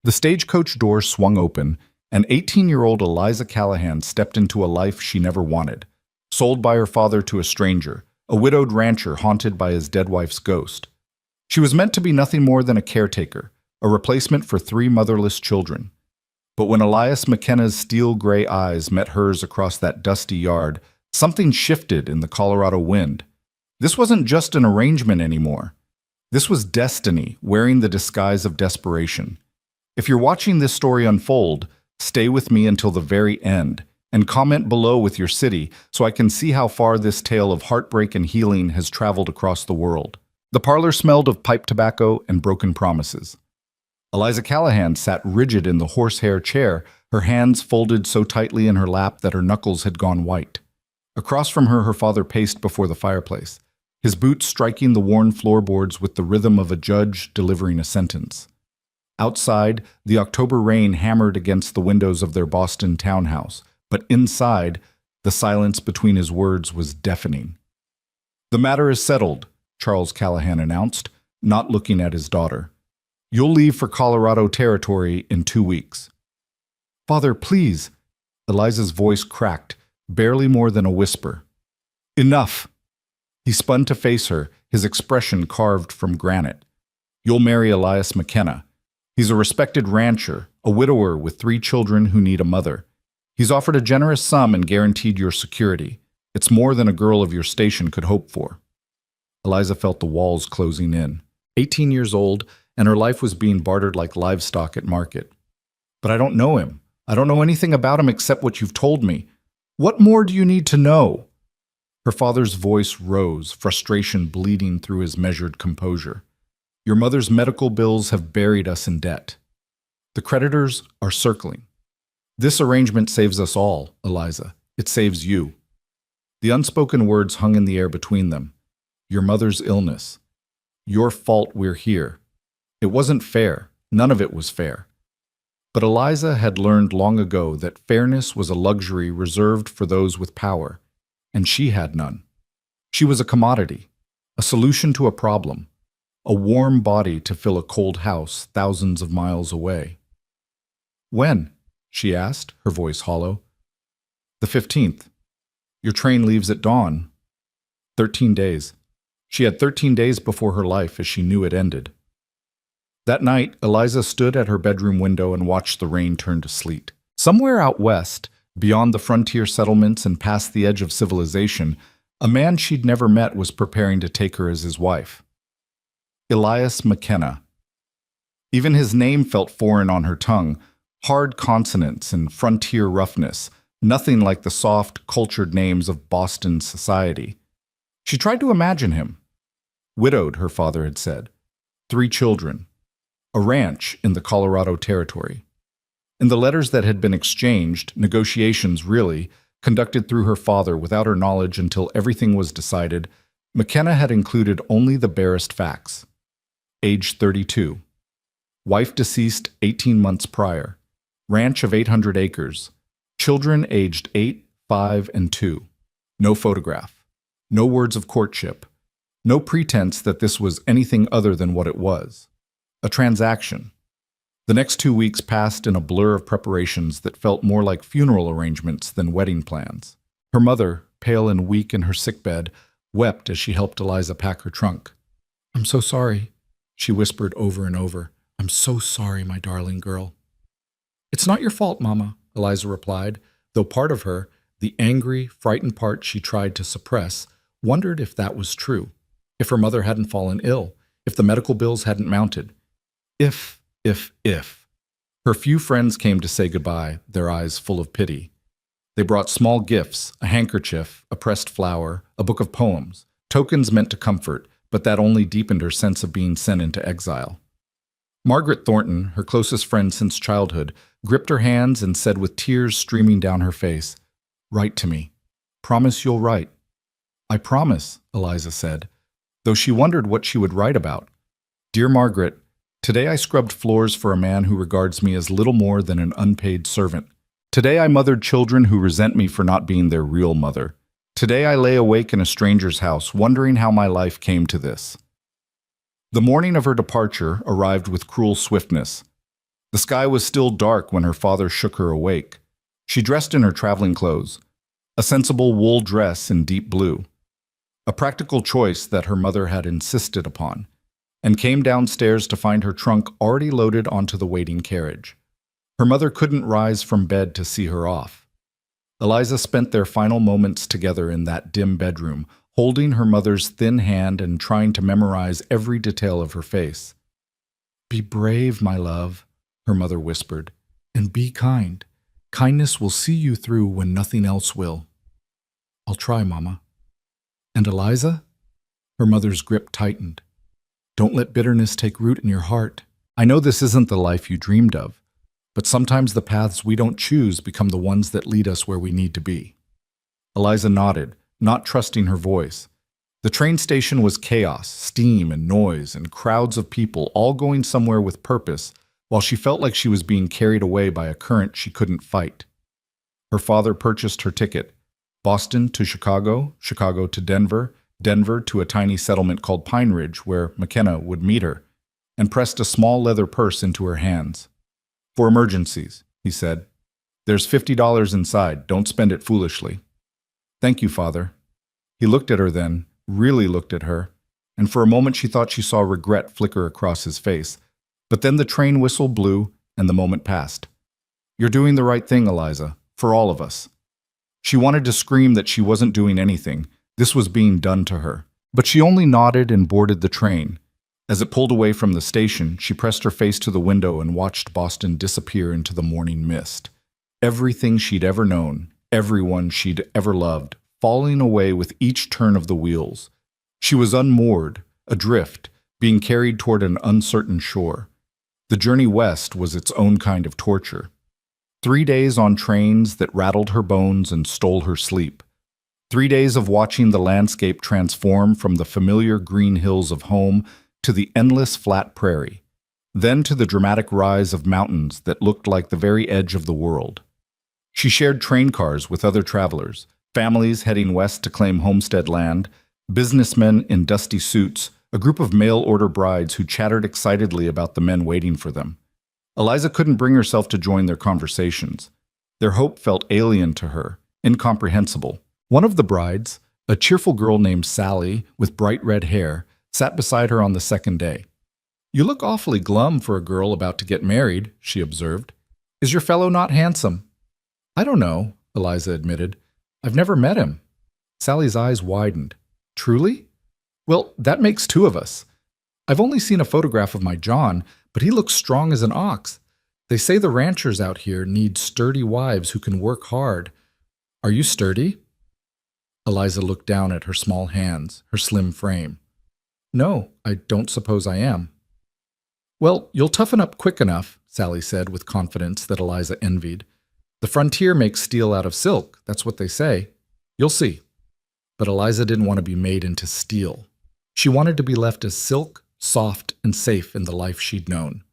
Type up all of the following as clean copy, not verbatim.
The stagecoach door swung open, and 18-year-old Eliza Callahan stepped into a life she never wanted, sold by her father to a stranger, a widowed rancher haunted by his dead wife's ghost. She was meant to be nothing more than a caretaker, a replacement for 3 motherless children. But when Elias McKenna's steel-gray eyes met hers across that dusty yard, something shifted in the Colorado wind. This wasn't just an arrangement anymore. This was destiny wearing the disguise of desperation. If you're watching this story unfold, stay with me until the very end, and comment below with your city so I can see how far this tale of heartbreak and healing has traveled across the world. The parlor smelled of pipe tobacco and broken promises. Eliza Callahan sat rigid in the horsehair chair, her hands folded so tightly in her lap that her knuckles had gone white. Across from her, her father paced before the fireplace, his boots striking the worn floorboards with the rhythm of a judge delivering a sentence. Outside, the October rain hammered against the windows of their Boston townhouse, but inside, the silence between his words was deafening. "The matter is settled," Charles Callahan announced, not looking at his daughter. "You'll leave for Colorado Territory in 2 weeks." "Father, please." Eliza's voice cracked, barely more than a whisper. "Enough." He spun to face her, his expression carved from granite. "You'll marry Elias McKenna. He's a respected rancher, a widower with 3 children who need a mother. He's offered a generous sum and guaranteed your security. It's more than a girl of your station could hope for." Eliza felt the walls closing in. 18 years old, and her life was being bartered like livestock at market. "But I don't know him. I don't know anything about him except what you've told me. What more do you need to know?" Her father's voice rose, frustration bleeding through his measured composure. "Your mother's medical bills have buried us in debt. The creditors are circling. This arrangement saves us all, Eliza. It saves you." The unspoken words hung in the air between them. Your mother's illness. Your fault we're here. It wasn't fair. None of it was fair. But Eliza had learned long ago that fairness was a luxury reserved for those with power, and she had none. She was a commodity, a solution to a problem, a warm body to fill a cold house thousands of miles away. "When?" she asked, her voice hollow. "The 15th. Your train leaves at dawn." 13 days. She had 13 days before her life as she knew it ended. That night, Eliza stood at her bedroom window and watched the rain turn to sleet. Somewhere out west, beyond the frontier settlements and past the edge of civilization, a man she'd never met was preparing to take her as his wife. Elias McKenna. Even his name felt foreign on her tongue, hard consonants and frontier roughness, nothing like the soft, cultured names of Boston society. She tried to imagine him. Widowed, her father had said. 3 children. A ranch in the Colorado Territory. In the letters that had been exchanged, negotiations really, conducted through her father without her knowledge until everything was decided, McKenna had included only the barest facts. Age 32. Wife deceased 18 months prior. Ranch of 800 acres. Children aged 8, 5, and 2. No photograph. No words of courtship. No pretense that this was anything other than what it was. A transaction. The next 2 weeks passed in a blur of preparations that felt more like funeral arrangements than wedding plans. Her mother, pale and weak in her sickbed, wept as she helped Eliza pack her trunk. "I'm so sorry," she whispered over and over. "I'm so sorry, my darling girl." "It's not your fault, Mama," Eliza replied, though part of her, the angry, frightened part she tried to suppress, wondered if that was true, if her mother hadn't fallen ill, if the medical bills hadn't mounted. If. Her few friends came to say goodbye, their eyes full of pity. They brought small gifts, a handkerchief, a pressed flower, a book of poems, tokens meant to comfort, but that only deepened her sense of being sent into exile. Margaret Thornton, her closest friend since childhood, gripped her hands and said with tears streaming down her face, "Write to me. Promise you'll write." "I promise," Eliza said, though she wondered what she would write about. "Dear Margaret, today I scrubbed floors for a man who regards me as little more than an unpaid servant. Today I mothered children who resent me for not being their real mother. Today I lay awake in a stranger's house, wondering how my life came to this." The morning of her departure arrived with cruel swiftness. The sky was still dark when her father shook her awake. She dressed in her traveling clothes, a sensible wool dress in deep blue, a practical choice that her mother had insisted upon, and came downstairs to find her trunk already loaded onto the waiting carriage. Her mother couldn't rise from bed to see her off. Eliza spent their final moments together in that dim bedroom, holding her mother's thin hand and trying to memorize every detail of her face. "Be brave, my love," her mother whispered, "and be kind. Kindness will see you through when nothing else will." "I'll try, Mama." "And Eliza?" Her mother's grip tightened. "Don't let bitterness take root in your heart. I know this isn't the life you dreamed of, but sometimes the paths we don't choose become the ones that lead us where we need to be." Eliza nodded, not trusting her voice. The train station was chaos, steam and noise, and crowds of people all going somewhere with purpose, while she felt like she was being carried away by a current she couldn't fight. Her father purchased her ticket: Boston to Chicago, Chicago to Denver, Denver to a tiny settlement called Pine Ridge, where McKenna would meet her, and pressed a small leather purse into her hands. "For emergencies," he said. "There's $50 inside. Don't spend it foolishly." "Thank you, Father." He looked at her then, really looked at her, and for a moment she thought she saw regret flicker across his face. But then the train whistle blew, and the moment passed. "You're doing the right thing, Eliza, for all of us." She wanted to scream that she wasn't doing anything. This was being done to her. But she only nodded and boarded the train. As it pulled away from the station, she pressed her face to the window and watched Boston disappear into the morning mist. Everything she'd ever known, everyone she'd ever loved, falling away with each turn of the wheels. She was unmoored, adrift, being carried toward an uncertain shore. The journey west was its own kind of torture. 3 days on trains that rattled her bones and stole her sleep. 3 days of watching the landscape transform from the familiar green hills of home to the endless flat prairie, then to the dramatic rise of mountains that looked like the very edge of the world. She shared train cars with other travelers, families heading west to claim homestead land, businessmen in dusty suits, a group of mail-order brides who chattered excitedly about the men waiting for them. Eliza couldn't bring herself to join their conversations. Their hope felt alien to her, incomprehensible. One of the brides, a cheerful girl named Sally with bright red hair, sat beside her on the second day. "You look awfully glum for a girl about to get married," she observed. "Is your fellow not handsome?" "I don't know," Eliza admitted. "I've never met him." Sally's eyes widened. "Truly? Well, that makes 2 of us. I've only seen a photograph of my John, but he looks strong as an ox. They say the ranchers out here need sturdy wives who can work hard. Are you sturdy?" Eliza looked down at her small hands, her slim frame. "No, I don't suppose I am." "Well, you'll toughen up quick enough," Sally said with confidence that Eliza envied. "The frontier makes steel out of silk, that's what they say. You'll see." But Eliza didn't want to be made into steel. She wanted to be left as silk, soft, and safe in the life she'd known.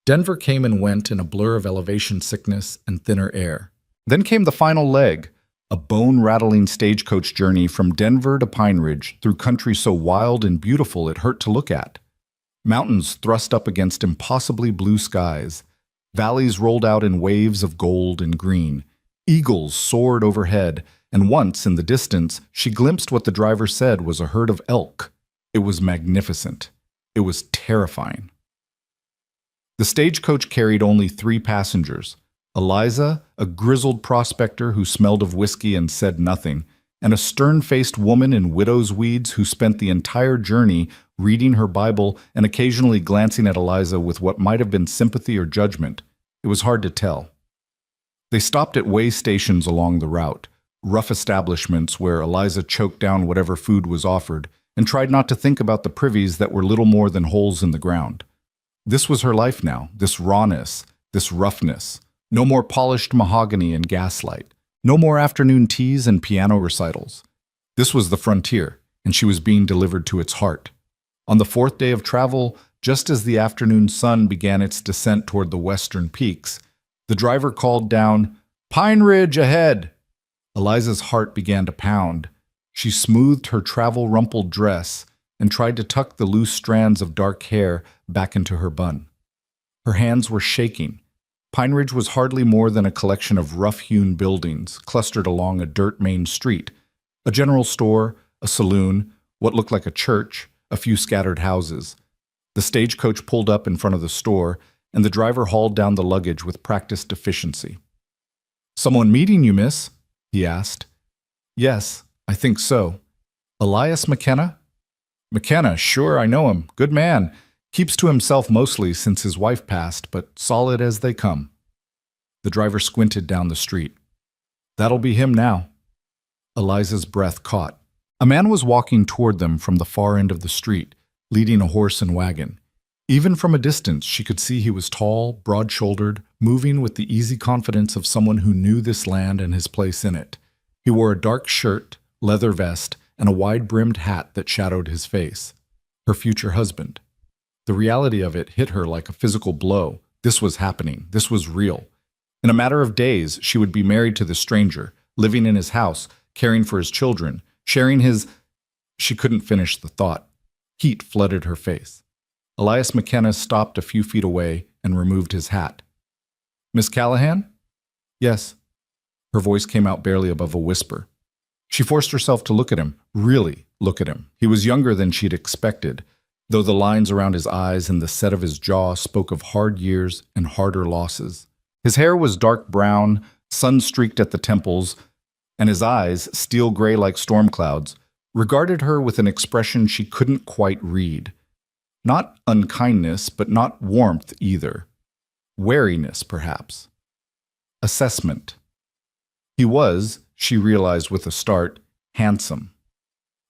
Denver came and went in a blur of elevation sickness and thinner air. Then came the final leg, a bone-rattling stagecoach journey from Denver to Pine Ridge through country so wild and beautiful it hurt to look at. Mountains thrust up against impossibly blue skies. Valleys rolled out in waves of gold and green. Eagles soared overhead, and once, in the distance, she glimpsed what the driver said was a herd of elk. It was magnificent. It was terrifying. The stagecoach carried only 3 passengers: Eliza, a grizzled prospector who smelled of whiskey and said nothing, and a stern-faced woman in widow's weeds who spent the entire journey reading her Bible and occasionally glancing at Eliza with what might have been sympathy or judgment. It was hard to tell. They stopped at way stations along the route, rough establishments where Eliza choked down whatever food was offered and tried not to think about the privies that were little more than holes in the ground. This was her life now, this rawness, this roughness. No more polished mahogany and gaslight. No more afternoon teas and piano recitals. This was the frontier, and she was being delivered to its heart. On the 4th day of travel, just as the afternoon sun began its descent toward the western peaks, the driver called down, "Pine Ridge ahead!" Eliza's heart began to pound. She smoothed her travel-rumpled dress and tried to tuck the loose strands of dark hair back into her bun. Her hands were shaking, Pine Ridge was hardly more than a collection of rough-hewn buildings clustered along a dirt main street. A general store, a saloon, what looked like a church, a few scattered houses. The stagecoach pulled up in front of the store, and the driver hauled down the luggage with practiced efficiency. "Someone meeting you, miss?" he asked. "Yes, I think so. Elias McKenna?" "McKenna, sure, I know him. Good man. Keeps to himself mostly since his wife passed, but solid as they come." The driver squinted down the street. "That'll be him now." Eliza's breath caught. A man was walking toward them from the far end of the street, leading a horse and wagon. Even from a distance, she could see he was tall, broad-shouldered, moving with the easy confidence of someone who knew this land and his place in it. He wore a dark shirt, leather vest, and a wide-brimmed hat that shadowed his face. Her future husband. The reality of it hit her like a physical blow. This was happening. This was real. In a matter of days, she would be married to this stranger, living in his house, caring for his children, sharing his... She couldn't finish the thought. Heat flooded her face. Elias McKenna stopped a few feet away and removed his hat. "Miss Callahan?" "Yes." Her voice came out barely above a whisper. She forced herself to look at him, really look at him. He was younger than she'd expected, though the lines around his eyes and the set of his jaw spoke of hard years and harder losses. His hair was dark brown, sun-streaked at the temples, and his eyes, steel gray like storm clouds, regarded her with an expression she couldn't quite read. Not unkindness, but not warmth either. Wariness, perhaps. Assessment. He was, she realized with a start, handsome.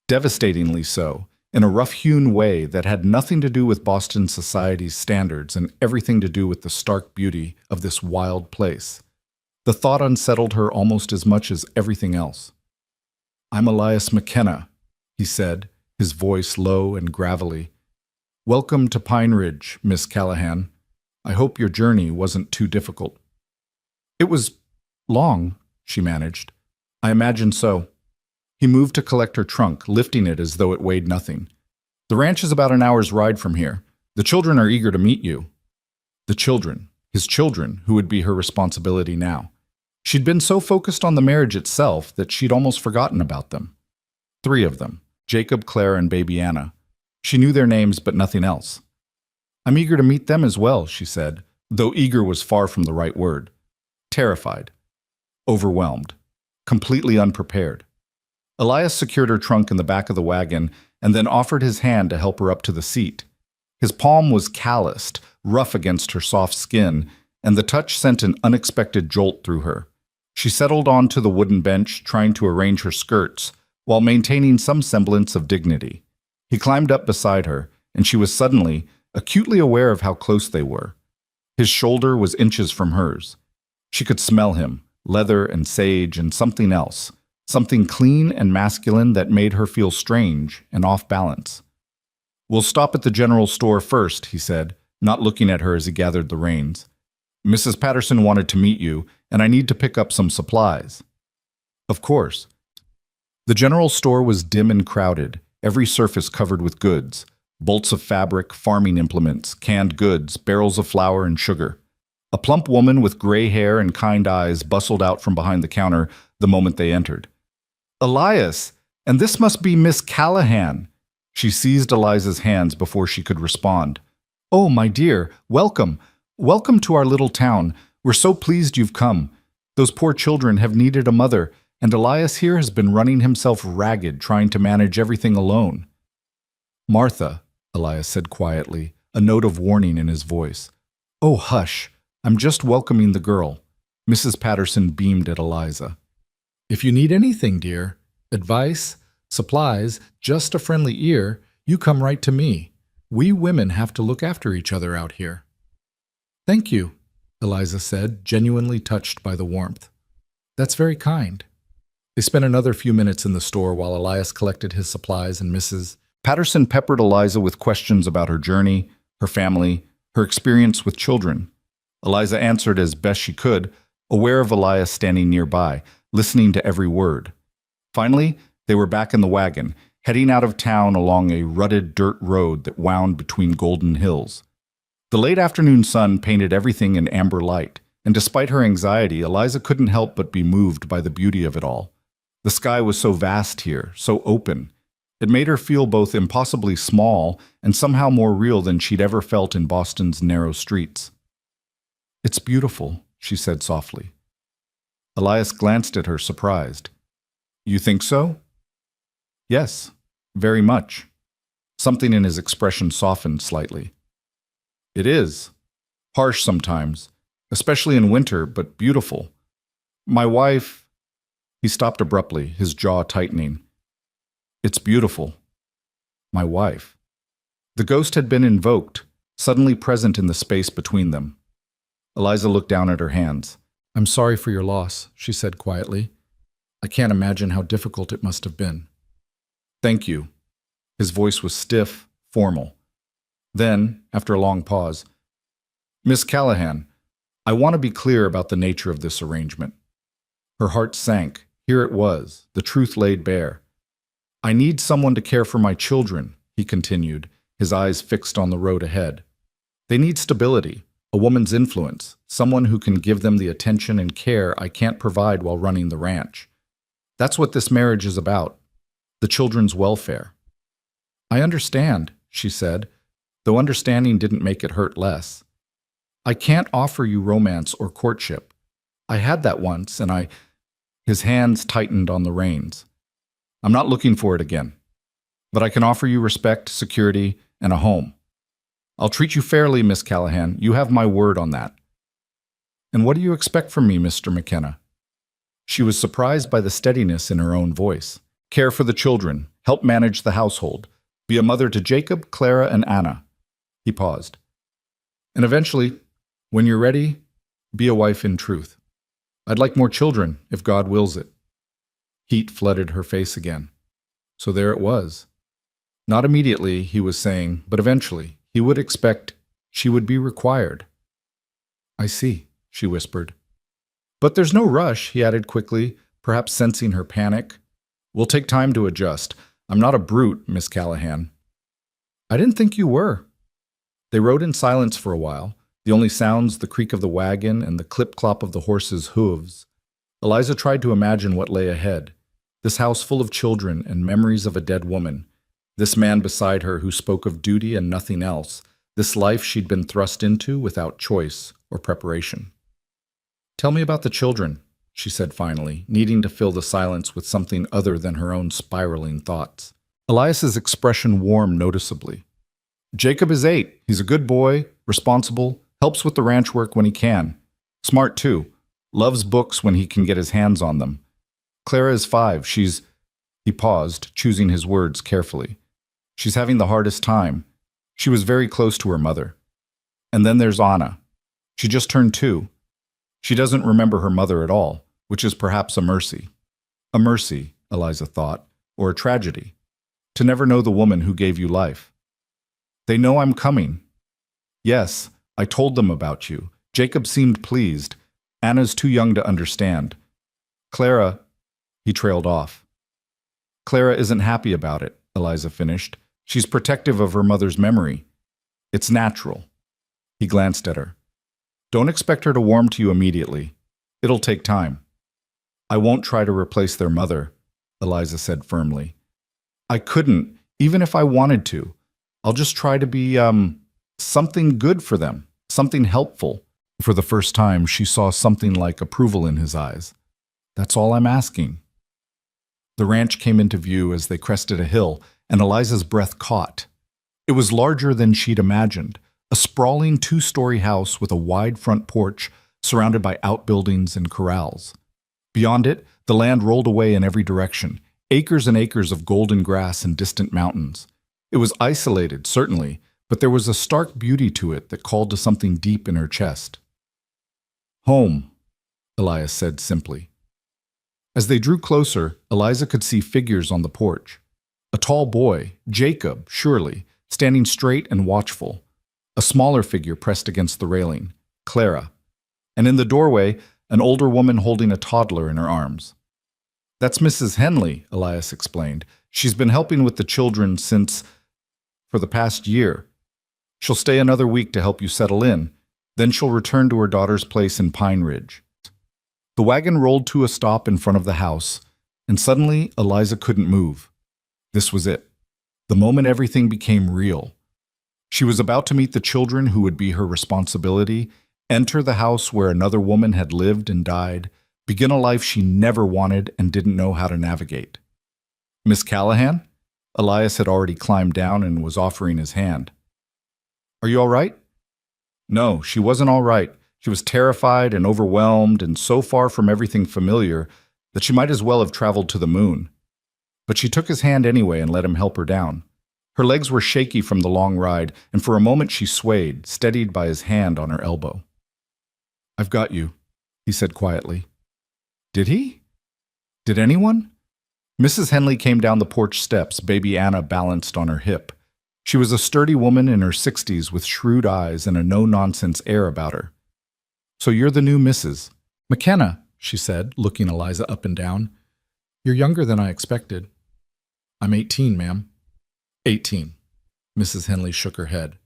Devastatingly so, in a rough-hewn way that had nothing to do with Boston society's standards and everything to do with the stark beauty of this wild place. The thought unsettled her almost as much as everything else. "I'm Elias McKenna," he said, his voice low and gravelly. "Welcome to Pine Ridge, Miss Callahan. I hope your journey wasn't too difficult." "It was long," she managed. "I imagine so." He moved to collect her trunk, lifting it as though it weighed nothing. "The ranch is about an hour's ride from here. The children are eager to meet you." The children, his children, who would be her responsibility now. She'd been so focused on the marriage itself that she'd almost forgotten about them. 3 of them, Jacob, Claire, and baby Anna. She knew their names, but nothing else. "I'm eager to meet them as well," she said, though eager was far from the right word. Terrified. Overwhelmed. Completely unprepared. Elias secured her trunk in the back of the wagon and then offered his hand to help her up to the seat. His palm was calloused, rough against her soft skin, and the touch sent an unexpected jolt through her. She settled onto the wooden bench, trying to arrange her skirts, while maintaining some semblance of dignity. He climbed up beside her, and she was suddenly, acutely aware of how close they were. His shoulder was inches from hers. She could smell him, leather and sage and something else, something clean and masculine that made her feel strange and off balance. "We'll stop at the general store first," he said, not looking at her as he gathered the reins. "Mrs. Patterson wanted to meet you, and I need to pick up some supplies." "Of course." The general store was dim and crowded, every surface covered with goods, bolts of fabric, farming implements, canned goods, barrels of flour and sugar. A plump woman with gray hair and kind eyes bustled out from behind the counter the moment they entered. "Elias, and this must be Miss Callahan." She seized Eliza's hands before she could respond. "Oh, my dear, welcome. Welcome to our little town. We're so pleased you've come. Those poor children have needed a mother, and Elias here has been running himself ragged trying to manage everything alone." "Martha," Elias said quietly, a note of warning in his voice. "Oh, hush. I'm just welcoming the girl." Mrs. Patterson beamed at Eliza. "If you need anything, dear, advice, supplies, just a friendly ear, you come right to me. We women have to look after each other out here." "Thank you," Eliza said, genuinely touched by the warmth. "That's very kind." They spent another few minutes in the store while Elias collected his supplies, and Mrs. Patterson peppered Eliza with questions about her journey, her family, her experience with children. Eliza answered as best she could, aware of Elias standing nearby, listening to every word. Finally, they were back in the wagon, heading out of town along a rutted dirt road that wound between golden hills. The late afternoon sun painted everything in amber light, And despite her anxiety, Eliza couldn't help but be moved by the beauty of it all. The sky was so vast here, so open. It made her feel both impossibly small and somehow more real than she'd ever felt in Boston's narrow streets. "It's beautiful," she said softly. Elias glanced at her, surprised. "You think so?" "Yes, very much." Something in his expression softened slightly. "It is. Harsh sometimes, especially in winter, but beautiful. My wife—" He stopped abruptly, his jaw tightening. "It's beautiful. My wife." The ghost had been invoked, suddenly present in the space between them. Eliza looked down at her hands. "I'm sorry for your loss," she said quietly. "I can't imagine how difficult it must have been." "Thank you." His voice was stiff, formal. Then, after a long pause, "Miss Callahan, I want to be clear about the nature of this arrangement." Her heart sank. Here it was, the truth laid bare. "I need someone to care for my children," he continued, his eyes fixed on the road ahead. "They need stability, a woman's influence, someone who can give them the attention and care I can't provide while running the ranch. That's what this marriage is about, the children's welfare." "I understand," she said, though understanding didn't make it hurt less. "I can't offer you romance or courtship. I had that once, and His hands tightened on the reins. "I'm not looking for it again. But I can offer you respect, security, and a home. I'll treat you fairly, Miss Callahan. You have my word on that." "And what do you expect from me, Mr. McKenna?" She was surprised by the steadiness in her own voice. "Care for the children, help manage the household, be a mother to Jacob, Clara, and Anna." He paused. "And eventually, when you're ready, be a wife in truth. I'd like more children, if God wills it." Heat flooded her face again. So there it was. Not immediately, he was saying, but eventually, he would expect she would be required. "I see," she whispered. "But there's no rush," he added quickly, perhaps sensing her panic. "We'll take time to adjust. I'm not a brute, Miss Callahan." "I didn't think you were." They rode in silence for a while, the only sounds the creak of the wagon and the clip-clop of the horses' hooves. Eliza tried to imagine what lay ahead. This house full of children and memories of a dead woman. This man beside her who spoke of duty and nothing else. This life she'd been thrust into without choice or preparation. "Tell me about the children," she said finally, needing to fill the silence with something other than her own spiraling thoughts. Elias's expression warmed noticeably. "Jacob is 8. He's a good boy, responsible, helps with the ranch work when he can. Smart, too. Loves books when he can get his hands on them. Clara is 5. He paused, choosing his words carefully. "She's having the hardest time. She was very close to her mother. And then there's Anna. She just turned 2. She doesn't remember her mother at all, which is perhaps a mercy." A mercy, Eliza thought, or a tragedy. To never know the woman who gave you life. "They know I'm coming." "Yes, I told them about you." Jacob seemed pleased. "Anna's too young to understand. Clara—" He trailed off. "Clara isn't happy about it," Eliza finished. "She's protective of her mother's memory. It's natural." He glanced at her. "Don't expect her to warm to you immediately. It'll take time." "I won't try to replace their mother," Eliza said firmly. "I couldn't, even if I wanted to. I'll just try to be, something good for them, something helpful." For the first time, she saw something like approval in his eyes. "That's all I'm asking." The ranch came into view as they crested a hill, and Eliza's breath caught. It was larger than she'd imagined, a sprawling 2-story house with a wide front porch surrounded by outbuildings and corrals. Beyond it, the land rolled away in every direction, acres and acres of golden grass and distant mountains. It was isolated, certainly, but there was a stark beauty to it that called to something deep in her chest. "Home," Elias said simply. As they drew closer, Eliza could see figures on the porch. A tall boy, Jacob, surely, standing straight and watchful. A smaller figure pressed against the railing, Clara. And in the doorway, an older woman holding a toddler in her arms. "That's Mrs. Henley," Elias explained. "She's been helping with the children for the past year. She'll stay another week to help you settle in. Then she'll return to her daughter's place in Pine Ridge. The wagon rolled to a stop in front of the house, and suddenly Eliza couldn't move. This was it. The moment everything became real. She was about to meet the children who would be her responsibility, enter the house where another woman had lived and died, begin a life she never wanted and didn't know how to navigate. Miss Callahan? Elias had already climbed down and was offering his hand. Are you all right? No, she wasn't all right. She was terrified and overwhelmed and so far from everything familiar that she might as well have traveled to the moon. But she took his hand anyway and let him help her down. Her legs were shaky from the long ride, and for a moment she swayed, steadied by his hand on her elbow. I've got you, he said quietly. Did he? Did anyone? Mrs. Henley came down the porch steps, baby Anna balanced on her hip. She was a sturdy woman in her 60s with shrewd eyes and a no-nonsense air about her. So you're the new Mrs. McKenna, she said, looking Eliza up and down. You're younger than I expected. I'm 18, ma'am. 18. Mrs. Henley shook her head.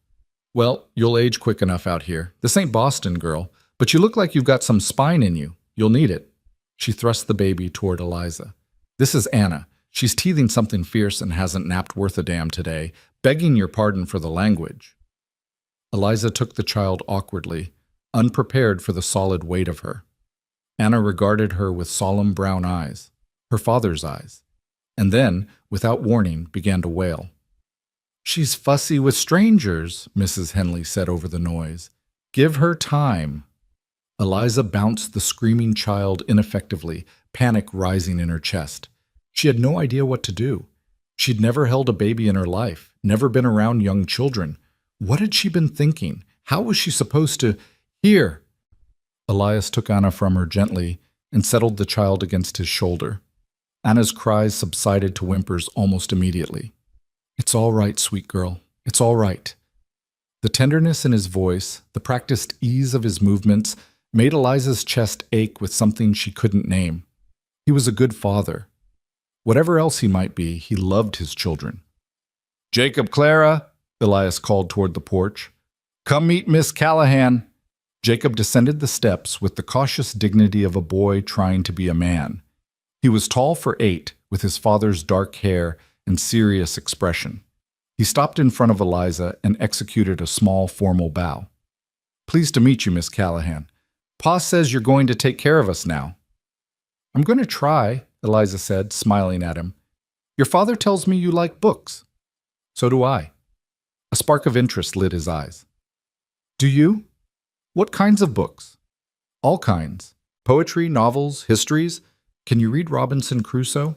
Well, you'll age quick enough out here. This ain't Boston, girl, but you look like you've got some spine in you. You'll need it. She thrust the baby toward Eliza. This is Anna. She's teething something fierce and hasn't napped worth a damn today, begging your pardon for the language. Eliza took the child awkwardly, unprepared for the solid weight of her. Anna regarded her with solemn brown eyes, her father's eyes, and then, without warning, began to wail. She's fussy with strangers, Mrs. Henley said over the noise. Give her time. Eliza bounced the screaming child ineffectively, panic rising in her chest. She had no idea what to do. She'd never held a baby in her life, never been around young children. What had she been thinking? How was she supposed to— Here! Elias took Anna from her gently and settled the child against his shoulder. Anna's cries subsided to whimpers almost immediately. It's all right, sweet girl. It's all right. The tenderness in his voice, the practiced ease of his movements, made Eliza's chest ache with something she couldn't name. He was a good father. Whatever else he might be, he loved his children. Jacob, Clara, Elias called toward the porch. Come meet Miss Callahan. Jacob descended the steps with the cautious dignity of a boy trying to be a man. He was tall for 8, with his father's dark hair and serious expression. He stopped in front of Eliza and executed a small formal bow. Pleased to meet you, Miss Callahan. Pa says you're going to take care of us now. I'm going to try, Eliza said, smiling at him. Your father tells me you like books. So do I. A spark of interest lit his eyes. Do you? What kinds of books? All kinds. Poetry, novels, histories. Can you read Robinson Crusoe?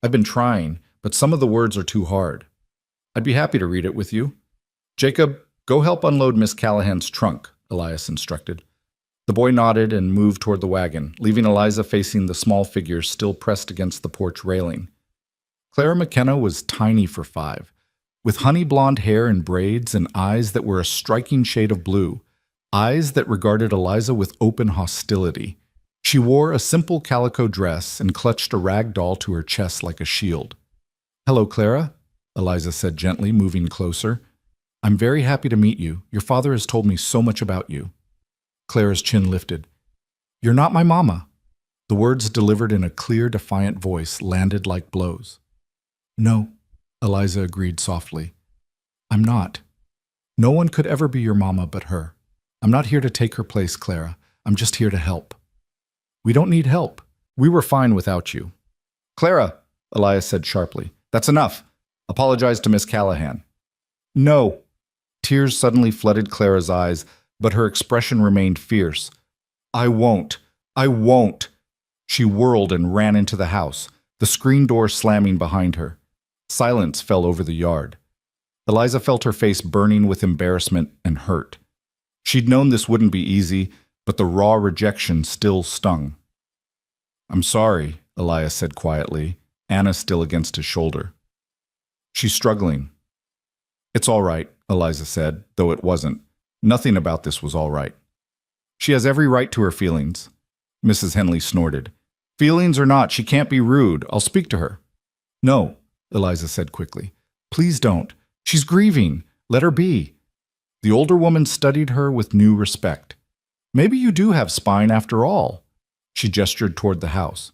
I've been trying, but some of the words are too hard. I'd be happy to read it with you. Jacob, go help unload Miss Callahan's trunk, Elias instructed. The boy nodded and moved toward the wagon, leaving Eliza facing the small figure still pressed against the porch railing. Clara McKenna was tiny for 5, with honey blonde hair and braids and eyes that were a striking shade of blue, eyes that regarded Eliza with open hostility. She wore a simple calico dress and clutched a rag doll to her chest like a shield. Hello, Clara, Eliza said gently, moving closer. I'm very happy to meet you. Your father has told me so much about you. Clara's chin lifted. You're not my mama. The words delivered in a clear, defiant voice landed like blows. No, Eliza agreed softly. I'm not. No one could ever be your mama but her. I'm not here to take her place, Clara. I'm just here to help. We don't need help. We were fine without you. Clara, Elias said sharply. That's enough. Apologize to Miss Callahan. No. Tears suddenly flooded Clara's eyes, but her expression remained fierce. I won't. I won't. She whirled and ran into the house, the screen door slamming behind her. Silence fell over the yard. Eliza felt her face burning with embarrassment and hurt. She'd known this wouldn't be easy, but the raw rejection still stung. I'm sorry, Elias said quietly, Anna still against his shoulder. She's struggling. It's all right, Eliza said, though it wasn't. Nothing about this was all right. She has every right to her feelings. Mrs. Henley snorted. Feelings or not, she can't be rude. I'll speak to her. No, Eliza said quickly. Please don't. She's grieving. Let her be. The older woman studied her with new respect. Maybe you do have spine after all. She gestured toward the house.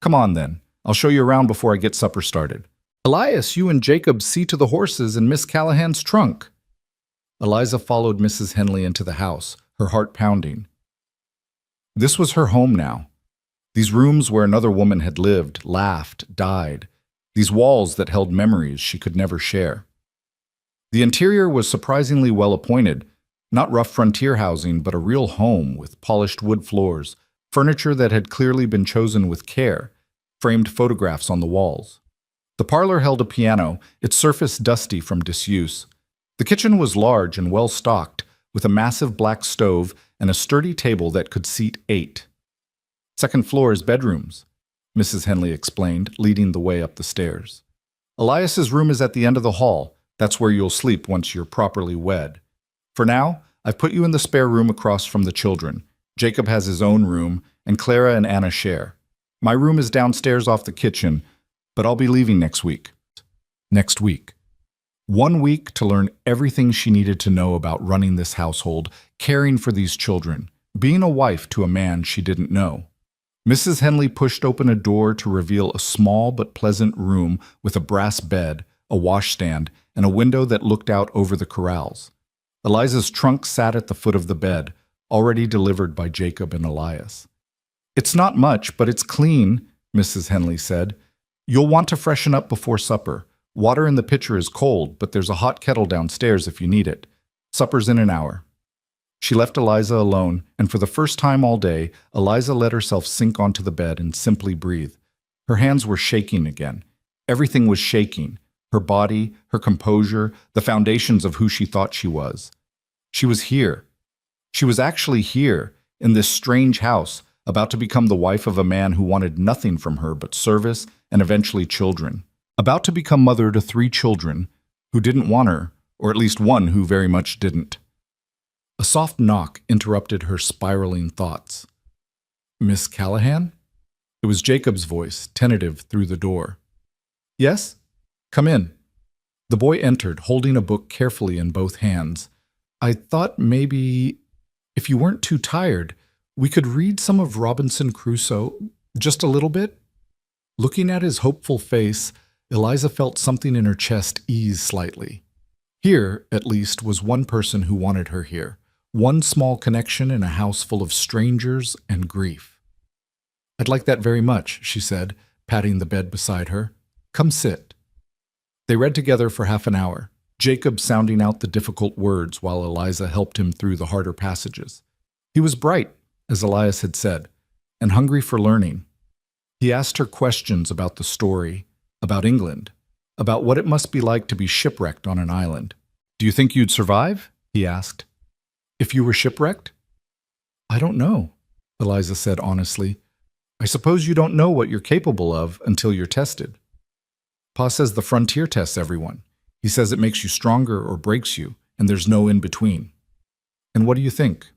Come on then, I'll show you around before I get supper started. Elias, you and Jacob see to the horses and Miss Callahan's trunk. Eliza followed Mrs. Henley into the house, her heart pounding. This was her home now. These rooms where another woman had lived, laughed, died. These walls that held memories she could never share. The interior was surprisingly well appointed, not rough frontier housing, but a real home with polished wood floors, furniture that had clearly been chosen with care, framed photographs on the walls. The parlor held a piano, its surface dusty from disuse. The kitchen was large and well stocked, with a massive black stove and a sturdy table that could seat 8. Second floor is bedrooms, Mrs. Henley explained, leading the way up the stairs. Elias's room is at the end of the hall. That's where you'll sleep once you're properly wed. For now, I've put you in the spare room across from the children. Jacob has his own room, and Clara and Anna share. My room is downstairs off the kitchen, but I'll be leaving next week. Next week. 1 week to learn everything she needed to know about running this household, caring for these children, being a wife to a man she didn't know. Mrs. Henley pushed open a door to reveal a small but pleasant room with a brass bed, a washstand, and a window that looked out over the corrals. Eliza's trunk sat at the foot of the bed, already delivered by Jacob and Elias. It's not much, but it's clean, Mrs. Henley said. You'll want to freshen up before supper. Water in the pitcher is cold, but there's a hot kettle downstairs if you need it. Supper's in an hour. She left Eliza alone, and for the first time all day, Eliza let herself sink onto the bed and simply breathe. Her hands were shaking again. Everything was shaking. Her body, her composure, the foundations of who she thought she was. She was here. She was actually here, in this strange house, about to become the wife of a man who wanted nothing from her but service and eventually children. About to become mother to 3 children who didn't want her, or at least one who very much didn't. A soft knock interrupted her spiraling thoughts. Miss Callahan? It was Jacob's voice, tentative through the door. Yes? Come in. The boy entered, holding a book carefully in both hands. I thought maybe, if you weren't too tired, we could read some of Robinson Crusoe, just a little bit. Looking at his hopeful face, Eliza felt something in her chest ease slightly. Here, at least, was one person who wanted her here. One small connection in a house full of strangers and grief. I'd like that very much, she said, patting the bed beside her. Come sit. They read together for half an hour, Jacob sounding out the difficult words while Eliza helped him through the harder passages. He was bright, as Elias had said, and hungry for learning. He asked her questions about the story, about England, about what it must be like to be shipwrecked on an island. Do you think you'd survive? He asked. If you were shipwrecked? I don't know, Eliza said honestly. I suppose you don't know what you're capable of until you're tested. Pa says the frontier tests everyone. He says it makes you stronger or breaks you, and there's no in between. And what do you think?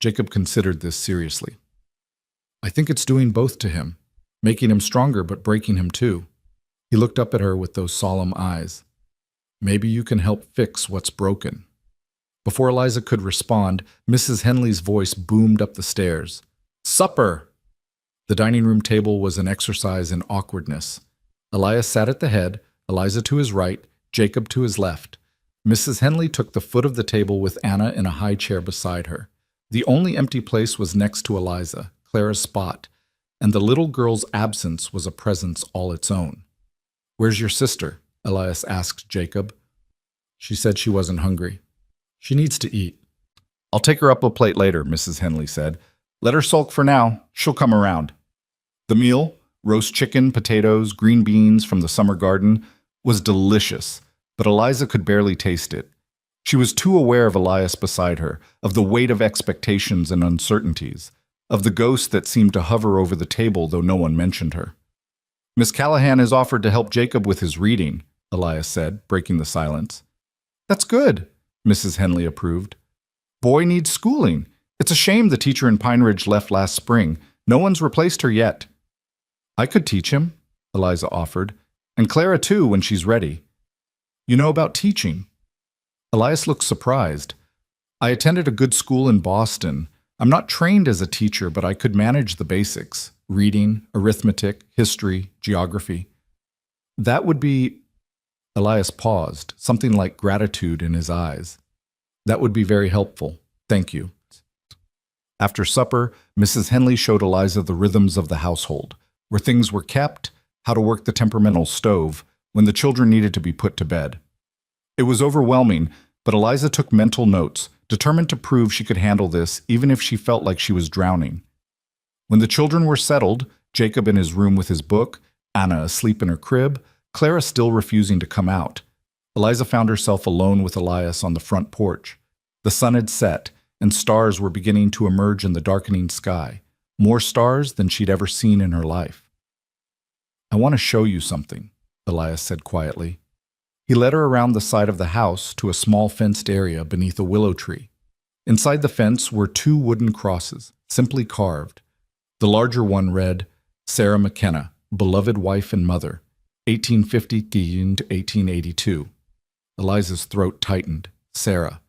Jacob considered this seriously. I think it's doing both to him, making him stronger but breaking him too. He looked up at her with those solemn eyes. Maybe you can help fix what's broken. Before Eliza could respond, Mrs. Henley's voice boomed up the stairs. Supper! The dining room table was an exercise in awkwardness. Elias sat at the head, Eliza to his right, Jacob to his left. Mrs. Henley took the foot of the table with Anna in a high chair beside her. The only empty place was next to Eliza, Clara's spot, and the little girl's absence was a presence all its own. Where's your sister? Elias asked Jacob. She said she wasn't hungry. She needs to eat. I'll take her up a plate later, Mrs. Henley said. Let her sulk for now. She'll come around. The meal, roast chicken, potatoes, green beans from the summer garden, was delicious, but Eliza could barely taste it. She was too aware of Elias beside her, of the weight of expectations and uncertainties, of the ghost that seemed to hover over the table though no one mentioned her. Miss Callahan has offered to help Jacob with his reading, Elias said, breaking the silence. That's good, Mrs. Henley approved. Boy needs schooling. It's a shame the teacher in Pine Ridge left last spring. No one's replaced her yet. I could teach him, Eliza offered, and Clara too when she's ready. You know about teaching? Elias looked surprised. I attended a good school in Boston. I'm not trained as a teacher, but I could manage the basics: reading, arithmetic, history, geography. That would be, Elias paused, something like gratitude in his eyes. That would be very helpful. Thank you. After supper, Mrs. Henley showed Eliza the rhythms of the household, where things were kept, how to work the temperamental stove, when the children needed to be put to bed. It was overwhelming, but Eliza took mental notes, determined to prove she could handle this even if she felt like she was drowning. When the children were settled, Jacob in his room with his book, Anna asleep in her crib, Clara still refusing to come out, Eliza found herself alone with Elias on the front porch. The sun had set, and stars were beginning to emerge in the darkening sky, more stars than she'd ever seen in her life. I want to show you something, Elias said quietly. He led her around the side of the house to a small fenced area beneath a willow tree. Inside the fence were two wooden crosses, simply carved. The larger one read, Sarah McKenna, beloved wife and mother, 1850 to 1882. Eliza's throat tightened. Sarah.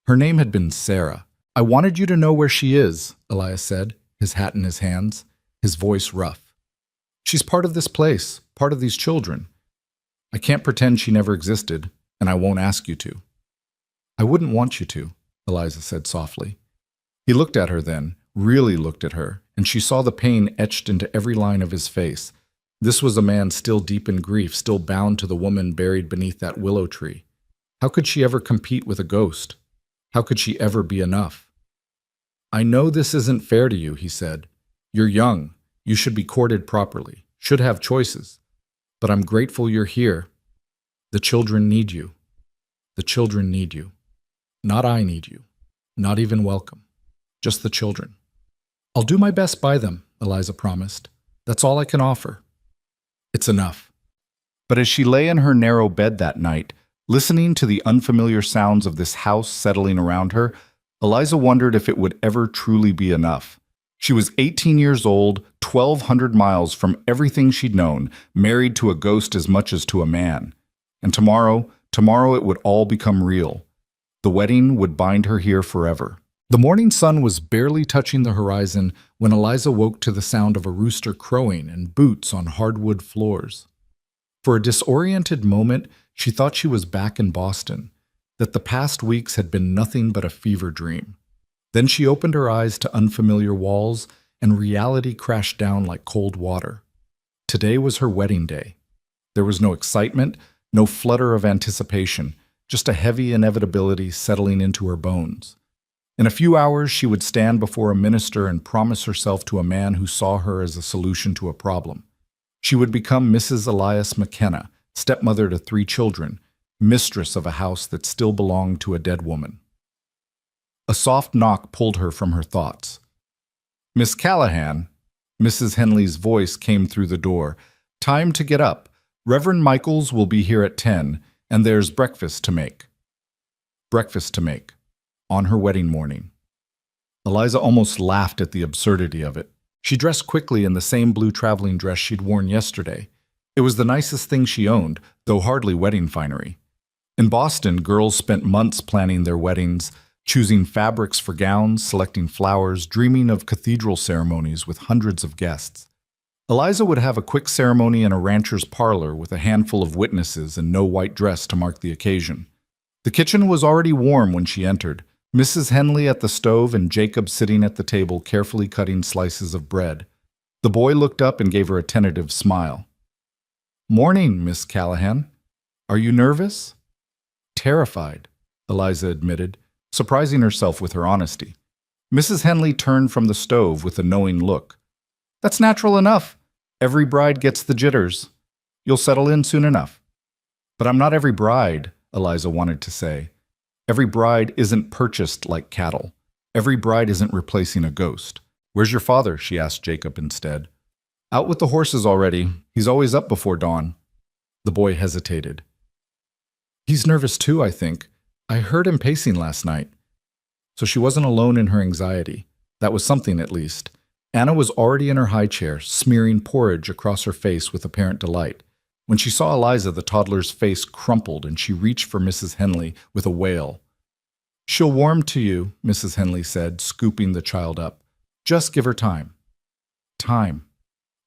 Her name had been Sarah. I wanted you to know where she is, Elias said, his hat in his hands, his voice rough. She's part of this place, part of these children. I can't pretend she never existed, and I won't ask you to. I wouldn't want you to, Eliza said softly. He looked at her then, really looked at her, and she saw the pain etched into every line of his face. This was a man still deep in grief, still bound to the woman buried beneath that willow tree. How could she ever compete with a ghost? How could she ever be enough? I know this isn't fair to you, he said. You're young. You should be courted properly, should have choices. But I'm grateful you're here. The children need you. The children need you. Not I need you. Not even welcome. Just the children. I'll do my best by them, Eliza promised. That's all I can offer. It's enough. But as she lay in her narrow bed that night, listening to the unfamiliar sounds of this house settling around her, Eliza wondered if it would ever truly be enough. She was 18 years old, 1,200 miles from everything she'd known, married to a ghost as much as to a man. And tomorrow it would all become real. The wedding would bind her here forever. The morning sun was barely touching the horizon when Eliza woke to the sound of a rooster crowing and boots on hardwood floors. For a disoriented moment, she thought she was back in Boston, that the past weeks had been nothing but a fever dream. Then she opened her eyes to unfamiliar walls, and reality crashed down like cold water. Today was her wedding day. There was no excitement, no flutter of anticipation, just a heavy inevitability settling into her bones. In a few hours, she would stand before a minister and promise herself to a man who saw her as a solution to a problem. She would become Mrs. Elias McKenna, stepmother to 3 children, mistress of a house that still belonged to a dead woman. A soft knock pulled her from her thoughts. Miss Callahan, Mrs. Henley's voice came through the door. Time to get up. Reverend Michaels will be here at 10, and there's breakfast to make. Breakfast to make. On her wedding morning. Eliza almost laughed at the absurdity of it. She dressed quickly in the same blue traveling dress she'd worn yesterday. It was the nicest thing she owned, though hardly wedding finery. In Boston, girls spent months planning their weddings, choosing fabrics for gowns, selecting flowers, dreaming of cathedral ceremonies with hundreds of guests. Eliza would have a quick ceremony in a rancher's parlor with a handful of witnesses and no white dress to mark the occasion. The kitchen was already warm when she entered, Mrs. Henley at the stove and Jacob sitting at the table carefully cutting slices of bread. The boy looked up and gave her a tentative smile. Morning, Miss Callahan. Are you nervous? Terrified, Eliza admitted, surprising herself with her honesty. Mrs. Henley turned from the stove with a knowing look. That's natural enough. Every bride gets the jitters. You'll settle in soon enough. But I'm not every bride, Eliza wanted to say. Every bride isn't purchased like cattle. Every bride isn't replacing a ghost. Where's your father? She asked Jacob instead. Out with the horses already. He's always up before dawn. The boy hesitated. He's nervous too, I think. I heard him pacing last night. So she wasn't alone in her anxiety. That was something at least. Anna was already in her high chair, smearing porridge across her face with apparent delight. When she saw Eliza, the toddler's face crumpled and she reached for Mrs. Henley with a wail. She'll warm to you, Mrs. Henley said, scooping the child up. Just give her time. Time.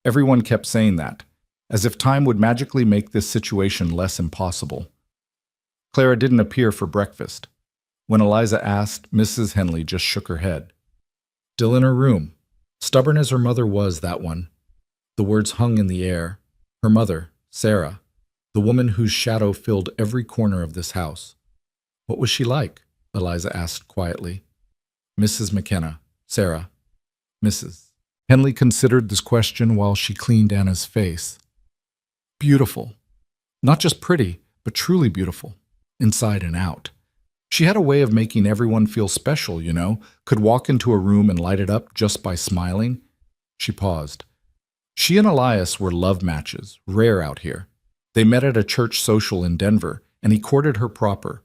Everyone kept saying that, as if time would magically make this situation less impossible. Clara didn't appear for breakfast. When Eliza asked, Mrs. Henley just shook her head. Still in her room. Stubborn as her mother was, that one. The words hung in the air. Her mother, Sarah, the woman whose shadow filled every corner of this house. What was she like? Eliza asked quietly. Mrs. McKenna. Sarah. Mrs. Henley considered this question while she cleaned Anna's face. Beautiful. Not just pretty, but truly beautiful, inside and out. She had a way of making everyone feel special, could walk into a room and light it up just by smiling. She paused. She and Elias were love matches, rare out here. They met at a church social in Denver, and he courted her proper,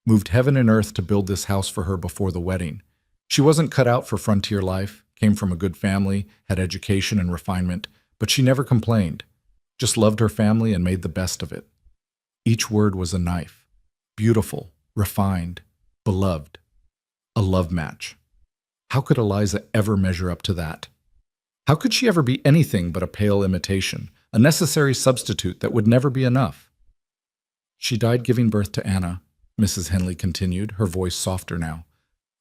moved heaven and earth to build this house for her before the wedding. She wasn't cut out for frontier life, came from a good family, had education and refinement, but she never complained, just loved her family and made the best of it. Each word was a knife. Beautiful, refined, beloved. A love match. How could Eliza ever measure up to that? How could she ever be anything but a pale imitation, a necessary substitute that would never be enough? She died giving birth to Anna, Mrs. Henley continued, her voice softer now.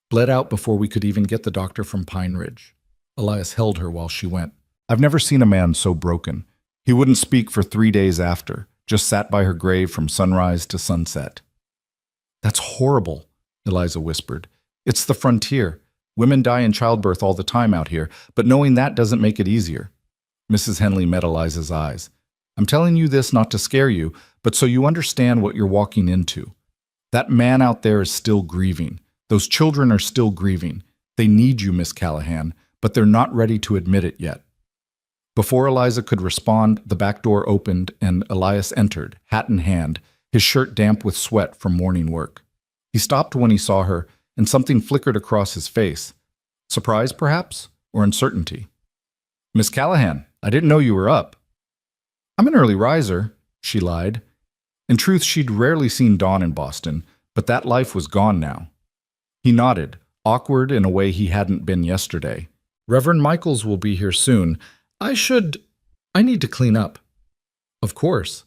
Bled out before we could even get the doctor from Pine Ridge. Elias held her while she went. I've never seen a man so broken. He wouldn't speak for 3 days after, just sat by her grave from sunrise to sunset. That's horrible, Eliza whispered. It's the frontier. Women die in childbirth all the time out here, but knowing that doesn't make it easier. Mrs. Henley met Eliza's eyes. I'm telling you this not to scare you, but so you understand what you're walking into. That man out there is still grieving. Those children are still grieving. They need you, Miss Callahan, but they're not ready to admit it yet. Before Eliza could respond, the back door opened and Elias entered, hat in hand, his shirt damp with sweat from morning work. He stopped when he saw her, and something flickered across his face. Surprise, perhaps, or uncertainty. Miss Callahan, I didn't know you were up. I'm an early riser, she lied. In truth, she'd rarely seen dawn in Boston, but that life was gone now. He nodded, awkward in a way he hadn't been yesterday. Reverend Michaels will be here soon. I need to clean up. Of course.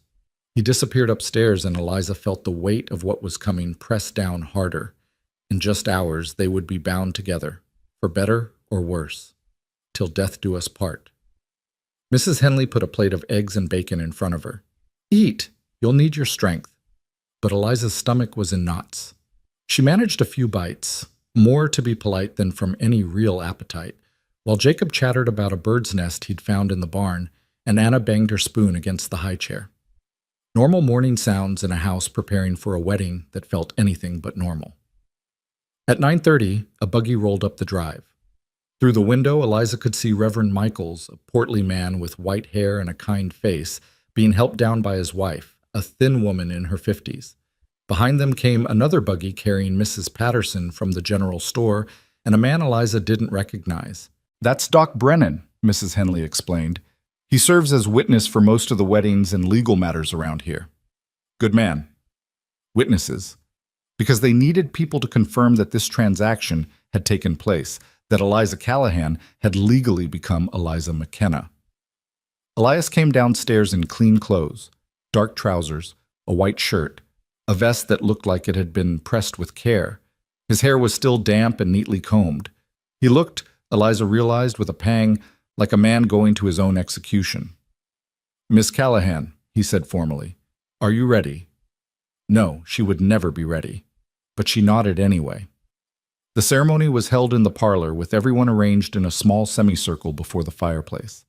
He disappeared upstairs and Eliza felt the weight of what was coming pressed down harder. In just hours, they would be bound together, for better or worse, till death do us part. Mrs. Henley put a plate of eggs and bacon in front of her. Eat, you'll need your strength. But Eliza's stomach was in knots. She managed a few bites, more to be polite than from any real appetite, while Jacob chattered about a bird's nest he'd found in the barn, and Anna banged her spoon against the high chair. Normal morning sounds in a house preparing for a wedding that felt anything but normal. At 9:30, a buggy rolled up the drive. Through the window, Eliza could see Reverend Michaels, a portly man with white hair and a kind face, being helped down by his wife, a thin woman in her 50s. Behind them came another buggy carrying Mrs. Patterson from the general store and a man Eliza didn't recognize. That's Doc Brennan, Mrs. Henley explained. He serves as witness for most of the weddings and legal matters around here. Good man. Witnesses. Because they needed people to confirm that this transaction had taken place, that Eliza Callahan had legally become Eliza McKenna. Elias came downstairs in clean clothes, dark trousers, a white shirt, a vest that looked like it had been pressed with care. His hair was still damp and neatly combed. He looked, Eliza realized with a pang, like a man going to his own execution. Miss Callahan, he said formally, are you ready? No, she would never be ready. But she nodded anyway. The ceremony was held in the parlor with everyone arranged in a small semicircle before the fireplace.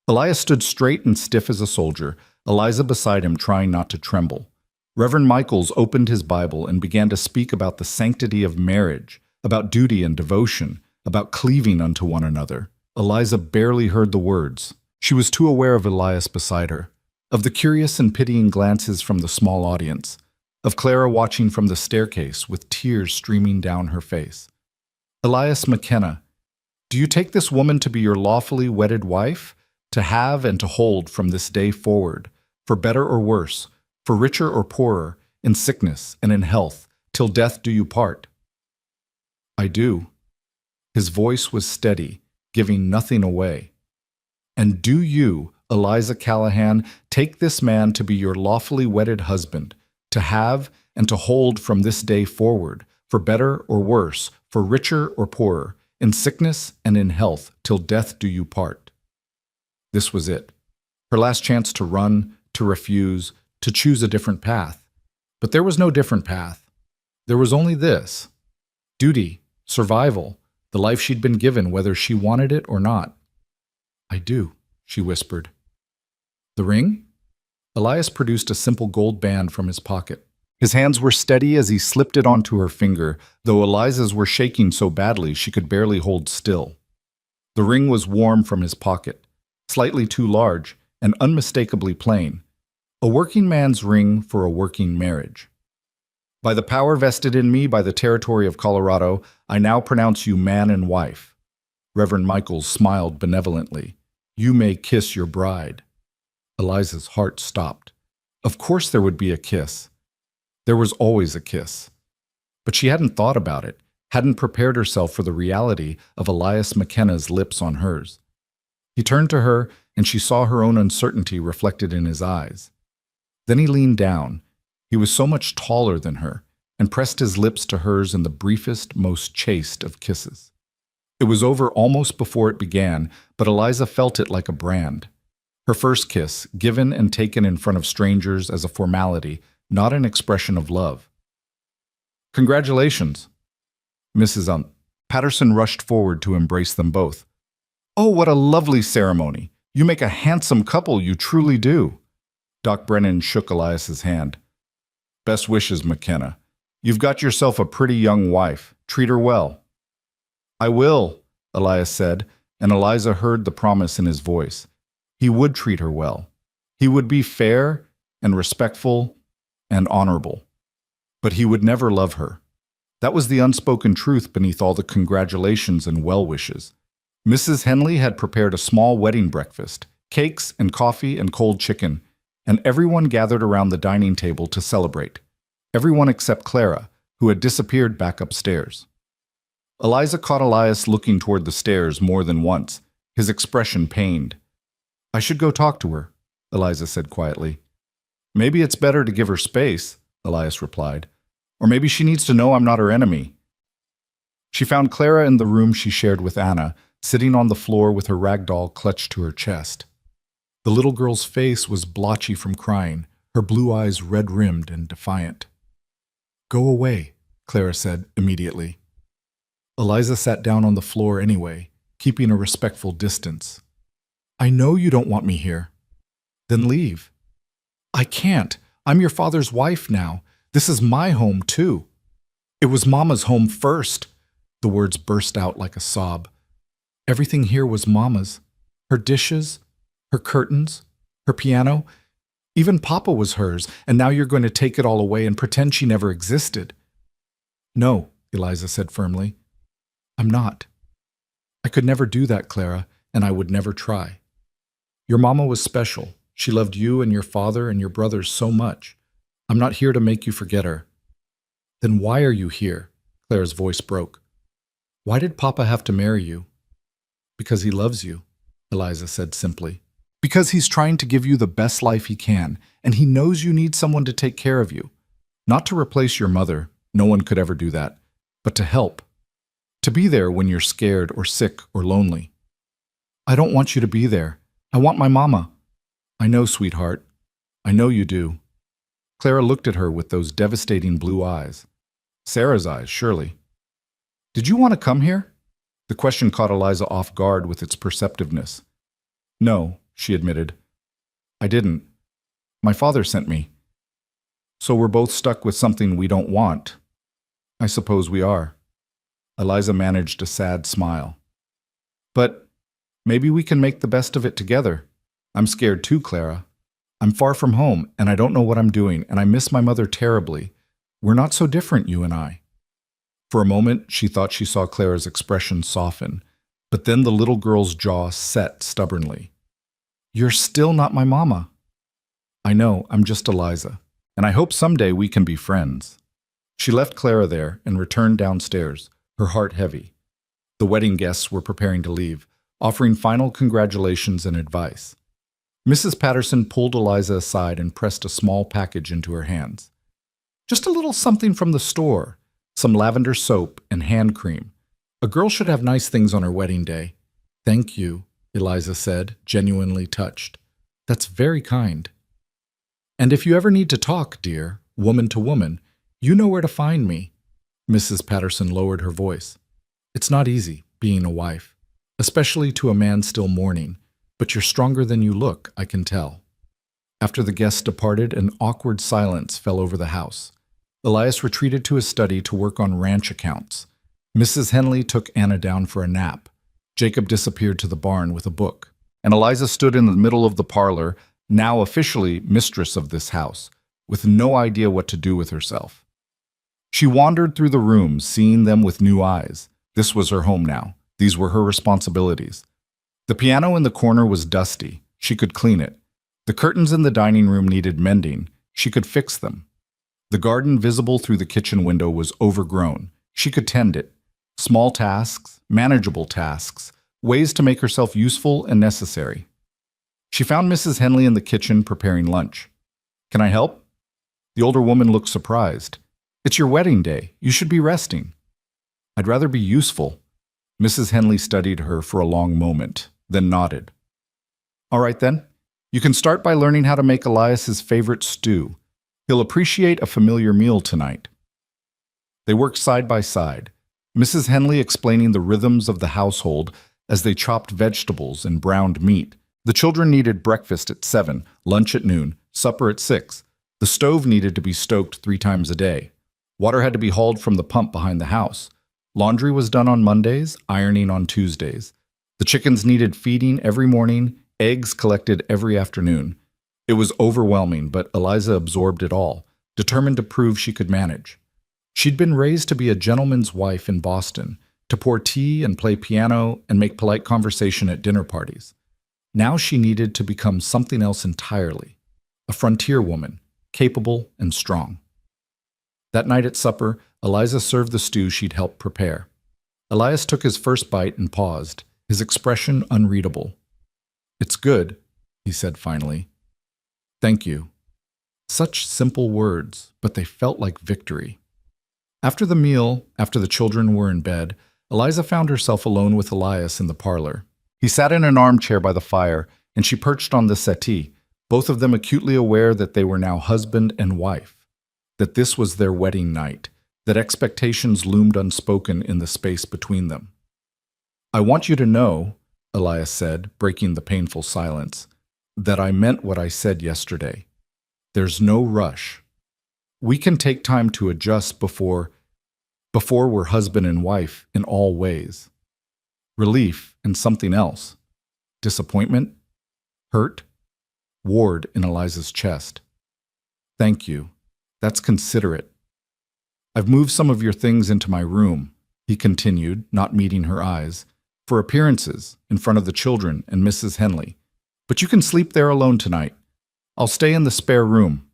Elias stood straight and stiff as a soldier, Eliza beside him trying not to tremble. Reverend Michaels opened his Bible and began to speak about the sanctity of marriage, about duty and devotion, about cleaving unto one another. Eliza barely heard the words. She was too aware of Elias beside her, of the curious and pitying glances from the small audience, of Clara watching from the staircase with tears streaming down her face. Elias McKenna, do you take this woman to be your lawfully wedded wife, to have and to hold from this day forward, for better or worse, for richer or poorer, in sickness and in health, till death do you part? I do. His voice was steady, giving nothing away. And do you, Eliza Callahan, take this man to be your lawfully wedded husband, to have and to hold from this day forward, for better or worse, for richer or poorer, in sickness and in health, till death do you part. This was it. Her last chance to run, to refuse, to choose a different path. But there was no different path. There was only this. Duty, survival, the life she'd been given whether she wanted it or not. I do, she whispered. The ring? Elias produced a simple gold band from his pocket. His hands were steady as he slipped it onto her finger, though Eliza's were shaking so badly she could barely hold still. The ring was warm from his pocket, slightly too large, and unmistakably plain. A working man's ring for a working marriage. By the power vested in me by the territory of Colorado, I now pronounce you man and wife. Reverend Michaels smiled benevolently. You may kiss your bride. Eliza's heart stopped. Of course there would be a kiss. There was always a kiss. But she hadn't thought about it, hadn't prepared herself for the reality of Elias McKenna's lips on hers. He turned to her, and she saw her own uncertainty reflected in his eyes. Then he leaned down. He was so much taller than her, and pressed his lips to hers in the briefest, most chaste of kisses. It was over almost before it began, but Eliza felt it like a brand. Her first kiss, given and taken in front of strangers as a formality, not an expression of love. Congratulations. Mrs. Patterson rushed forward to embrace them both. Oh, what a lovely ceremony. You make a handsome couple, you truly do. Doc Brennan shook Elias's hand. Best wishes, McKenna. You've got yourself a pretty young wife. Treat her well. I will, Elias said, and Eliza heard the promise in his voice. He would treat her well. He would be fair and respectful and honorable. But he would never love her. That was the unspoken truth beneath all the congratulations and well wishes. Mrs. Henley had prepared a small wedding breakfast, cakes and coffee and cold chicken, and everyone gathered around the dining table to celebrate. Everyone except Clara, who had disappeared back upstairs. Eliza caught Elias looking toward the stairs more than once, his expression pained. I should go talk to her, Eliza said quietly. Maybe it's better to give her space, Elias replied. Or maybe she needs to know I'm not her enemy. She found Clara in the room she shared with Anna, sitting on the floor with her rag doll clutched to her chest. The little girl's face was blotchy from crying, her blue eyes red-rimmed and defiant. Go away, Clara said immediately. Eliza sat down on the floor anyway, keeping a respectful distance. I know you don't want me here. Then leave. I can't. I'm your father's wife now. This is my home, too. It was Mama's home first. The words burst out like a sob. Everything here was Mama's. Her dishes, her curtains, her piano. Even Papa was hers, and now you're going to take it all away and pretend she never existed. No, Eliza said firmly. I'm not. I could never do that, Clara, and I would never try. Your Mama was special. She loved you and your father and your brothers so much. I'm not here to make you forget her. Then why are you here? Clara's voice broke. Why did Papa have to marry you? Because he loves you, Eliza said simply. Because he's trying to give you the best life he can, and he knows you need someone to take care of you. Not to replace your mother, no one could ever do that, but to help. To be there when you're scared or sick or lonely. I don't want you to be there. I want my Mama. I know, sweetheart. I know you do. Clara looked at her with those devastating blue eyes. Sarah's eyes, surely. Did you want to come here? The question caught Eliza off guard with its perceptiveness. No, she admitted. I didn't. My father sent me. So we're both stuck with something we don't want. I suppose we are. Eliza managed a sad smile. But maybe we can make the best of it together. I'm scared too, Clara. I'm far from home, and I don't know what I'm doing, and I miss my mother terribly. We're not so different, you and I. For a moment, she thought she saw Clara's expression soften, but then the little girl's jaw set stubbornly. You're still not my Mama. I know, I'm just Eliza, and I hope someday we can be friends. She left Clara there and returned downstairs, her heart heavy. The wedding guests were preparing to leave, offering final congratulations and advice. Mrs. Patterson pulled Eliza aside and pressed a small package into her hands. Just a little something from the store, some lavender soap and hand cream. A girl should have nice things on her wedding day. Thank you, Eliza said, genuinely touched. That's very kind. And if you ever need to talk, dear, woman to woman, you know where to find me. Mrs. Patterson lowered her voice. It's not easy, being a wife, especially to a man still mourning, but you're stronger than you look, I can tell. After the guests departed, an awkward silence fell over the house. Elias retreated to his study to work on ranch accounts. Mrs. Henley took Anna down for a nap. Jacob disappeared to the barn with a book, and Eliza stood in the middle of the parlor, now officially mistress of this house, with no idea what to do with herself. She wandered through the rooms, seeing them with new eyes. This was her home now. These were her responsibilities. The piano in the corner was dusty. She could clean it. The curtains in the dining room needed mending. She could fix them. The garden visible through the kitchen window was overgrown. She could tend it. Small tasks, manageable tasks, ways to make herself useful and necessary. She found Mrs. Henley in the kitchen preparing lunch. Can I help? The older woman looked surprised. It's your wedding day. You should be resting. I'd rather be useful. Mrs. Henley studied her for a long moment, then nodded. All right then. You can start by learning how to make Elias's favorite stew. He'll appreciate a familiar meal tonight. They worked side by side, Mrs. Henley explaining the rhythms of the household as they chopped vegetables and browned meat. The children needed breakfast at 7, lunch at noon, supper at 6. The stove needed to be stoked 3 times a day. Water had to be hauled from the pump behind the house. Laundry was done on Mondays, ironing on Tuesdays. The chickens needed feeding every morning, eggs collected every afternoon. It was overwhelming, but Eliza absorbed it all, determined to prove she could manage. She'd been raised to be a gentleman's wife in Boston, to pour tea and play piano and make polite conversation at dinner parties. Now she needed to become something else entirely, a frontier woman, capable and strong. That night at supper, Eliza served the stew she'd helped prepare. Elias took his first bite and paused, his expression unreadable. It's good, he said finally. Thank you. Such simple words, but they felt like victory. After the meal, after the children were in bed, Eliza found herself alone with Elias in the parlor. He sat in an armchair by the fire, and she perched on the settee, both of them acutely aware that they were now husband and wife, that this was their wedding night, that expectations loomed unspoken in the space between them. I want you to know, Elias said, breaking the painful silence, that I meant what I said yesterday. There's no rush. We can take time to adjust before we're husband and wife in all ways. Relief and something else. Disappointment, hurt, ward in Eliza's chest. Thank you. That's considerate. I've moved some of your things into my room, he continued, not meeting her eyes, for appearances in front of the children and Mrs. Henley. But you can sleep there alone tonight. I'll stay in the spare room.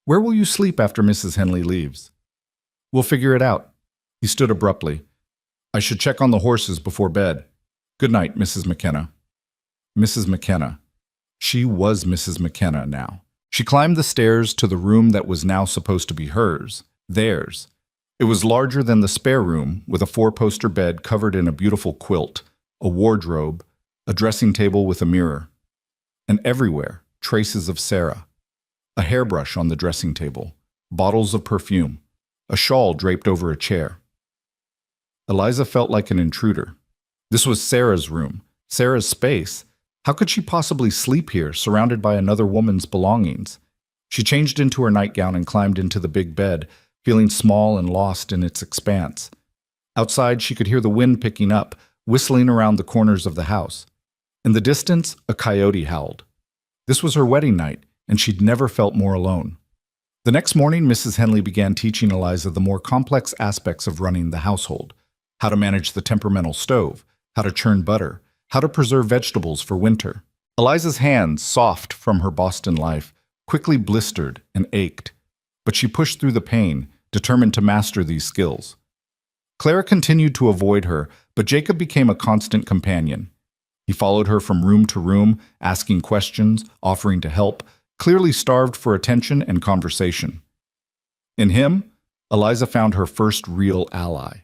Where will you sleep after Mrs. Henley leaves? We'll figure it out. He stood abruptly. I should check on the horses before bed. Good night, Mrs. McKenna. Mrs. McKenna. She was Mrs. McKenna now. She climbed the stairs to the room that was now supposed to be hers, theirs. It was larger than the spare room, with a 4-poster bed covered in a beautiful quilt, a wardrobe, a dressing table with a mirror. And everywhere, traces of Sarah. A hairbrush on the dressing table, bottles of perfume, a shawl draped over a chair. Eliza felt like an intruder. This was Sarah's room, Sarah's space. How could she possibly sleep here, surrounded by another woman's belongings? She changed into her nightgown and climbed into the big bed, feeling small and lost in its expanse. Outside, she could hear the wind picking up, whistling around the corners of the house. In the distance, a coyote howled. This was her wedding night, and she'd never felt more alone. The next morning, Mrs. Henley began teaching Eliza the more complex aspects of running the household: how to manage the temperamental stove, how to churn butter, how to preserve vegetables for winter. Eliza's hands, soft from her Boston life, quickly blistered and ached, but she pushed through the pain, determined to master these skills. Clara continued to avoid her, but Jacob became a constant companion. He followed her from room to room, asking questions, offering to help, clearly starved for attention and conversation. In him, Eliza found her first real ally.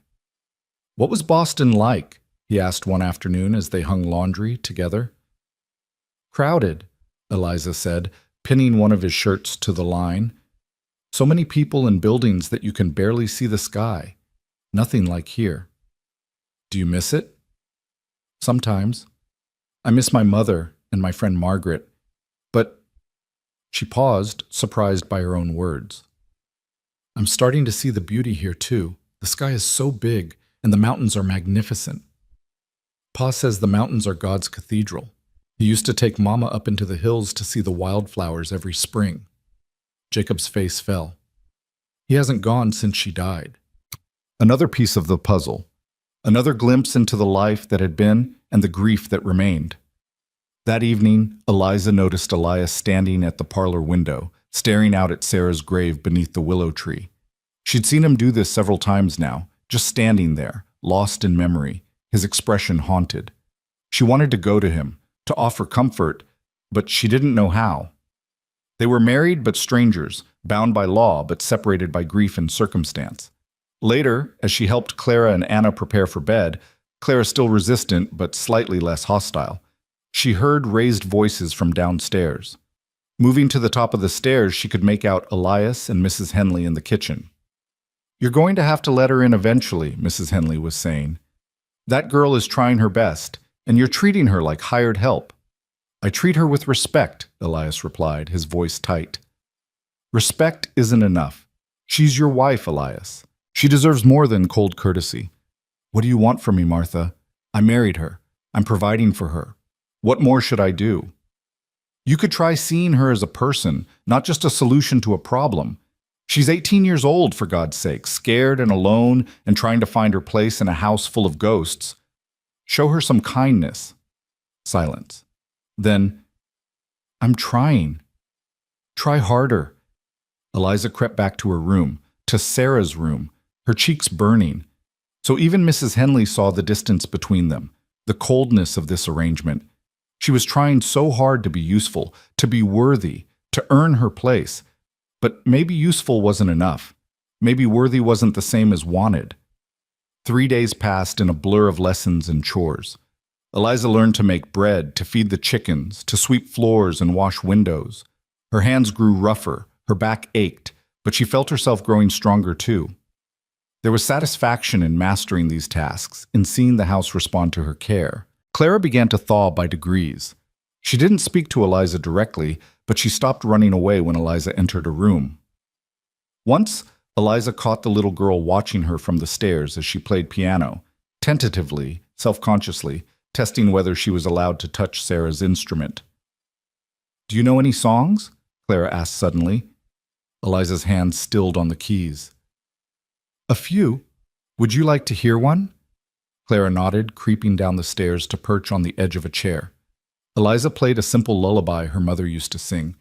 "What was Boston like?" he asked one afternoon as they hung laundry together. "Crowded," Eliza said, pinning one of his shirts to the line. "So many people and buildings that you can barely see the sky. Nothing like here." "Do you miss it?" "Sometimes. I miss my mother and my friend Margaret. But—" She paused, surprised by her own words. "I'm starting to see the beauty here, too. The sky is so big, and the mountains are magnificent. Pa says the mountains are God's cathedral. He used to take Mama up into the hills to see the wildflowers every spring." Jacob's face fell. He hasn't gone since she died. Another piece of the puzzle. Another glimpse into the life that had been and the grief that remained. That evening, Eliza noticed Elias standing at the parlor window, staring out at Sarah's grave beneath the willow tree. She'd seen him do this several times now, just standing there, lost in memory, his expression haunted. She wanted to go to him, to offer comfort, but she didn't know how. They were married but strangers, bound by law but separated by grief and circumstance. Later, as she helped Clara and Anna prepare for bed, Clara still resistant but slightly less hostile, she heard raised voices from downstairs. Moving to the top of the stairs, she could make out Elias and Mrs. Henley in the kitchen. "You're going to have to let her in eventually," Mrs. Henley was saying. "That girl is trying her best, and you're treating her like hired help." "I treat her with respect," Elias replied, his voice tight. "Respect isn't enough. She's your wife, Elias. She deserves more than cold courtesy." "What do you want from me, Martha? I married her. I'm providing for her. What more should I do?" "You could try seeing her as a person, not just a solution to a problem. She's 18 years old, for God's sake, scared and alone and trying to find her place in a house full of ghosts. Show her some kindness." Silence. Then, "I'm trying." "Try harder." Eliza crept back to her room, to Sarah's room, her cheeks burning. So even Mrs. Henley saw the distance between them, the coldness of this arrangement. She was trying so hard to be useful, to be worthy, to earn her place. But maybe useful wasn't enough. Maybe worthy wasn't the same as wanted. 3 days passed in a blur of lessons and chores. Eliza learned to make bread, to feed the chickens, to sweep floors and wash windows. Her hands grew rougher, her back ached, but she felt herself growing stronger too. There was satisfaction in mastering these tasks, in seeing the house respond to her care. Clara began to thaw by degrees. She didn't speak to Eliza directly, but she stopped running away when Eliza entered a room. Once, Eliza caught the little girl watching her from the stairs as she played piano, tentatively, self-consciously, testing whether she was allowed to touch Sarah's instrument. "Do you know any songs?" Clara asked suddenly. Eliza's hand stilled on the keys. "A few. Would you like to hear one?" Clara nodded, creeping down the stairs to perch on the edge of a chair. Eliza played a simple lullaby her mother used to sing,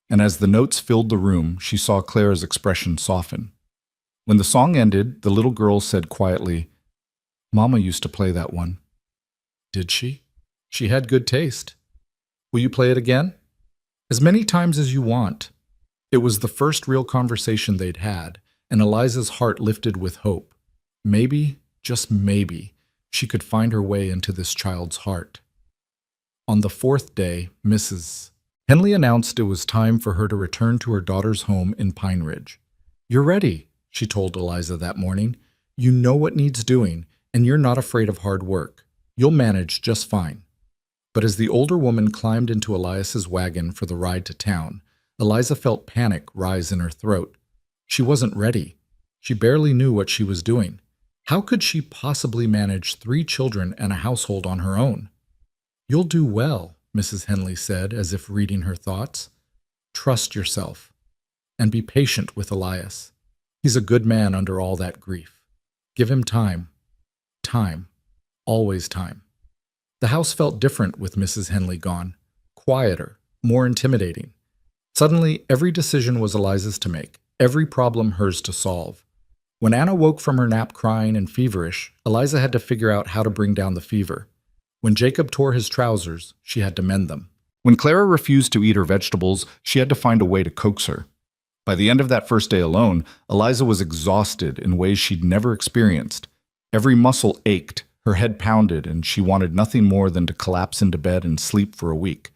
and as the notes filled the room, she saw Clara's expression soften. When the song ended, the little girl said quietly, "Mama used to play that one." "Did she? She had good taste. Will you play it again?" "As many times as you want." It was the first real conversation they'd had, and Eliza's heart lifted with hope. Maybe, just maybe, she could find her way into this child's heart. On the 4th day, Mrs. Henley announced it was time for her to return to her daughter's home in Pine Ridge. "You're ready," she told Eliza that morning. "You know what needs doing, and you're not afraid of hard work. You'll manage just fine." But as the older woman climbed into Elias's wagon for the ride to town, Eliza felt panic rise in her throat. She wasn't ready. She barely knew what she was doing. How could she possibly manage 3 children and a household on her own? "You'll do well," Mrs. Henley said, as if reading her thoughts. "Trust yourself. And be patient with Elias. He's a good man under all that grief. Give him time. Time. Always time." The house felt different with Mrs. Henley gone. Quieter, more intimidating. Suddenly, every decision was Eliza's to make, every problem hers to solve. When Anna woke from her nap crying and feverish, Eliza had to figure out how to bring down the fever. When Jacob tore his trousers, she had to mend them. When Clara refused to eat her vegetables, she had to find a way to coax her. By the end of that first day alone, Eliza was exhausted in ways she'd never experienced. Every muscle ached, her head pounded, and she wanted nothing more than to collapse into bed and sleep for a week.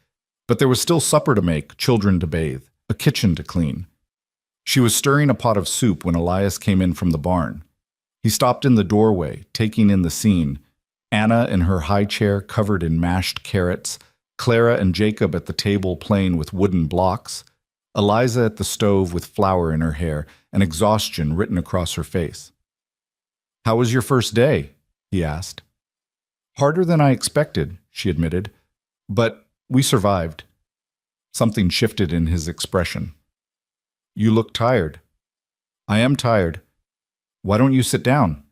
But there was still supper to make, children to bathe, a kitchen to clean. She was stirring a pot of soup when Elias came in from the barn. He stopped in the doorway, taking in the scene. Anna in her high chair covered in mashed carrots, Clara and Jacob at the table playing with wooden blocks, Eliza at the stove with flour in her hair and exhaustion written across her face. "How was your first day?" he asked. "Harder than I expected," she admitted, "but we survived." Something shifted in his expression. "You look tired." "I am tired. Why don't you sit down?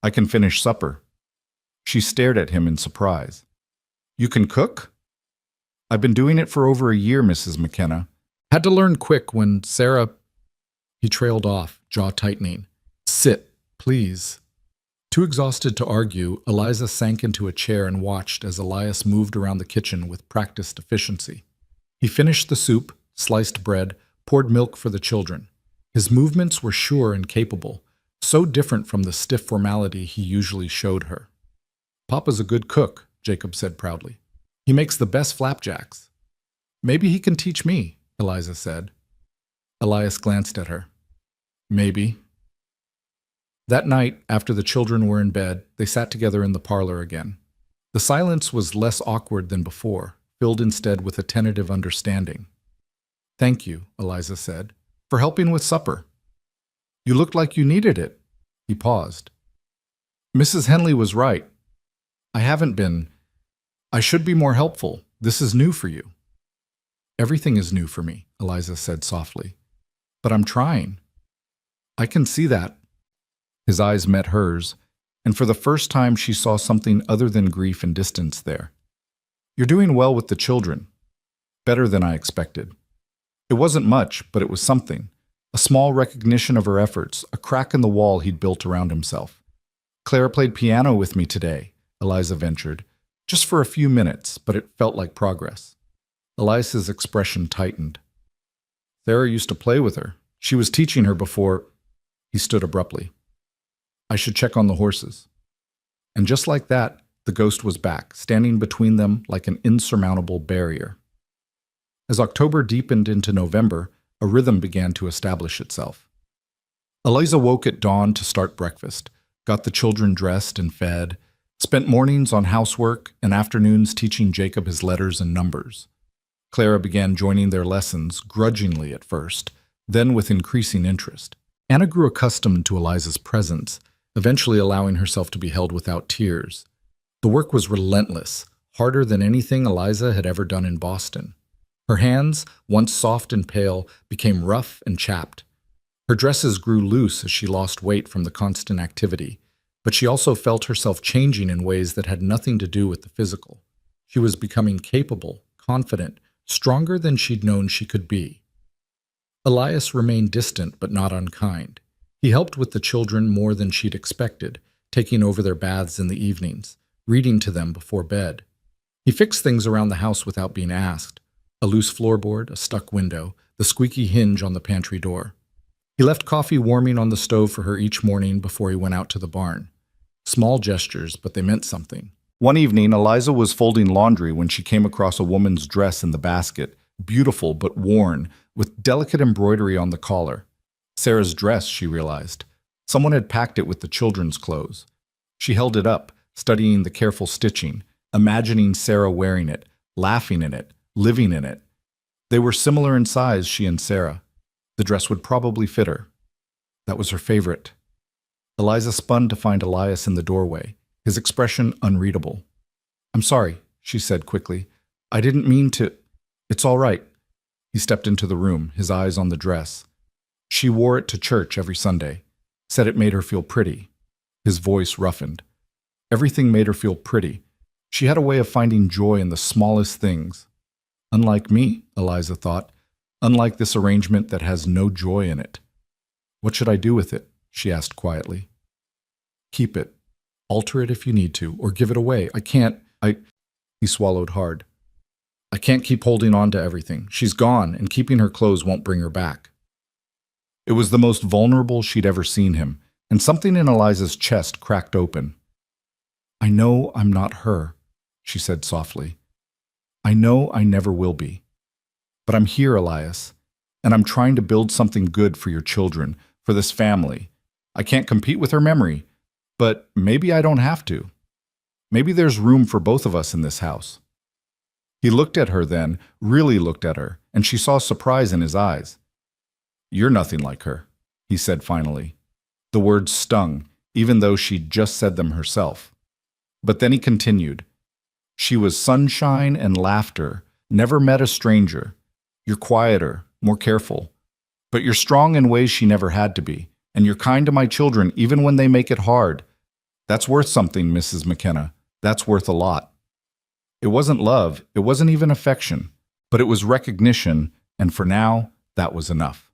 I can finish supper." She stared at him in surprise. "You can cook?" "I've been doing it for over a year, Mrs. McKenna." Had to learn quick when Sarah... He trailed off, jaw tightening. "Sit, please." Too exhausted to argue, Eliza sank into a chair and watched as Elias moved around the kitchen with practiced efficiency. He finished the soup, sliced bread, poured milk for the children. His movements were sure and capable, so different from the stiff formality he usually showed her. "Papa's a good cook," Jacob said proudly. "He makes the best flapjacks." "Maybe he can teach me," Eliza said. Elias glanced at her. "Maybe." That night, after the children were in bed, they sat together in the parlor again. The silence was less awkward than before, filled instead with a tentative understanding. "Thank you," Eliza said, "for helping with supper. You looked like you needed it." He paused. "Mrs. Henley was right. I haven't been. I should be more helpful. This is new for you." "Everything is new for me," Eliza said softly. "But I'm trying." "I can see that." His eyes met hers, and for the first time she saw something other than grief and distance there. "You're doing well with the children. Better than I expected." It wasn't much, but it was something. A small recognition of her efforts, a crack in the wall he'd built around himself. "Clara played piano with me today," Eliza ventured. "Just for a few minutes, but it felt like progress." Elias's expression tightened. "Sarah used to play with her. She was teaching her before—" He stood abruptly. "I should check on the horses." And just like that, the ghost was back, standing between them like an insurmountable barrier. As October deepened into November, a rhythm began to establish itself. Eliza woke at dawn to start breakfast, got the children dressed and fed, spent mornings on housework and afternoons teaching Jacob his letters and numbers. Clara began joining their lessons, grudgingly at first, then with increasing interest. Anna grew accustomed to Eliza's presence, eventually allowing herself to be held without tears. The work was relentless, harder than anything Eliza had ever done in Boston. Her hands, once soft and pale, became rough and chapped. Her dresses grew loose as she lost weight from the constant activity, but she also felt herself changing in ways that had nothing to do with the physical. She was becoming capable, confident, stronger than she'd known she could be. Elias remained distant but not unkind. He helped with the children more than she'd expected, taking over their baths in the evenings, reading to them before bed. He fixed things around the house without being asked: a loose floorboard, a stuck window, the squeaky hinge on the pantry door. He left coffee warming on the stove for her each morning before he went out to the barn. Small gestures, but they meant something. One evening, Eliza was folding laundry when she came across a woman's dress in the basket, beautiful but worn, with delicate embroidery on the collar. Sarah's dress, she realized. Someone had packed it with the children's clothes. She held it up, studying the careful stitching, imagining Sarah wearing it, laughing in it, living in it. They were similar in size, she and Sarah. The dress would probably fit her. That was her favorite. Eliza spun to find Elias in the doorway, his expression unreadable. "I'm sorry," she said quickly. "I didn't mean to—" "It's all right." He stepped into the room, his eyes on the dress. She wore it to church every Sunday, said it made her feel pretty. His voice roughened. Everything made her feel pretty. She had a way of finding joy in the smallest things. Unlike me, Eliza thought. Unlike this arrangement that has no joy in it. "What should I do with it?" she asked quietly. Keep it. Alter it if you need to, or give it away. He swallowed hard. I can't keep holding on to everything. She's gone, and keeping her clothes won't bring her back. It was the most vulnerable she'd ever seen him, and something in Eliza's chest cracked open. I know I'm not her, she said softly. I know I never will be. But I'm here, Elias, and I'm trying to build something good for your children, for this family. I can't compete with her memory, but maybe I don't have to. Maybe there's room for both of us in this house. He looked at her then, really looked at her, and she saw surprise in his eyes. You're nothing like her, he said finally. The words stung, even though she'd just said them herself. But then he continued. She was sunshine and laughter, never met a stranger. You're quieter, more careful. But you're strong in ways she never had to be, and you're kind to my children even when they make it hard. That's worth something, Mrs. McKenna. That's worth a lot. It wasn't love, it wasn't even affection, but it was recognition, and for now, that was enough.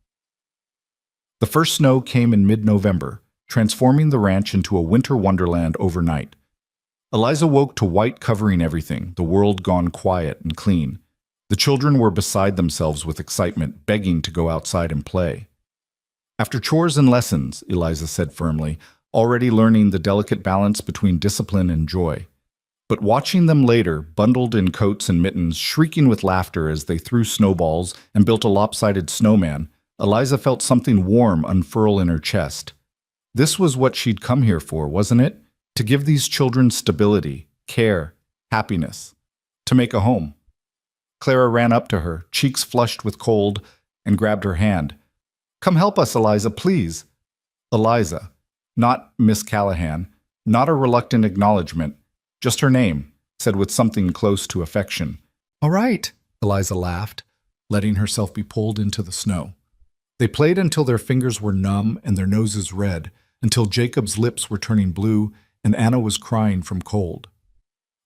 The first snow came in mid-November, transforming the ranch into a winter wonderland overnight. Eliza woke to white covering everything, the world gone quiet and clean. The children were beside themselves with excitement, begging to go outside and play. After chores and lessons, Eliza said firmly, already learning the delicate balance between discipline and joy. But watching them later, bundled in coats and mittens, shrieking with laughter as they threw snowballs and built a lopsided snowman, Eliza felt something warm unfurl in her chest. This was what she'd come here for, wasn't it? To give these children stability, care, happiness. To make a home. Clara ran up to her, cheeks flushed with cold, and grabbed her hand. Come help us, Eliza, please. Eliza, not Miss Callahan, not a reluctant acknowledgement, just her name, said with something close to affection. All right, Eliza laughed, letting herself be pulled into the snow. They played until their fingers were numb and their noses red, until Jacob's lips were turning blue and Anna was crying from cold.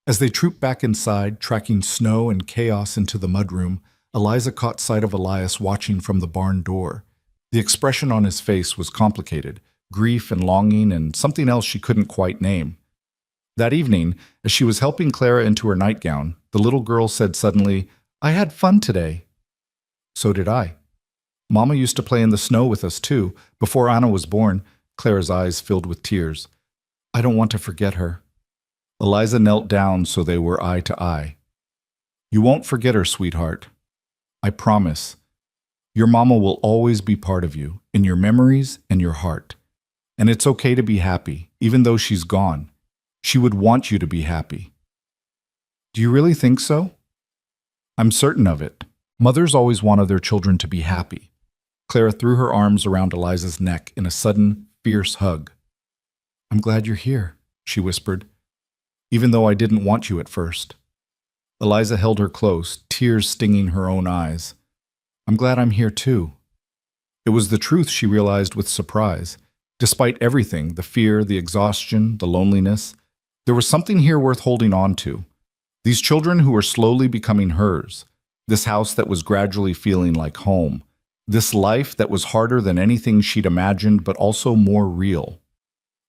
As they trooped back inside, tracking snow and chaos into the mudroom, Eliza caught sight of Elias watching from the barn door. The expression on his face was complicated, grief and longing and something else she couldn't quite name. That evening, as she was helping Clara into her nightgown, the little girl said suddenly, I had fun today. So did I. Mama used to play in the snow with us too. Before Anna was born, Clara's eyes filled with tears. I don't want to forget her. Eliza knelt down so they were eye to eye. You won't forget her, sweetheart. I promise. Your mama will always be part of you, in your memories and your heart. And it's okay to be happy, even though she's gone. She would want you to be happy. Do you really think so? I'm certain of it. Mothers always wanted their children to be happy. Clara threw her arms around Eliza's neck in a sudden, fierce hug. I'm glad you're here, she whispered, even though I didn't want you at first. Eliza held her close, tears stinging her own eyes. I'm glad I'm here too. It was the truth she realized with surprise. Despite everything, the fear, the exhaustion, the loneliness, there was something here worth holding on to. These children who were slowly becoming hers. This house that was gradually feeling like home. This life that was harder than anything she'd imagined, but also more real.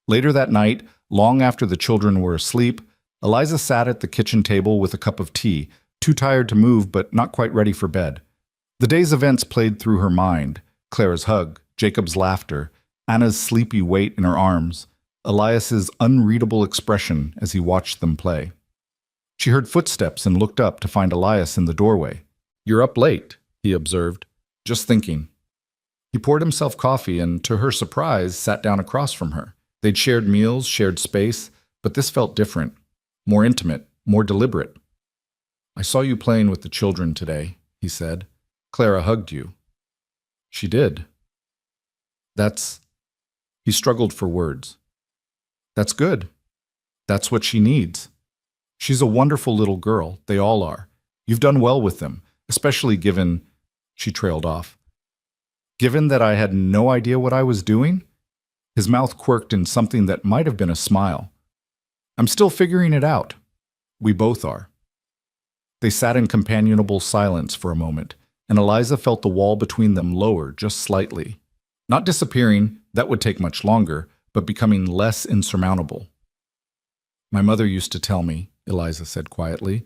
Later that night, long after the children were asleep, Eliza sat at the kitchen table with a cup of tea, too tired to move but not quite ready for bed. The day's events played through her mind. Clara's hug, Jacob's laughter, Anna's sleepy weight in her arms, Elias's unreadable expression as he watched them play. She heard footsteps and looked up to find Elias in the doorway. You're up late, he observed. Just thinking. He poured himself coffee and, to her surprise, sat down across from her. They'd shared meals, shared space, but this felt different, more intimate, more deliberate. I saw you playing with the children today, he said. Clara hugged you. She did. He struggled for words. That's good. That's what she needs. She's a wonderful little girl. They all are. You've done well with them, especially given, she trailed off. Given that I had no idea what I was doing? His mouth quirked in something that might have been a smile. I'm still figuring it out. We both are. They sat in companionable silence for a moment, and Eliza felt the wall between them lower just slightly. Not disappearing, That would take much longer, but becoming less insurmountable. My mother used to tell me, Eliza said quietly,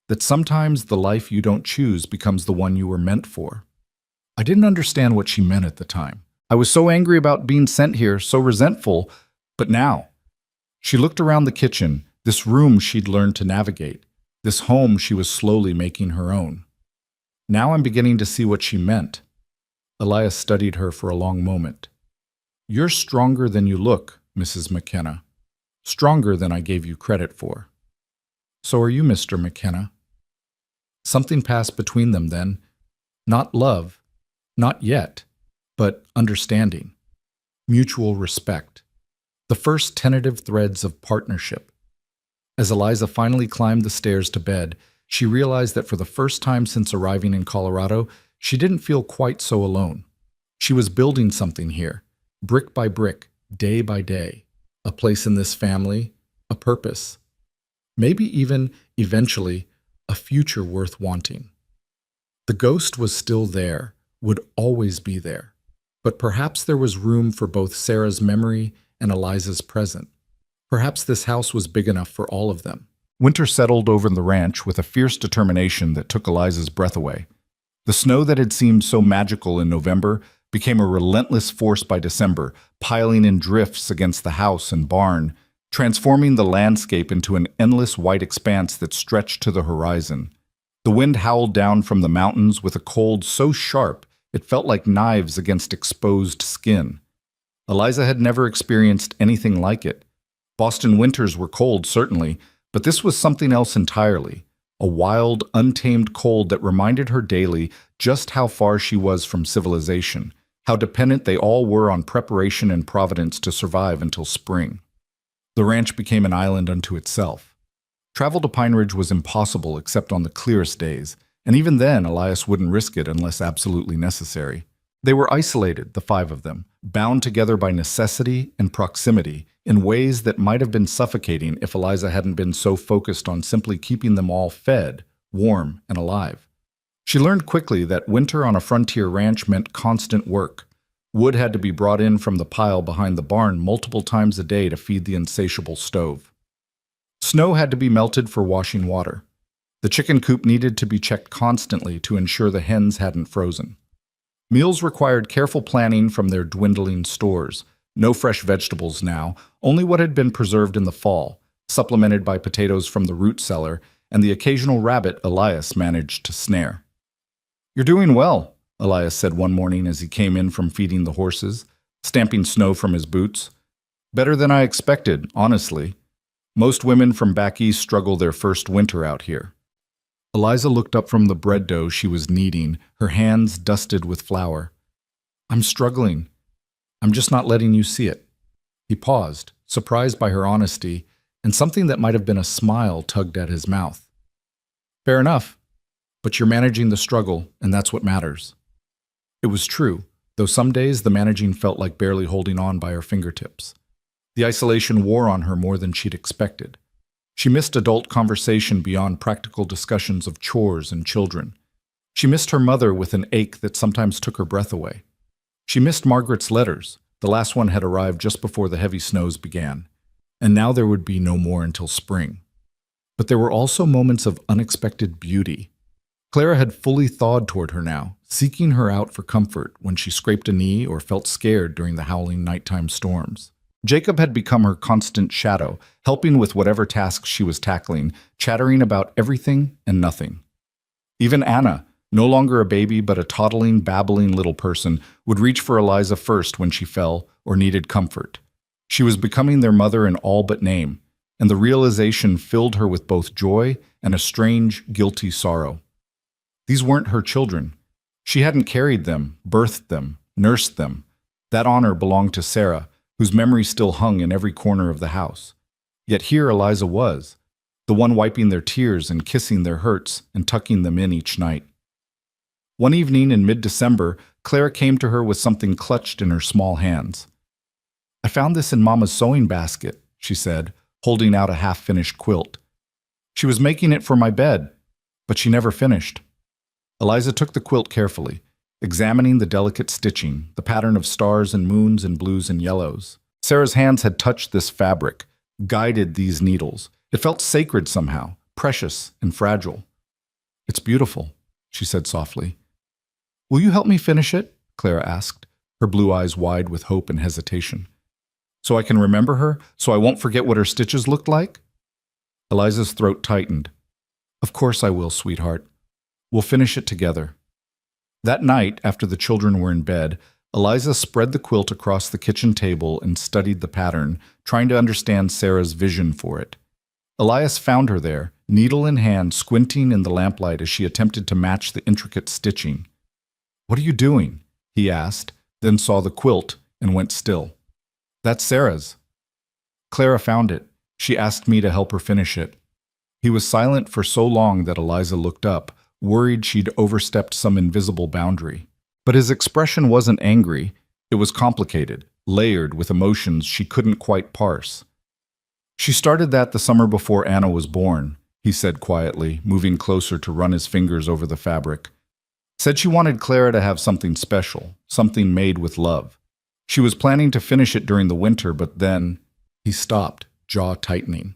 that sometimes the life you don't choose becomes the one you were meant for. I didn't understand what she meant at the time. I was so angry about being sent here, so resentful, but now. She looked around the kitchen, this room she'd learned to navigate, this home she was slowly making her own. Now I'm beginning to see what she meant. Elias studied her for a long moment. You're stronger than you look, Mrs. McKenna. Stronger than I gave you credit for. So are you, Mr. McKenna. Something passed between them then. Not love, not yet, but understanding. Mutual respect. The first tentative threads of partnership. As Eliza finally climbed the stairs to bed, she realized that for the first time since arriving in Colorado, she didn't feel quite so alone. She was building something here, brick by brick, day by day. A place in this family, a purpose. Maybe even, eventually, a future worth wanting. The ghost was still there, would always be there. But perhaps there was room for both Sarah's memory and Eliza's present. Perhaps this house was big enough for all of them. Winter settled over the ranch with a fierce determination that took Eliza's breath away. The snow that had seemed so magical in November became a relentless force by December, piling in drifts against the house and barn, transforming the landscape into an endless white expanse that stretched to the horizon. The wind howled down from the mountains with a cold so sharp it felt like knives against exposed skin. Eliza had never experienced anything like it. Boston winters were cold, certainly, but this was something else entirely. A wild, untamed cold that reminded her daily just how far she was from civilization, how dependent they all were on preparation and providence to survive until spring. The ranch became an island unto itself. Travel to Pine Ridge was impossible except on the clearest days, and even then Elias wouldn't risk it unless absolutely necessary. They were isolated, the five of them, bound together by necessity and proximity in ways that might have been suffocating if Eliza hadn't been so focused on simply keeping them all fed, warm, and alive. She learned quickly that winter on a frontier ranch meant constant work. Wood had to be brought in from the pile behind the barn multiple times a day to feed the insatiable stove. Snow had to be melted for washing water. The chicken coop needed to be checked constantly to ensure the hens hadn't frozen. Meals required careful planning from their dwindling stores. No fresh vegetables now, only what had been preserved in the fall, supplemented by potatoes from the root cellar and the occasional rabbit Elias managed to snare. "You're doing well," Elias said one morning as he came in from feeding the horses, stamping snow from his boots. "Better than I expected, honestly. Most women from back east struggle their first winter out here." Eliza looked up from the bread dough she was kneading, her hands dusted with flour. "I'm struggling. I'm just not letting you see it." He paused, surprised by her honesty, and something that might have been a smile tugged at his mouth. "Fair enough, but you're managing the struggle, and that's what matters." It was true, though some days the managing felt like barely holding on by her fingertips. The isolation wore on her more than she'd expected. She missed adult conversation beyond practical discussions of chores and children. She missed her mother with an ache that sometimes took her breath away. She missed Margaret's letters. The last one had arrived just before the heavy snows began, and now there would be no more until spring. But there were also moments of unexpected beauty. Clara had fully thawed toward her now, seeking her out for comfort when she scraped a knee or felt scared during the howling nighttime storms. Jacob had become her constant shadow, helping with whatever tasks she was tackling, chattering about everything and nothing. Even Anna, no longer a baby but a toddling, babbling little person, would reach for Eliza first when she fell or needed comfort. She was becoming their mother in all but name, and the realization filled her with both joy and a strange, guilty sorrow. These weren't her children. She hadn't carried them, birthed them, nursed them. That honor belonged to Sarah, whose memory still hung in every corner of the house. Yet here Eliza was, the one wiping their tears and kissing their hurts and tucking them in each night. One evening in mid-December, Clara came to her with something clutched in her small hands. "I found this in Mama's sewing basket," she said, holding out a half-finished quilt. "She was making it for my bed, but she never finished." Eliza took the quilt carefully. examining the delicate stitching, the pattern of stars and moons and blues and yellows. Sarah's hands had touched this fabric, guided these needles. It felt sacred somehow, precious and fragile. "It's beautiful," she said softly. "Will you help me finish it?" Clara asked, her blue eyes wide with hope and hesitation. "So I can remember her? So I won't forget what her stitches looked like?" Eliza's throat tightened. "Of course I will, sweetheart. We'll finish it together." That night, after the children were in bed, Eliza spread the quilt across the kitchen table and studied the pattern, trying to understand Sarah's vision for it. Elias found her there, needle in hand, squinting in the lamplight as she attempted to match the intricate stitching. "What are you doing?" he asked, then saw the quilt and went still. "That's Sarah's." "Clara found it. She asked me to help her finish it." He was silent for so long that Eliza looked up, worried she'd overstepped some invisible boundary. But his expression wasn't angry. It was complicated, layered with emotions she couldn't quite parse. "She started that the summer before Anna was born," he said quietly, moving closer to run his fingers over the fabric. "Said she wanted Clara to have something special, something made with love. She was planning to finish it during the winter, but then—" He stopped, jaw tightening.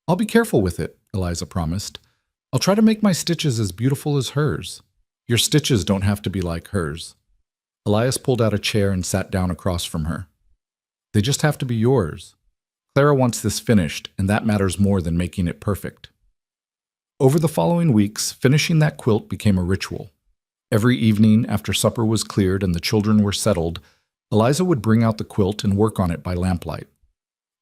"I'll be careful with it," Eliza promised. "I'll try to make my stitches as beautiful as hers. Your stitches don't have to be like hers." Elias pulled out a chair and sat down across from her. "They just have to be yours. Clara wants this finished, and that matters more than making it perfect." Over the following weeks, finishing that quilt became a ritual. Every evening, after supper was cleared and the children were settled, Eliza would bring out the quilt and work on it by lamplight.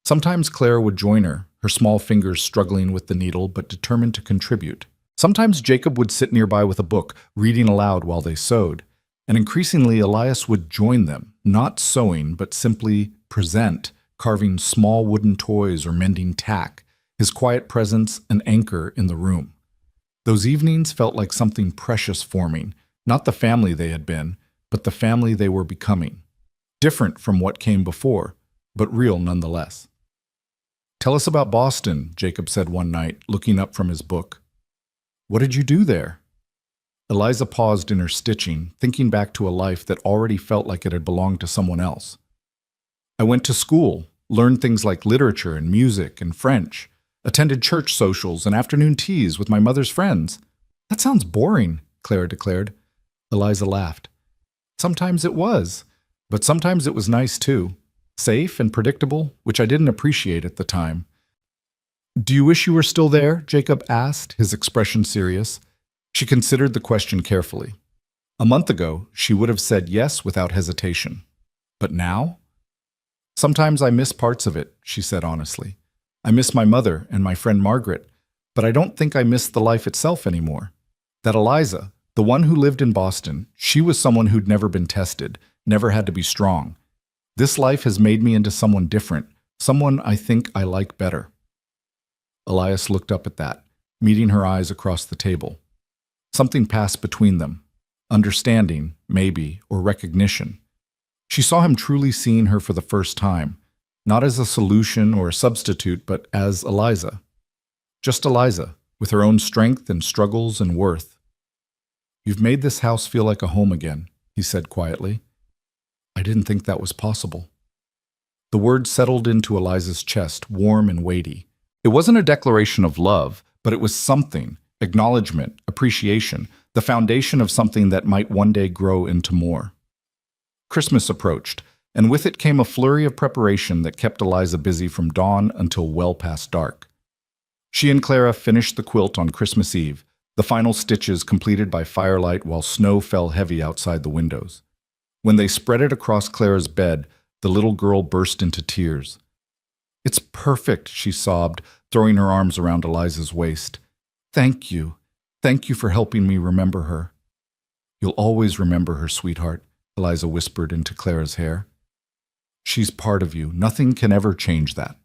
Sometimes Clara would join her small fingers struggling with the needle but determined to contribute. Sometimes Jacob would sit nearby with a book, reading aloud while they sewed. And increasingly, Elias would join them, not sewing, but simply present, carving small wooden toys or mending tack, his quiet presence an anchor in the room. Those evenings felt like something precious forming, not the family they had been, but the family they were becoming. Different from what came before, but real nonetheless. "Tell us about Boston," Jacob said one night, looking up from his book. "What did you do there?" Eliza paused in her stitching, thinking back to a life that already felt like it had belonged to someone else. "I went to school, learned things like literature and music and French, attended church socials and afternoon teas with my mother's friends." "That sounds boring," Clara declared. Eliza laughed. "Sometimes it was, but sometimes it was nice too. Safe and predictable, which I didn't appreciate at the time." "Do you wish you were still there?" Jacob asked, his expression serious. She considered the question carefully. A month ago, she would have said yes without hesitation. But now? "Sometimes I miss parts of it," she said honestly. "I miss my mother and my friend Margaret, but I don't think I miss the life itself anymore. That Eliza, the one who lived in Boston, she was someone who'd never been tested, never had to be strong. This life has made me into someone different, someone I think I like better." Elias looked up at that, meeting her eyes across the table. Something passed between them. Understanding, maybe, or recognition. She saw him truly seeing her for the first time, not as a solution or a substitute, but as Eliza. Just Eliza, with her own strength and struggles and worth. "You've made this house feel like a home again," he said quietly. "I didn't think that was possible." The words settled into Eliza's chest, warm and weighty. It wasn't a declaration of love, but it was something, acknowledgement, appreciation, the foundation of something that might one day grow into more. Christmas approached, and with it came a flurry of preparation that kept Eliza busy from dawn until well past dark. She and Clara finished the quilt on Christmas Eve, the final stitches completed by firelight while snow fell heavy outside the windows. When they spread it across Clara's bed, the little girl burst into tears. "It's perfect," she sobbed, throwing her arms around Eliza's waist. "Thank you. Thank you for helping me remember her." "You'll always remember her, sweetheart," Eliza whispered into Clara's hair. "She's part of you. Nothing can ever change that."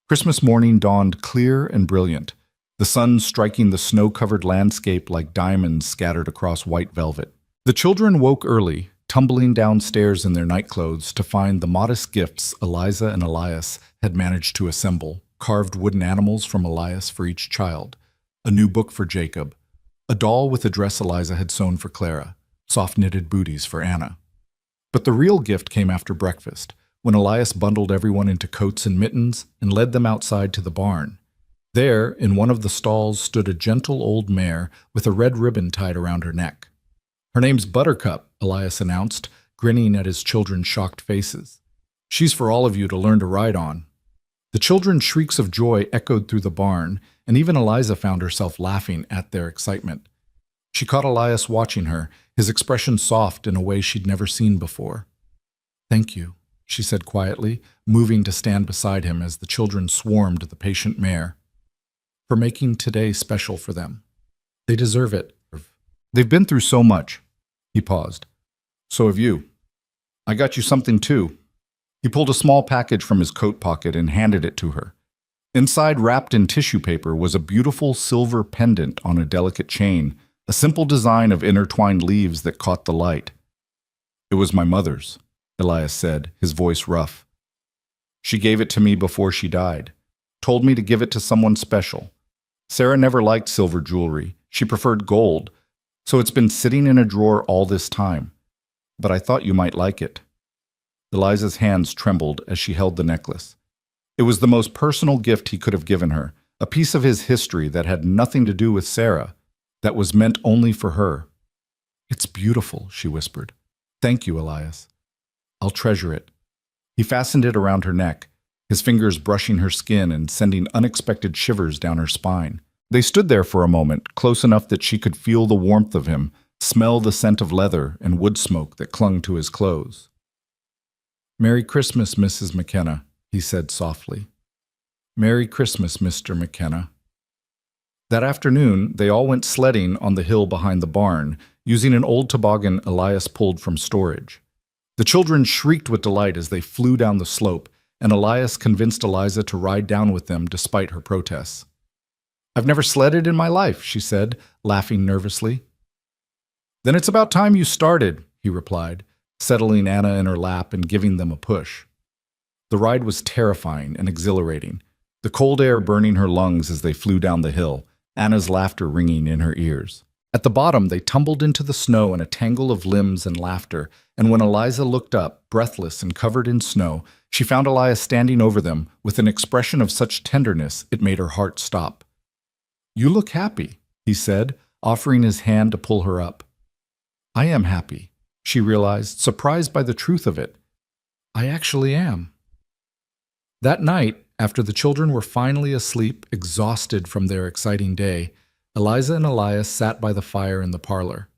Christmas morning dawned clear and brilliant, the sun striking the snow-covered landscape like diamonds scattered across white velvet. The children woke early, tumbling downstairs in their nightclothes to find the modest gifts Eliza and Elias had managed to assemble, carved wooden animals from Elias for each child, a new book for Jacob, a doll with a dress Eliza had sewn for Clara, soft-knitted booties for Anna. But the real gift came after breakfast, when Elias bundled everyone into coats and mittens and led them outside to the barn. There, in one of the stalls, stood a gentle old mare with a red ribbon tied around her neck. "Her name's Buttercup," Elias announced, grinning at his children's shocked faces. "She's for all of you to learn to ride on." The children's shrieks of joy echoed through the barn, and even Eliza found herself laughing at their excitement. She caught Elias watching her, his expression soft in a way she'd never seen before. "Thank you," she said quietly, moving to stand beside him as the children swarmed the patient mare, "for making today special for them. They deserve it. They've been through so much." He paused. "So have you. I got you something too." He pulled a small package from his coat pocket and handed it to her. Inside, wrapped in tissue paper, was a beautiful silver pendant on a delicate chain, a simple design of intertwined leaves that caught the light. "It was my mother's," Elias said, his voice rough. "She gave it to me before she died, told me to give it to someone special. Sarah never liked silver jewelry. She preferred gold, so it's been sitting in a drawer all this time. But I thought you might like it." Eliza's hands trembled as she held the necklace. It was the most personal gift he could have given her, a piece of his history that had nothing to do with Sarah, that was meant only for her. "It's beautiful," she whispered. "Thank you, Elias. I'll treasure it." He fastened it around her neck, his fingers brushing her skin and sending unexpected shivers down her spine. They stood there for a moment, close enough that she could feel the warmth of him, smell the scent of leather and wood smoke that clung to his clothes. "Merry Christmas, Mrs. McKenna," he said softly. "Merry Christmas, Mr. McKenna." That afternoon, they all went sledding on the hill behind the barn, using an old toboggan Elias pulled from storage. The children shrieked with delight as they flew down the slope, and Elias convinced Eliza to ride down with them despite her protests. "I've never sledded in my life," she said, laughing nervously. "Then it's about time you started," he replied, settling Anna in her lap and giving them a push. The ride was terrifying and exhilarating, the cold air burning her lungs as they flew down the hill, Anna's laughter ringing in her ears. At the bottom, they tumbled into the snow in a tangle of limbs and laughter, and when Eliza looked up, breathless and covered in snow, she found Elias standing over them with an expression of such tenderness it made her heart stop. "You look happy," he said, offering his hand to pull her up. "I am happy," she realized, surprised by the truth of it. "I actually am." That night, after the children were finally asleep, exhausted from their exciting day, Eliza and Elias sat by the fire in the parlor.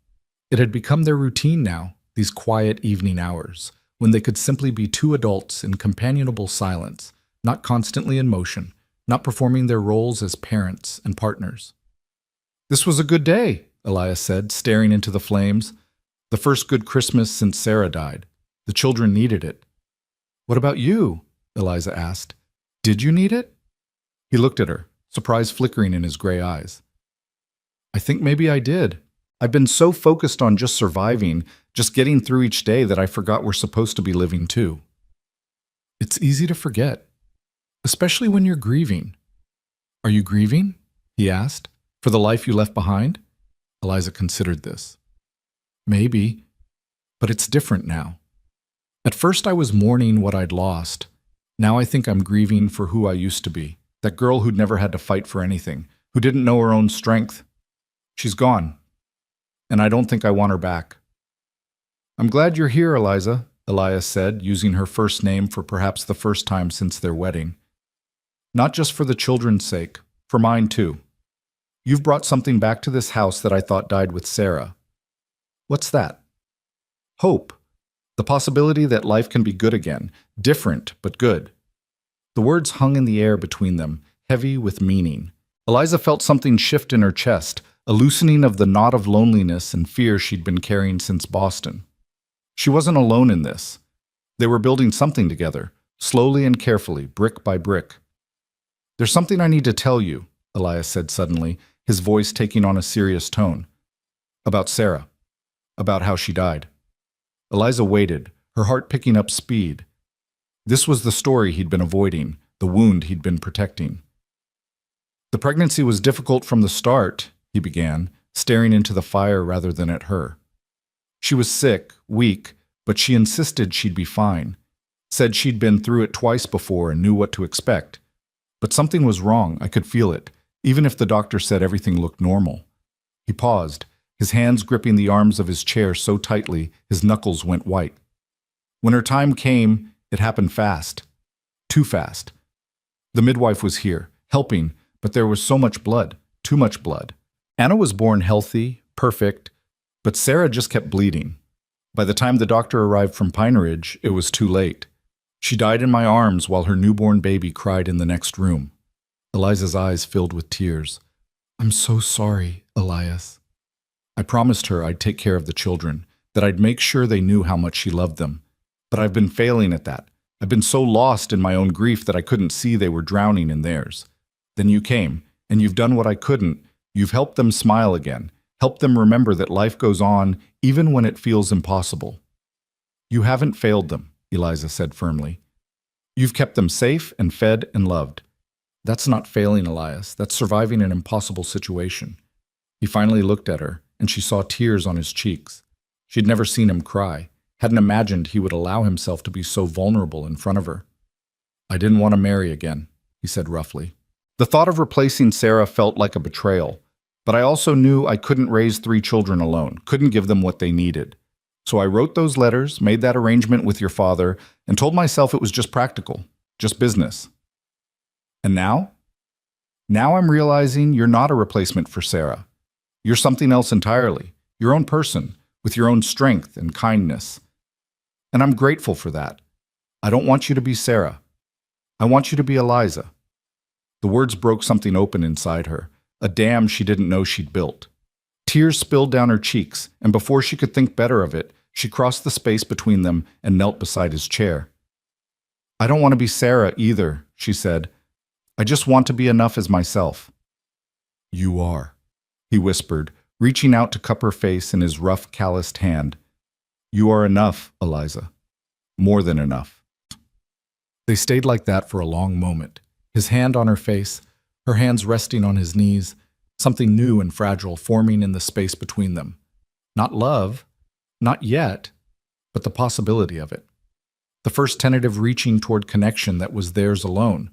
It had become their routine now, these quiet evening hours, when they could simply be two adults in companionable silence, not constantly in motion, not performing their roles as parents and partners. "This was a good day," Elias said, staring into the flames. "The first good Christmas since Sarah died. The children needed it." "What about you?" Eliza asked. "Did you need it?" He looked at her, surprise flickering in his gray eyes. "I think maybe I did. I've been so focused on just surviving, just getting through each day that I forgot we're supposed to be living too." "It's easy to forget, especially when you're grieving." "Are you grieving?" he asked. "For the life you left behind?" Eliza considered this. "Maybe, but it's different now. At first I was mourning what I'd lost. Now I think I'm grieving for who I used to be, that girl who'd never had to fight for anything, who didn't know her own strength. She's gone, and I don't think I want her back." "I'm glad you're here, Eliza," Elias said, using her first name for perhaps the first time since their wedding. "Not just for the children's sake, for mine too. You've brought something back to this house that I thought died with Sarah." "What's that?" "Hope. The possibility that life can be good again, different but good." The words hung in the air between them, heavy with meaning. Eliza felt something shift in her chest, a loosening of the knot of loneliness and fear she'd been carrying since Boston. She wasn't alone in this. They were building something together, slowly and carefully, brick by brick. "There's something I need to tell you," Elias said suddenly, his voice taking on a serious tone. "About Sarah. About how she died." Eliza waited, her heart picking up speed. This was the story he'd been avoiding, the wound he'd been protecting. "The pregnancy was difficult from the start," he began, staring into the fire rather than at her. She was sick, weak, but she insisted she'd be fine. Said she'd been through it twice before and knew what to expect. But something was wrong, I could feel it, even if the doctor said everything looked normal. He paused, his hands gripping the arms of his chair so tightly his knuckles went white. When her time came, it happened fast. Too fast. The midwife was here, helping, but there was so much blood, too much blood. Anna was born healthy, perfect, but Sarah just kept bleeding. By the time the doctor arrived from Pine Ridge, it was too late. She died in my arms while her newborn baby cried in the next room. Eliza's eyes filled with tears. "I'm so sorry, Elias." I promised her I'd take care of the children, that I'd make sure they knew how much she loved them. But I've been failing at that. I've been so lost in my own grief that I couldn't see they were drowning in theirs. Then you came, and you've done what I couldn't. You've helped them smile again, helped them remember that life goes on even when it feels impossible. You haven't failed them, Eliza said firmly. You've kept them safe and fed and loved. That's not failing, Elias. That's surviving an impossible situation. He finally looked at her, and she saw tears on his cheeks. She'd never seen him cry, hadn't imagined he would allow himself to be so vulnerable in front of her. "I didn't want to marry again," he said roughly. The thought of replacing Sarah felt like a betrayal, but I also knew I couldn't raise 3 children alone, couldn't give them what they needed. So I wrote those letters, made that arrangement with your father, and told myself it was just practical, just business. And now? Now I'm realizing you're not a replacement for Sarah. You're something else entirely, your own person, with your own strength and kindness. And I'm grateful for that. I don't want you to be Sarah. I want you to be Eliza. The words broke something open inside her, a dam she didn't know she'd built. Tears spilled down her cheeks, and before she could think better of it, she crossed the space between them and knelt beside his chair. "I don't want to be Sarah either," she said. "I just want to be enough as myself." "You are," he whispered, reaching out to cup her face in his rough, calloused hand. "You are enough, Eliza. More than enough." They stayed like that for a long moment, his hand on her face, her hands resting on his knees, something new and fragile forming in the space between them. Not love, not yet, but the possibility of it. The first tentative reaching toward connection that was theirs alone,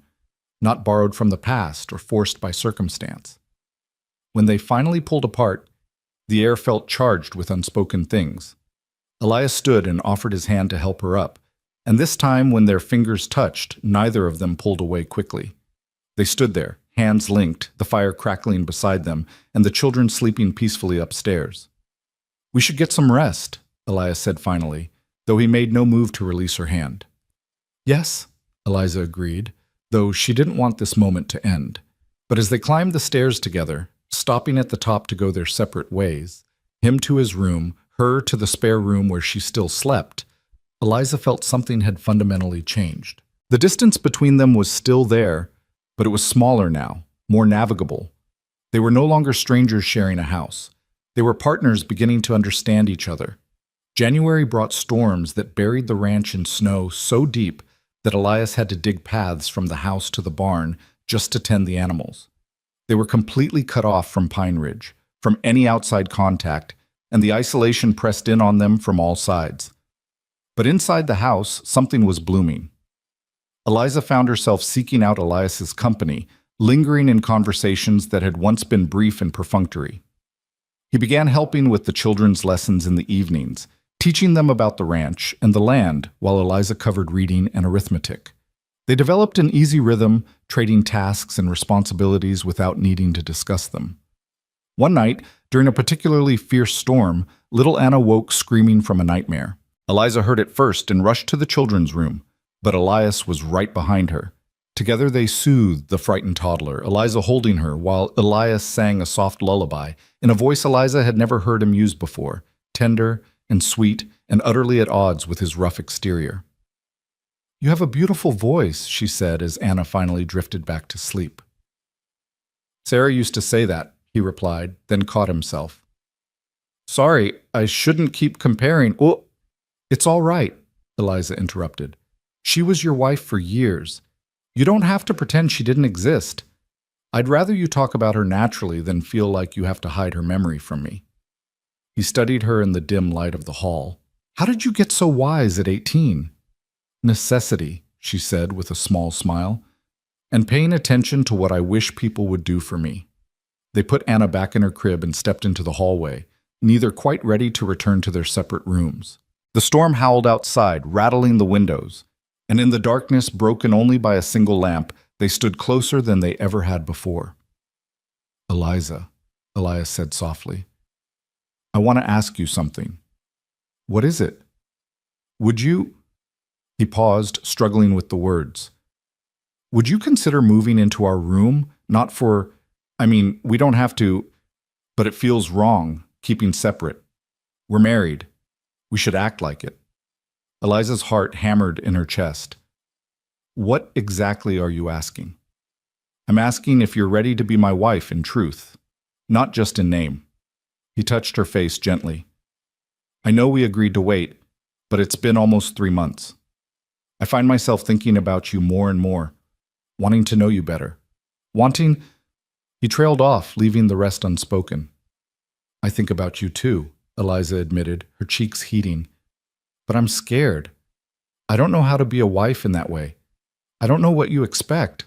not borrowed from the past or forced by circumstance. When they finally pulled apart, the air felt charged with unspoken things. Elias stood and offered his hand to help her up, and this time when their fingers touched, neither of them pulled away quickly. They stood there, hands linked, the fire crackling beside them, and the children sleeping peacefully upstairs. "We should get some rest," Elias said finally, though he made no move to release her hand. "Yes," Eliza agreed, though she didn't want this moment to end. But as they climbed the stairs together, stopping at the top to go their separate ways, him to his room, her to the spare room where she still slept, Eliza felt something had fundamentally changed. The distance between them was still there, but it was smaller now, more navigable. They were no longer strangers sharing a house. They were partners beginning to understand each other. January brought storms that buried the ranch in snow so deep that Elias had to dig paths from the house to the barn just to tend the animals. They were completely cut off from Pine Ridge, from any outside contact, and the isolation pressed in on them from all sides. But inside the house, something was blooming. Eliza found herself seeking out Elias's company, lingering in conversations that had once been brief and perfunctory. He began helping with the children's lessons in the evenings, teaching them about the ranch and the land while Eliza covered reading and arithmetic. They developed an easy rhythm, trading tasks and responsibilities without needing to discuss them. One night, during a particularly fierce storm, little Anna woke screaming from a nightmare. Eliza heard it first and rushed to the children's room, but Elias was right behind her. Together they soothed the frightened toddler, Eliza holding her while Elias sang a soft lullaby in a voice Eliza had never heard him use before, tender and sweet and utterly at odds with his rough exterior. "You have a beautiful voice," she said as Anna finally drifted back to sleep. "Sarah used to say that," he replied, then caught himself. "Sorry, I shouldn't keep comparing." "Oh, it's all right," Eliza interrupted. "She was your wife for years. You don't have to pretend she didn't exist. I'd rather you talk about her naturally than feel like you have to hide her memory from me." He studied her in the dim light of the hall. How did you get so wise at 18? Necessity, she said with a small smile, and paying attention to what I wish people would do for me. They put Anna back in her crib and stepped into the hallway, neither quite ready to return to their separate rooms. The storm howled outside, rattling the windows, and in the darkness broken only by a single lamp, they stood closer than they ever had before. Eliza, Elias said softly, I want to ask you something. What is it? Would you... He paused, struggling with the words. Would you consider moving into our room? Not for... we don't have to, but it feels wrong, keeping separate. We're married. We should act like it. Eliza's heart hammered in her chest. What exactly are you asking? I'm asking if you're ready to be my wife in truth, not just in name. He touched her face gently. I know we agreed to wait, but it's been almost 3 months. I find myself thinking about you more and more, wanting to know you better. He trailed off, leaving the rest unspoken. I think about you too, Eliza admitted, her cheeks heating. But I'm scared. I don't know how to be a wife in that way. I don't know what you expect.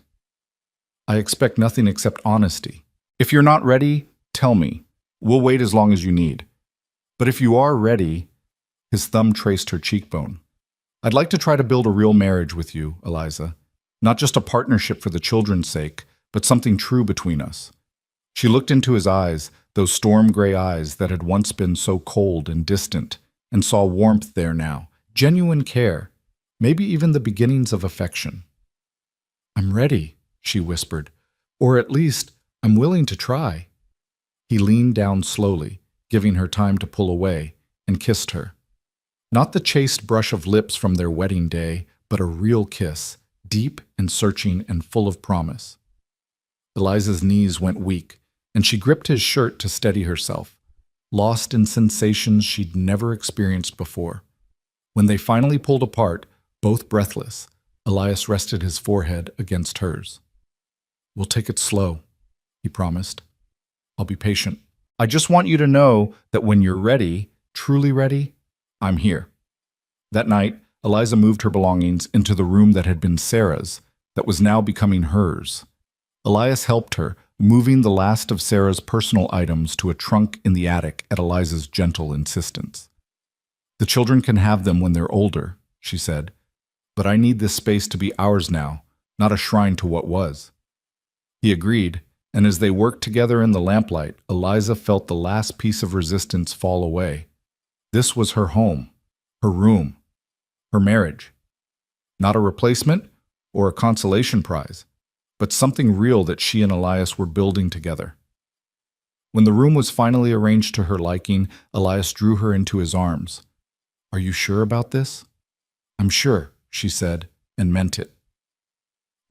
I expect nothing except honesty. If you're not ready, tell me. We'll wait as long as you need. But if you are ready, his thumb traced her cheekbone. I'd like to try to build a real marriage with you, Eliza. Not just a partnership for the children's sake, but something true between us. She looked into his eyes, those storm-gray eyes that had once been so cold and distant, and saw warmth there now, genuine care, maybe even the beginnings of affection. I'm ready, she whispered, or at least I'm willing to try. He leaned down slowly, giving her time to pull away, and kissed her. Not the chaste brush of lips from their wedding day, but a real kiss, deep and searching and full of promise. Eliza's knees went weak, and she gripped his shirt to steady herself, lost in sensations she'd never experienced before. When they finally pulled apart, both breathless, Elias rested his forehead against hers. We'll take it slow, he promised. I'll be patient. I just want you to know that when you're ready, truly ready, I'm here. That night, Eliza moved her belongings into the room that had been Sarah's, that was now becoming hers. Elias helped her, moving the last of Sarah's personal items to a trunk in the attic at Eliza's gentle insistence. The children can have them when they're older, she said, but I need this space to be ours now, not a shrine to what was. He agreed, and as they worked together in the lamplight, Eliza felt the last piece of resistance fall away. This was her home, her room, her marriage. Not a replacement or a consolation prize, but something real that she and Elias were building together. When the room was finally arranged to her liking, Elias drew her into his arms. Are you sure about this? I'm sure, she said, and meant it.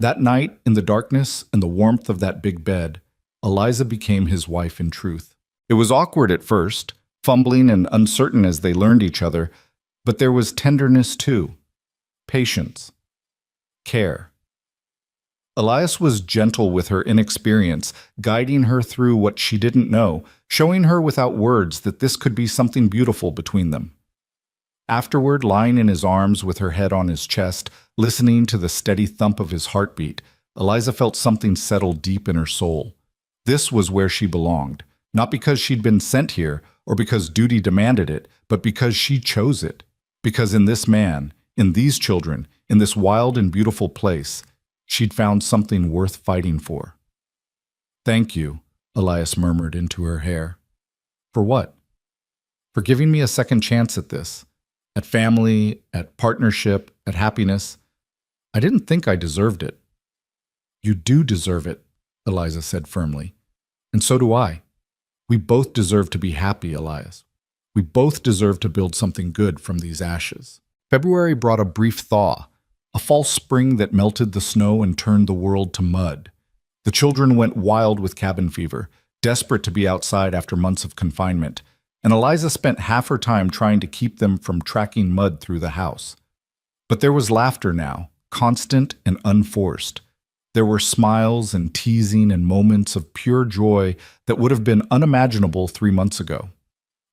That night, in the darkness and the warmth of that big bed, Eliza became his wife in truth. It was awkward at first, fumbling and uncertain as they learned each other, but there was tenderness too, patience, care. Elias was gentle with her inexperience, guiding her through what she didn't know, showing her without words that this could be something beautiful between them. Afterward, lying in his arms with her head on his chest, listening to the steady thump of his heartbeat, Eliza felt something settle deep in her soul. This was where she belonged, not because she'd been sent here or because duty demanded it, but because she chose it. Because in this man, in these children, in this wild and beautiful place, she'd found something worth fighting for. Thank you, Elias murmured into her hair. For what? For giving me a second chance at this. At family, at partnership, at happiness. I didn't think I deserved it. You do deserve it, Eliza said firmly. And so do I. We both deserve to be happy, Elias. We both deserve to build something good from these ashes. February brought a brief thaw, a false spring that melted the snow and turned the world to mud. The children went wild with cabin fever, desperate to be outside after months of confinement, and Eliza spent half her time trying to keep them from tracking mud through the house. But there was laughter now, constant and unforced. There were smiles and teasing and moments of pure joy that would have been unimaginable 3 months ago.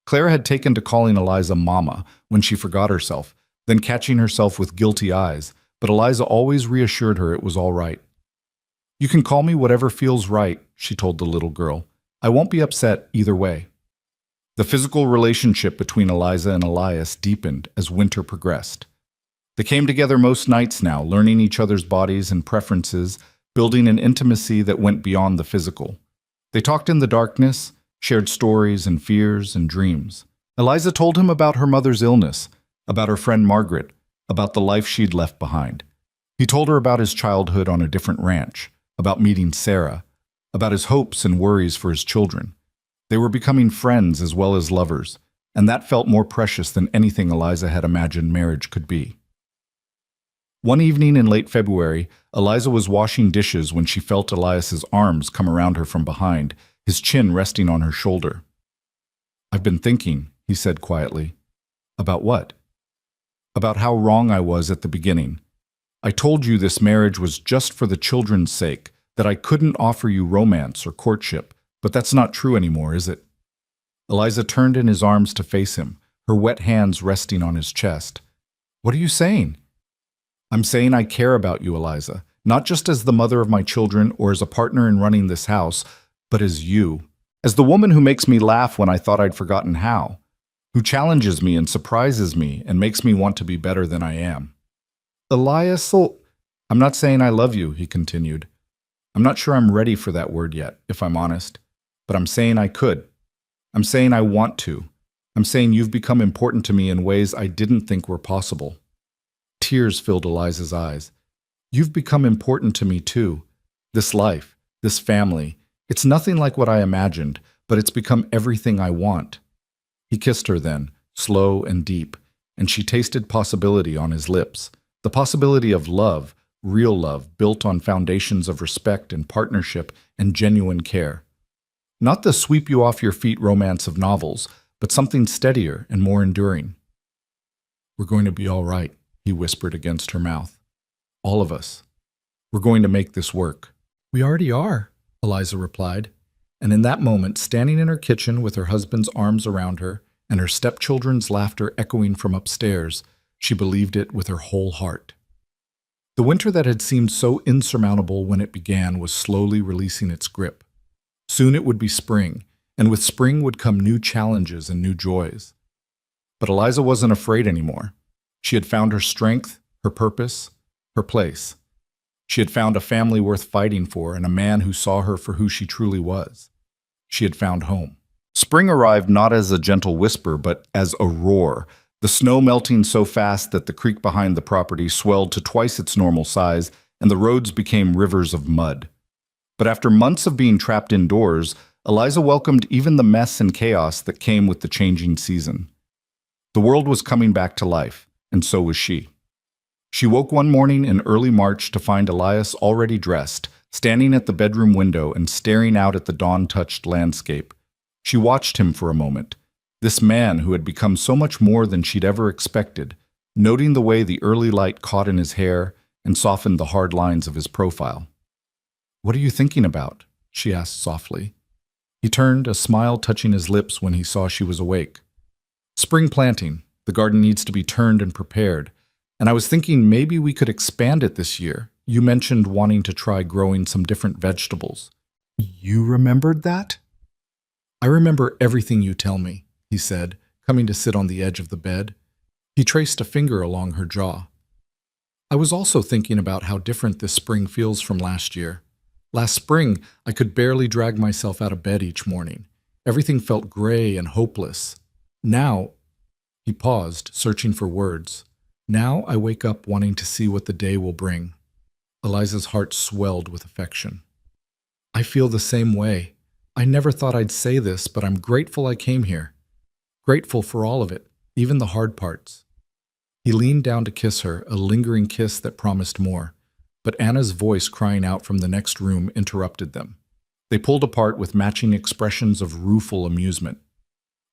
Claire had taken to calling Eliza Mama when she forgot herself, then catching herself with guilty eyes, but Eliza always reassured her it was all right. "You can call me whatever feels right," she told the little girl. "I won't be upset either way." The physical relationship between Eliza and Elias deepened as winter progressed. They came together most nights now, learning each other's bodies and preferences, building an intimacy that went beyond the physical. They talked in the darkness, shared stories and fears and dreams. Eliza told him about her mother's illness, about her friend Margaret, about the life she'd left behind. He told her about his childhood on a different ranch, about meeting Sarah, about his hopes and worries for his children. They were becoming friends as well as lovers, and that felt more precious than anything Eliza had imagined marriage could be. One evening in late February, Eliza was washing dishes when she felt Elias's arms come around her from behind, his chin resting on her shoulder. "I've been thinking," he said quietly. "About what?" "About how wrong I was at the beginning. I told you this marriage was just for the children's sake, that I couldn't offer you romance or courtship, but that's not true anymore, is it?" Eliza turned in his arms to face him, her wet hands resting on his chest. "What are you saying?" "I'm saying I care about you, Eliza, not just as the mother of my children or as a partner in running this house, but as you, as the woman who makes me laugh when I thought I'd forgotten how, who challenges me and surprises me and makes me want to be better than I am." "Elias, I'm not saying I love you," he continued. "I'm not sure I'm ready for that word yet, if I'm honest, but I'm saying I could. I'm saying I want to. I'm saying you've become important to me in ways I didn't think were possible." Tears filled Eliza's eyes. "You've become important to me too. This life, this family, it's nothing like what I imagined, but it's become everything I want." He kissed her then, slow and deep, and she tasted possibility on his lips, the possibility of love, real love, built on foundations of respect and partnership and genuine care. Not the sweep you off your feet romance of novels, but something steadier and more enduring. "We're going to be all right," he whispered against her mouth. "All of us. We're going to make this work." "We already are," Eliza replied, and in that moment, standing in her kitchen with her husband's arms around her and her stepchildren's laughter echoing from upstairs, she believed it with her whole heart. The winter that had seemed so insurmountable when it began was slowly releasing its grip. Soon it would be spring, and with spring would come new challenges and new joys. But Eliza wasn't afraid anymore. She had found her strength, her purpose, her place. She had found a family worth fighting for and a man who saw her for who she truly was. She had found home. Spring arrived not as a gentle whisper, but as a roar, the snow melting so fast that the creek behind the property swelled to twice its normal size and the roads became rivers of mud. But after months of being trapped indoors, Eliza welcomed even the mess and chaos that came with the changing season. The world was coming back to life, and so was she. She woke one morning in early March to find Elias already dressed, standing at the bedroom window and staring out at the dawn-touched landscape. She watched him for a moment, this man who had become so much more than she'd ever expected, noting the way the early light caught in his hair and softened the hard lines of his profile. "What are you thinking about?" she asked softly. He turned, a smile touching his lips when he saw she was awake. "Spring planting. The garden needs to be turned and prepared. And I was thinking maybe we could expand it this year. You mentioned wanting to try growing some different vegetables." "You remembered that?" "I remember everything you tell me," he said, coming to sit on the edge of the bed. He traced a finger along her jaw. "I was also thinking about how different this spring feels from last year. Last spring, I could barely drag myself out of bed each morning. Everything felt gray and hopeless. Now," he paused, searching for words, "now I wake up wanting to see what the day will bring." Eliza's heart swelled with affection. "I feel the same way. I never thought I'd say this, but I'm grateful I came here. Grateful for all of it, even the hard parts." He leaned down to kiss her, a lingering kiss that promised more. But Anna's voice crying out from the next room interrupted them. They pulled apart with matching expressions of rueful amusement.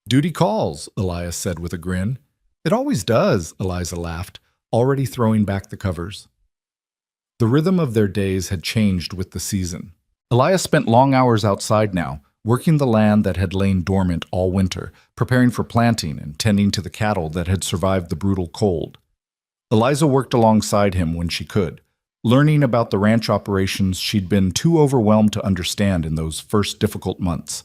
"Duty calls," Elias said with a grin. "It always does," Eliza laughed, already throwing back the covers. The rhythm of their days had changed with the season. Elias spent long hours outside now, working the land that had lain dormant all winter, preparing for planting and tending to the cattle that had survived the brutal cold. Eliza worked alongside him when she could, learning about the ranch operations she'd been too overwhelmed to understand in those first difficult months.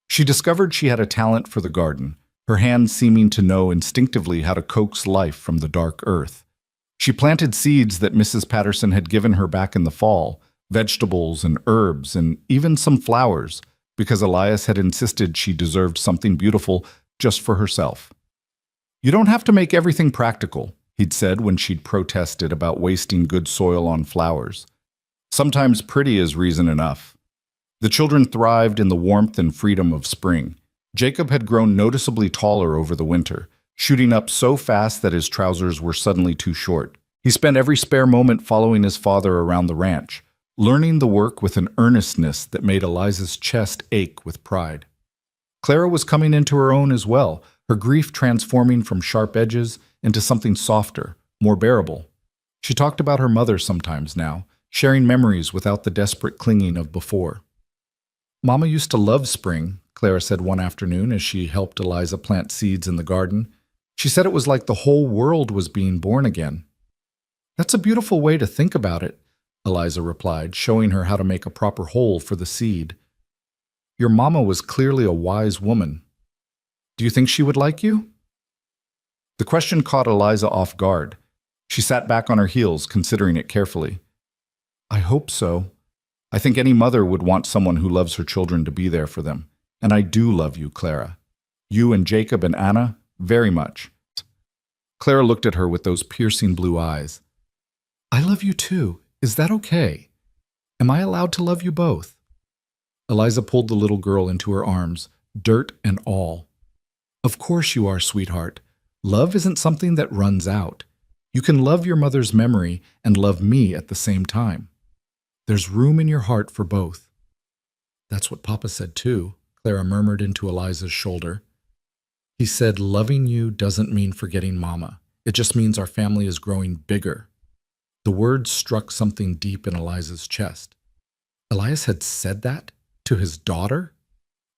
She discovered she had a talent for the garden, her hands seeming to know instinctively how to coax life from the dark earth. She planted seeds that Mrs. Patterson had given her back in the fall, vegetables and herbs and even some flowers, because Elias had insisted she deserved something beautiful just for herself. "You don't have to make everything practical," he'd said when she'd protested about wasting good soil on flowers. "Sometimes pretty is reason enough." The children thrived in the warmth and freedom of spring. Jacob had grown noticeably taller over the winter, shooting up so fast that his trousers were suddenly too short. He spent every spare moment following his father around the ranch, learning the work with an earnestness that made Eliza's chest ache with pride. Clara was coming into her own as well, her grief transforming from sharp edges into something softer, more bearable. She talked about her mother sometimes now, sharing memories without the desperate clinging of before. "Mama used to love spring," Clara said one afternoon as she helped Eliza plant seeds in the garden. "She said it was like the whole world was being born again." "That's a beautiful way to think about it," Eliza replied, showing her how to make a proper hole for the seed. "Your mama was clearly a wise woman. Do you think she would like you?" The question caught Eliza off guard. She sat back on her heels, considering it carefully. "I hope so. I think any mother would want someone who loves her children to be there for them. And I do love you, Clara. You and Jacob and Anna, very much." Clara looked at her with those piercing blue eyes. "I love you too. Is that okay? Am I allowed to love you both?" Eliza pulled the little girl into her arms, dirt and all. "Of course you are, sweetheart. Love isn't something that runs out. You can love your mother's memory and love me at the same time. There's room in your heart for both." "That's what Papa said too," Clara murmured into Eliza's shoulder. "He said loving you doesn't mean forgetting Mama. It just means our family is growing bigger." The words struck something deep in Eliza's chest. Elias had said that to his daughter?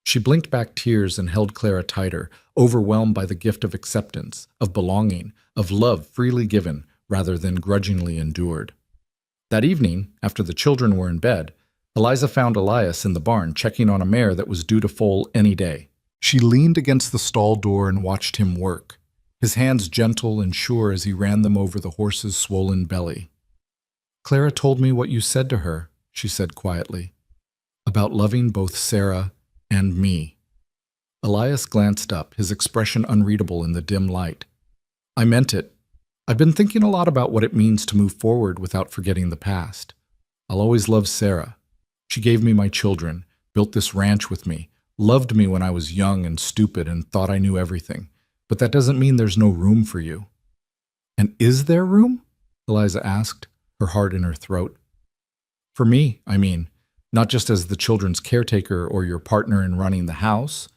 She blinked back tears and held Clara tighter, overwhelmed by the gift of acceptance, of belonging, of love freely given rather than grudgingly endured. That evening, after the children were in bed, Eliza found Elias in the barn checking on a mare that was due to foal any day. She leaned against the stall door and watched him work, his hands gentle and sure as he ran them over the horse's swollen belly. "Clara told me what you said to her," she said quietly, "about loving both Sarah and me." Elias glanced up, his expression unreadable in the dim light. "I meant it. I've been thinking a lot about what it means to move forward without forgetting the past. I'll always love Sarah. She gave me my children, built this ranch with me, loved me when I was young and stupid and thought I knew everything. But that doesn't mean there's no room for you." "And is there room?" Eliza asked, her heart in her throat. "For me, I mean, not just as the children's caretaker or your partner in running the house,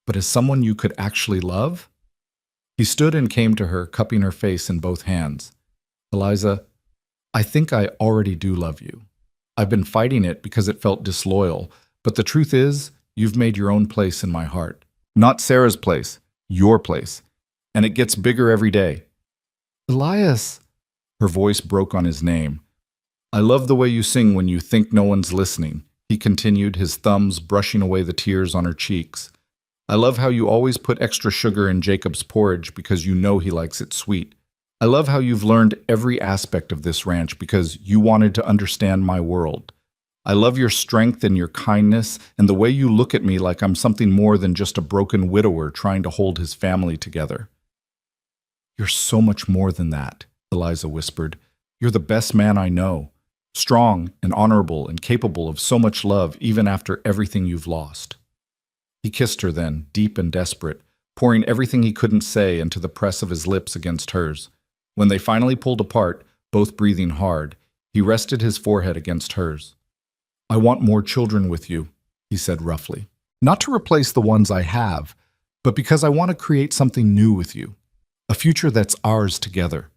but as someone you could actually love?" He stood and came to her, cupping her face in both hands. "Eliza, I think I already do love you. I've been fighting it because it felt disloyal, but the truth is, you've made your own place in my heart. Not Sarah's place, your place. And it gets bigger every day." "Elias," her voice broke on his name. "I love the way you sing when you think no one's listening," he continued, his thumbs brushing away the tears on her cheeks. "I love how you always put extra sugar in Jacob's porridge because you know he likes it sweet. I love how you've learned every aspect of this ranch because you wanted to understand my world. I love your strength and your kindness and the way you look at me like I'm something more than just a broken widower trying to hold his family together." "You're so much more than that," Eliza whispered. "You're the best man I know. Strong and honorable and capable of so much love even after everything you've lost." He kissed her then, deep and desperate, pouring everything he couldn't say into the press of his lips against hers. When they finally pulled apart, both breathing hard, he rested his forehead against hers. "I want more children with you," he said roughly. "Not to replace the ones I have, but because I want to create something new with you. A future that's ours together."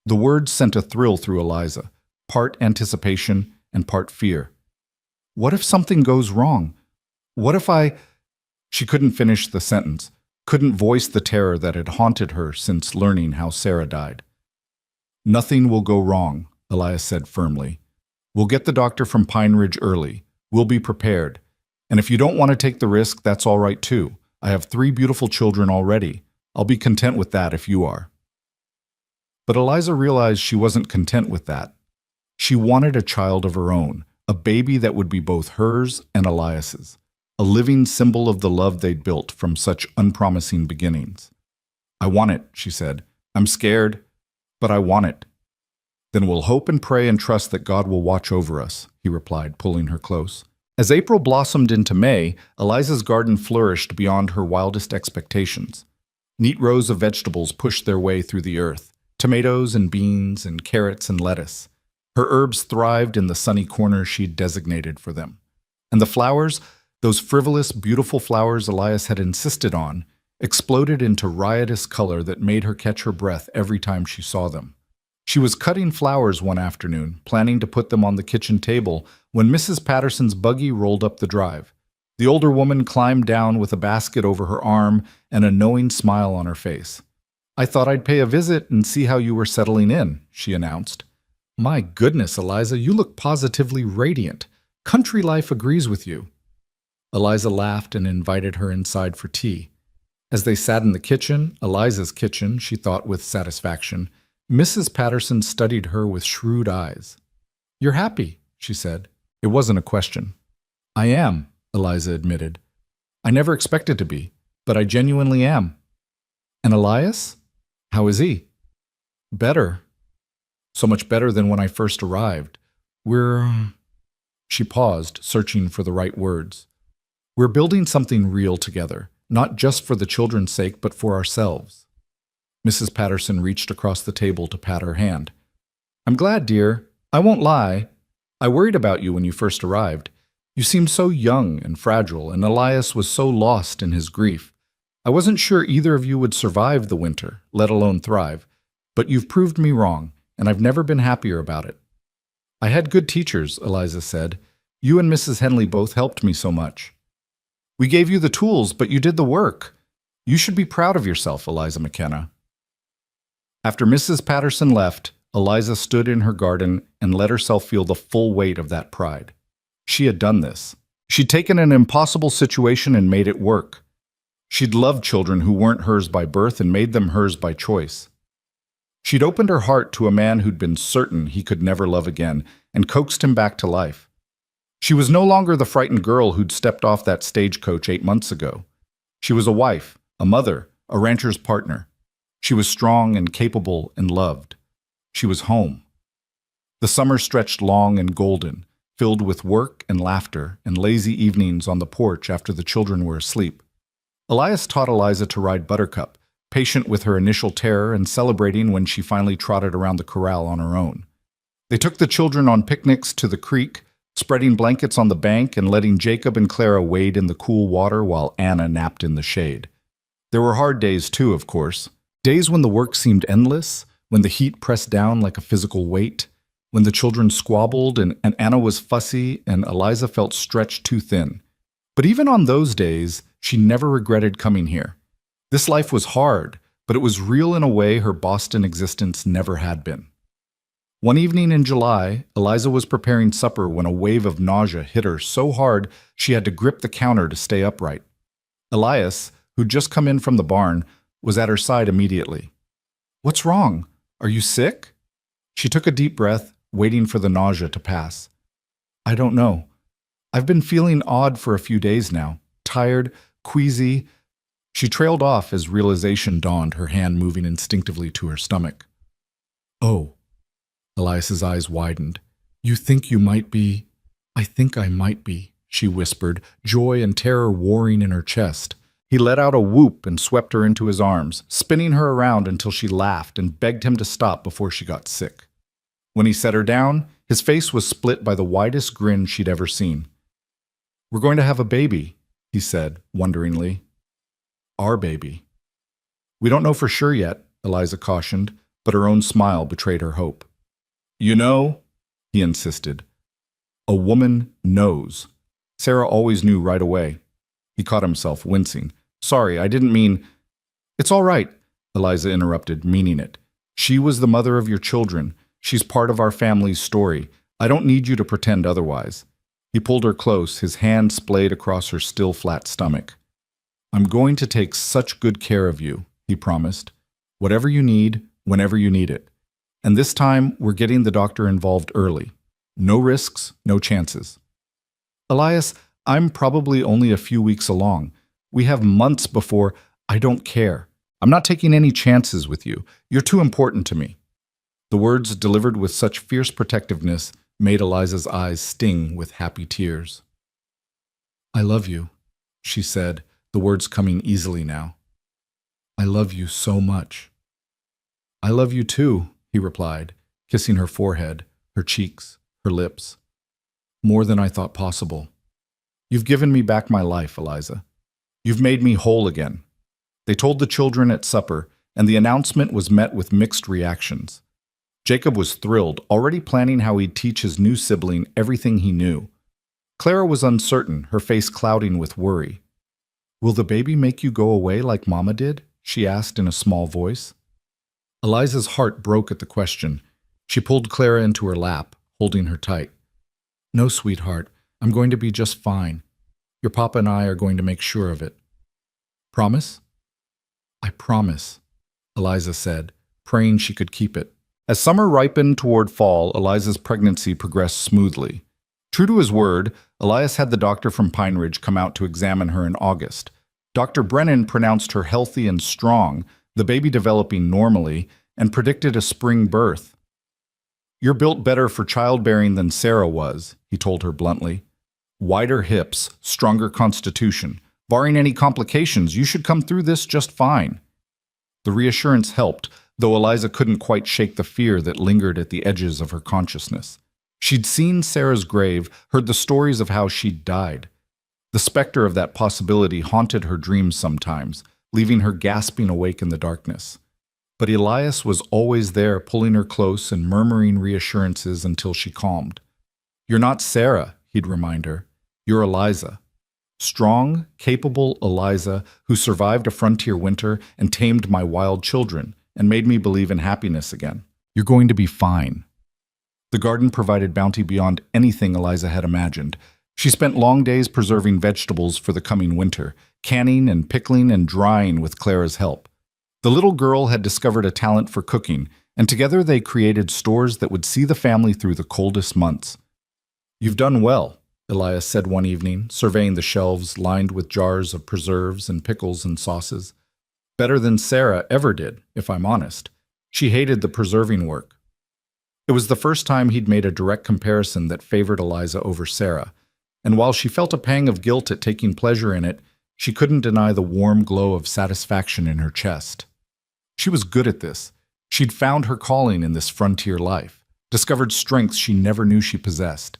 The words sent a thrill through Eliza, part anticipation and part fear. What if something goes wrong? What if I... She couldn't finish the sentence, couldn't voice the terror that had haunted her since learning how Sarah died. Nothing will go wrong, Elias said firmly. We'll get the doctor from Pine Ridge early. We'll be prepared. And if you don't want to take the risk, that's all right too. I have 3 beautiful children already. I'll be content with that if you are. But Eliza realized she wasn't content with that. She wanted a child of her own, a baby that would be both hers and Elias's, a living symbol of the love they'd built from such unpromising beginnings. I want it, she said. I'm scared, but I want it. Then we'll hope and pray and trust that God will watch over us, he replied, pulling her close. As April blossomed into May, Eliza's garden flourished beyond her wildest expectations. Neat rows of vegetables pushed their way through the earth, tomatoes and beans and carrots and lettuce. Her herbs thrived in the sunny corners she'd designated for them. And the flowers, those frivolous, beautiful flowers Elias had insisted on, exploded into riotous color that made her catch her breath every time she saw them. She was cutting flowers one afternoon, planning to put them on the kitchen table, when Mrs. Patterson's buggy rolled up the drive. The older woman climbed down with a basket over her arm and a knowing smile on her face. I thought I'd pay a visit and see how you were settling in, she announced. My goodness, Eliza, you look positively radiant. Country life agrees with you. Eliza laughed and invited her inside for tea. As they sat in the kitchen, Eliza's kitchen, she thought with satisfaction, Mrs. Patterson studied her with shrewd eyes. You're happy, she said. It wasn't a question. I am, Eliza admitted. I never expected to be, but I genuinely am. And Elias? How is he? Better. So much better than when I first arrived. She paused, searching for the right words. We're building something real together, not just for the children's sake, but for ourselves. Mrs. Patterson reached across the table to pat her hand. I'm glad, dear. I won't lie. I worried about you when you first arrived. You seemed so young and fragile, and Elias was so lost in his grief. I wasn't sure either of you would survive the winter, let alone thrive, but you've proved me wrong, and I've never been happier about it. I had good teachers, Eliza said. You and Mrs. Henley both helped me so much. We gave you the tools, but you did the work. You should be proud of yourself, Eliza McKenna. After Mrs. Patterson left, Eliza stood in her garden and let herself feel the full weight of that pride. She had done this. She'd taken an impossible situation and made it work. She'd loved children who weren't hers by birth and made them hers by choice. She'd opened her heart to a man who'd been certain he could never love again and coaxed him back to life. She was no longer the frightened girl who'd stepped off that stagecoach 8 months ago. She was a wife, a mother, a rancher's partner. She was strong and capable and loved. She was home. The summer stretched long and golden, filled with work and laughter and lazy evenings on the porch after the children were asleep. Elias taught Eliza to ride Buttercup, patient with her initial terror and celebrating when she finally trotted around the corral on her own. They took the children on picnics to the creek, spreading blankets on the bank and letting Jacob and Clara wade in the cool water while Anna napped in the shade. There were hard days too, of course. Days when the work seemed endless, when the heat pressed down like a physical weight, when the children squabbled and Anna was fussy and Eliza felt stretched too thin. But even on those days, she never regretted coming here. This life was hard, but it was real in a way her Boston existence never had been. One evening in July, Eliza was preparing supper when a wave of nausea hit her so hard she had to grip the counter to stay upright. Elias, who'd just come in from the barn, was at her side immediately. What's wrong? Are you sick? She took a deep breath, waiting for the nausea to pass. I don't know. I've been feeling odd for a few days now. Tired, queasy. She trailed off as realization dawned, her hand moving instinctively to her stomach. Oh. Elias's eyes widened. You think you might be? I think I might be, she whispered, joy and terror warring in her chest. He let out a whoop and swept her into his arms, spinning her around until she laughed and begged him to stop before she got sick. When he set her down, his face was split by the widest grin she'd ever seen. We're going to have a baby, he said, wonderingly. Our baby. We don't know for sure yet, Eliza cautioned, but her own smile betrayed her hope. You know, he insisted. A woman knows. Sarah always knew right away. He caught himself, wincing. Sorry, I didn't mean... It's all right, Eliza interrupted, meaning it. She was the mother of your children. She's part of our family's story. I don't need you to pretend otherwise. He pulled her close, his hand splayed across her still flat stomach. I'm going to take such good care of you, he promised. Whatever you need, whenever you need it. And this time, we're getting the doctor involved early. No risks, no chances. Elias, I'm probably only a few weeks along. We have months before... I don't care. I'm not taking any chances with you. You're too important to me. The words, delivered with such fierce protectiveness, made Eliza's eyes sting with happy tears. I love you, she said, the words coming easily now. I love you so much. I love you too, he replied, kissing her forehead, her cheeks, her lips. More than I thought possible. You've given me back my life, Eliza. You've made me whole again. They told the children at supper, and the announcement was met with mixed reactions. Jacob was thrilled, already planning how he'd teach his new sibling everything he knew. Clara was uncertain, her face clouding with worry. Will the baby make you go away like Mama did? She asked in a small voice. Eliza's heart broke at the question. She pulled Clara into her lap, holding her tight. No, sweetheart, I'm going to be just fine. Your papa and I are going to make sure of it. Promise? I promise, Eliza said, praying she could keep it. As summer ripened toward fall, Eliza's pregnancy progressed smoothly. True to his word, Elias had the doctor from Pine Ridge come out to examine her in August. Dr. Brennan pronounced her healthy and strong, the baby developing normally, and predicted a spring birth. You're built better for childbearing than Sarah was, he told her bluntly. Wider hips, stronger constitution. Barring any complications, you should come through this just fine. The reassurance helped, though Eliza couldn't quite shake the fear that lingered at the edges of her consciousness. She'd seen Sarah's grave, heard the stories of how she'd died. The specter of that possibility haunted her dreams sometimes, leaving her gasping awake in the darkness. But Elias was always there, pulling her close and murmuring reassurances until she calmed. You're not Sarah, he'd remind her. You're Eliza. Strong, capable Eliza, who survived a frontier winter and tamed my wild children and made me believe in happiness again. You're going to be fine. The garden provided bounty beyond anything Eliza had imagined. She spent long days preserving vegetables for the coming winter, canning and pickling and drying with Clara's help. The little girl had discovered a talent for cooking, and together they created stores that would see the family through the coldest months. You've done well, Elias said one evening, surveying the shelves lined with jars of preserves and pickles and sauces. Better than Sarah ever did, if I'm honest. She hated the preserving work. It was the first time he'd made a direct comparison that favored Eliza over Sarah, and while she felt a pang of guilt at taking pleasure in it, she couldn't deny the warm glow of satisfaction in her chest. She was good at this. She'd found her calling in this frontier life, discovered strengths she never knew she possessed.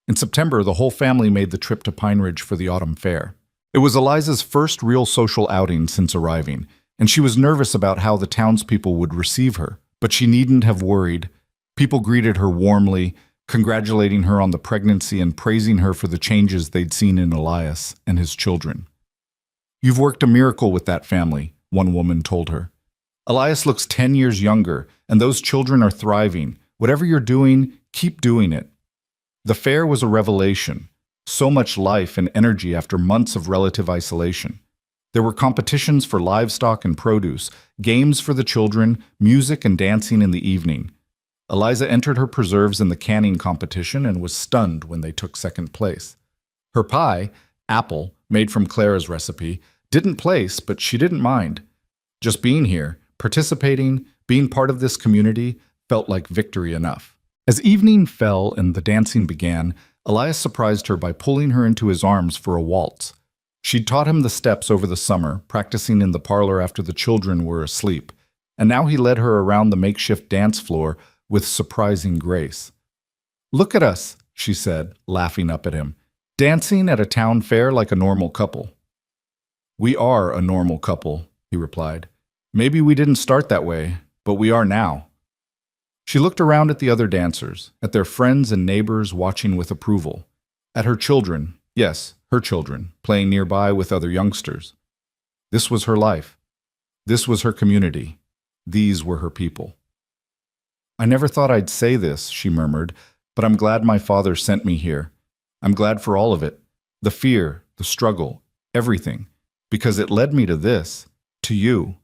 In September, the whole family made the trip to Pine Ridge for the autumn fair. It was Eliza's first real social outing since arriving, and she was nervous about how the townspeople would receive her, but she needn't have worried. People greeted her warmly, congratulating her on the pregnancy and praising her for the changes they'd seen in Elias and his children. You've worked a miracle with that family, one woman told her. Elias looks 10 years younger, and those children are thriving. Whatever you're doing, keep doing it. The fair was a revelation. So much life and energy after months of relative isolation. There were competitions for livestock and produce, games for the children, music and dancing in the evening. Eliza entered her preserves in the canning competition and was stunned when they took second place. Her pie, apple, made from Clara's recipe, didn't place, but she didn't mind. Just being here, participating, being part of this community, felt like victory enough. As evening fell and the dancing began, Elias surprised her by pulling her into his arms for a waltz. She'd taught him the steps over the summer, practicing in the parlor after the children were asleep, and now he led her around the makeshift dance floor with surprising grace. Look at us, she said, laughing up at him, dancing at a town fair like a normal couple. We are a normal couple, he replied. Maybe we didn't start that way, but we are now. She looked around at the other dancers, at their friends and neighbors watching with approval, at her children, Yes, her children, playing nearby with other youngsters. This was her life. This was her community. These were her people. I never thought I'd say this, she murmured, but I'm glad my father sent me here. I'm glad for all of it. The fear, the struggle, everything. Because it led me to this, to you.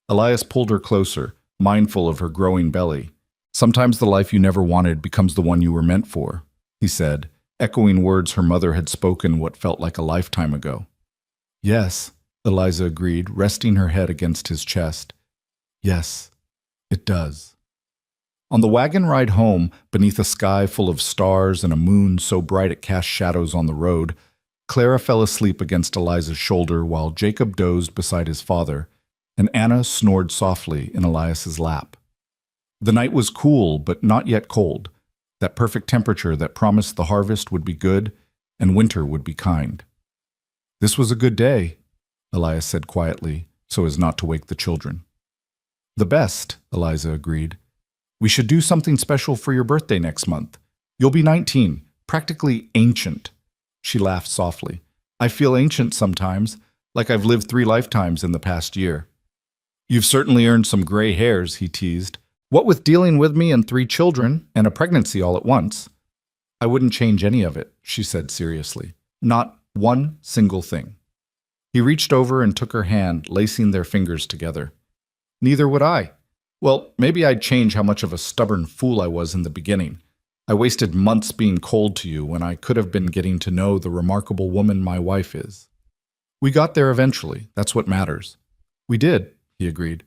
Elias pulled her closer, mindful of her growing belly. Sometimes the life you never wanted becomes the one you were meant for, he said, echoing words her mother had spoken what felt like a lifetime ago. Yes, Eliza agreed, resting her head against his chest. Yes, it does. On the wagon ride home, beneath a sky full of stars and a moon so bright it cast shadows on the road, Clara fell asleep against Eliza's shoulder while Jacob dozed beside his father, and Anna snored softly in Elias's lap. The night was cool, but not yet cold, that perfect temperature that promised the harvest would be good and winter would be kind. This was a good day, Elias said quietly, so as not to wake the children. The best, Eliza agreed. We should do something special for your birthday next month. You'll be 19, practically ancient. She laughed softly. I feel ancient sometimes, like I've lived 3 lifetimes in the past year. You've certainly earned some gray hairs, he teased. What with dealing with me and 3 children and a pregnancy all at once? I wouldn't change any of it, she said seriously. Not one single thing. He reached over and took her hand, lacing their fingers together. Neither would I. Well, maybe I'd change how much of a stubborn fool I was in the beginning. I wasted months being cold to you when I could have been getting to know the remarkable woman my wife is. We got there eventually. That's what matters. We did, he agreed.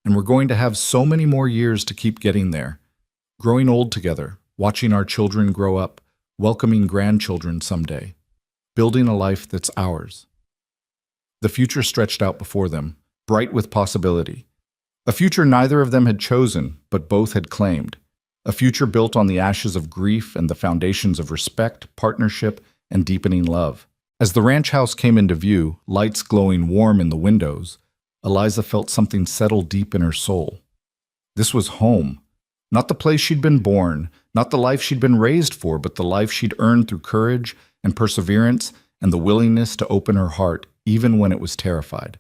And we're going to have so many more years to keep getting there. Growing old together, watching our children grow up, welcoming grandchildren someday. Building a life that's ours. The future stretched out before them, bright with possibility. A future neither of them had chosen, but both had claimed. A future built on the ashes of grief and the foundations of respect, partnership, and deepening love. As the ranch house came into view, lights glowing warm in the windows, Eliza felt something settle deep in her soul. This was home. Not the place she'd been born, not the life she'd been raised for, but the life she'd earned through courage and perseverance and the willingness to open her heart even when it was terrified.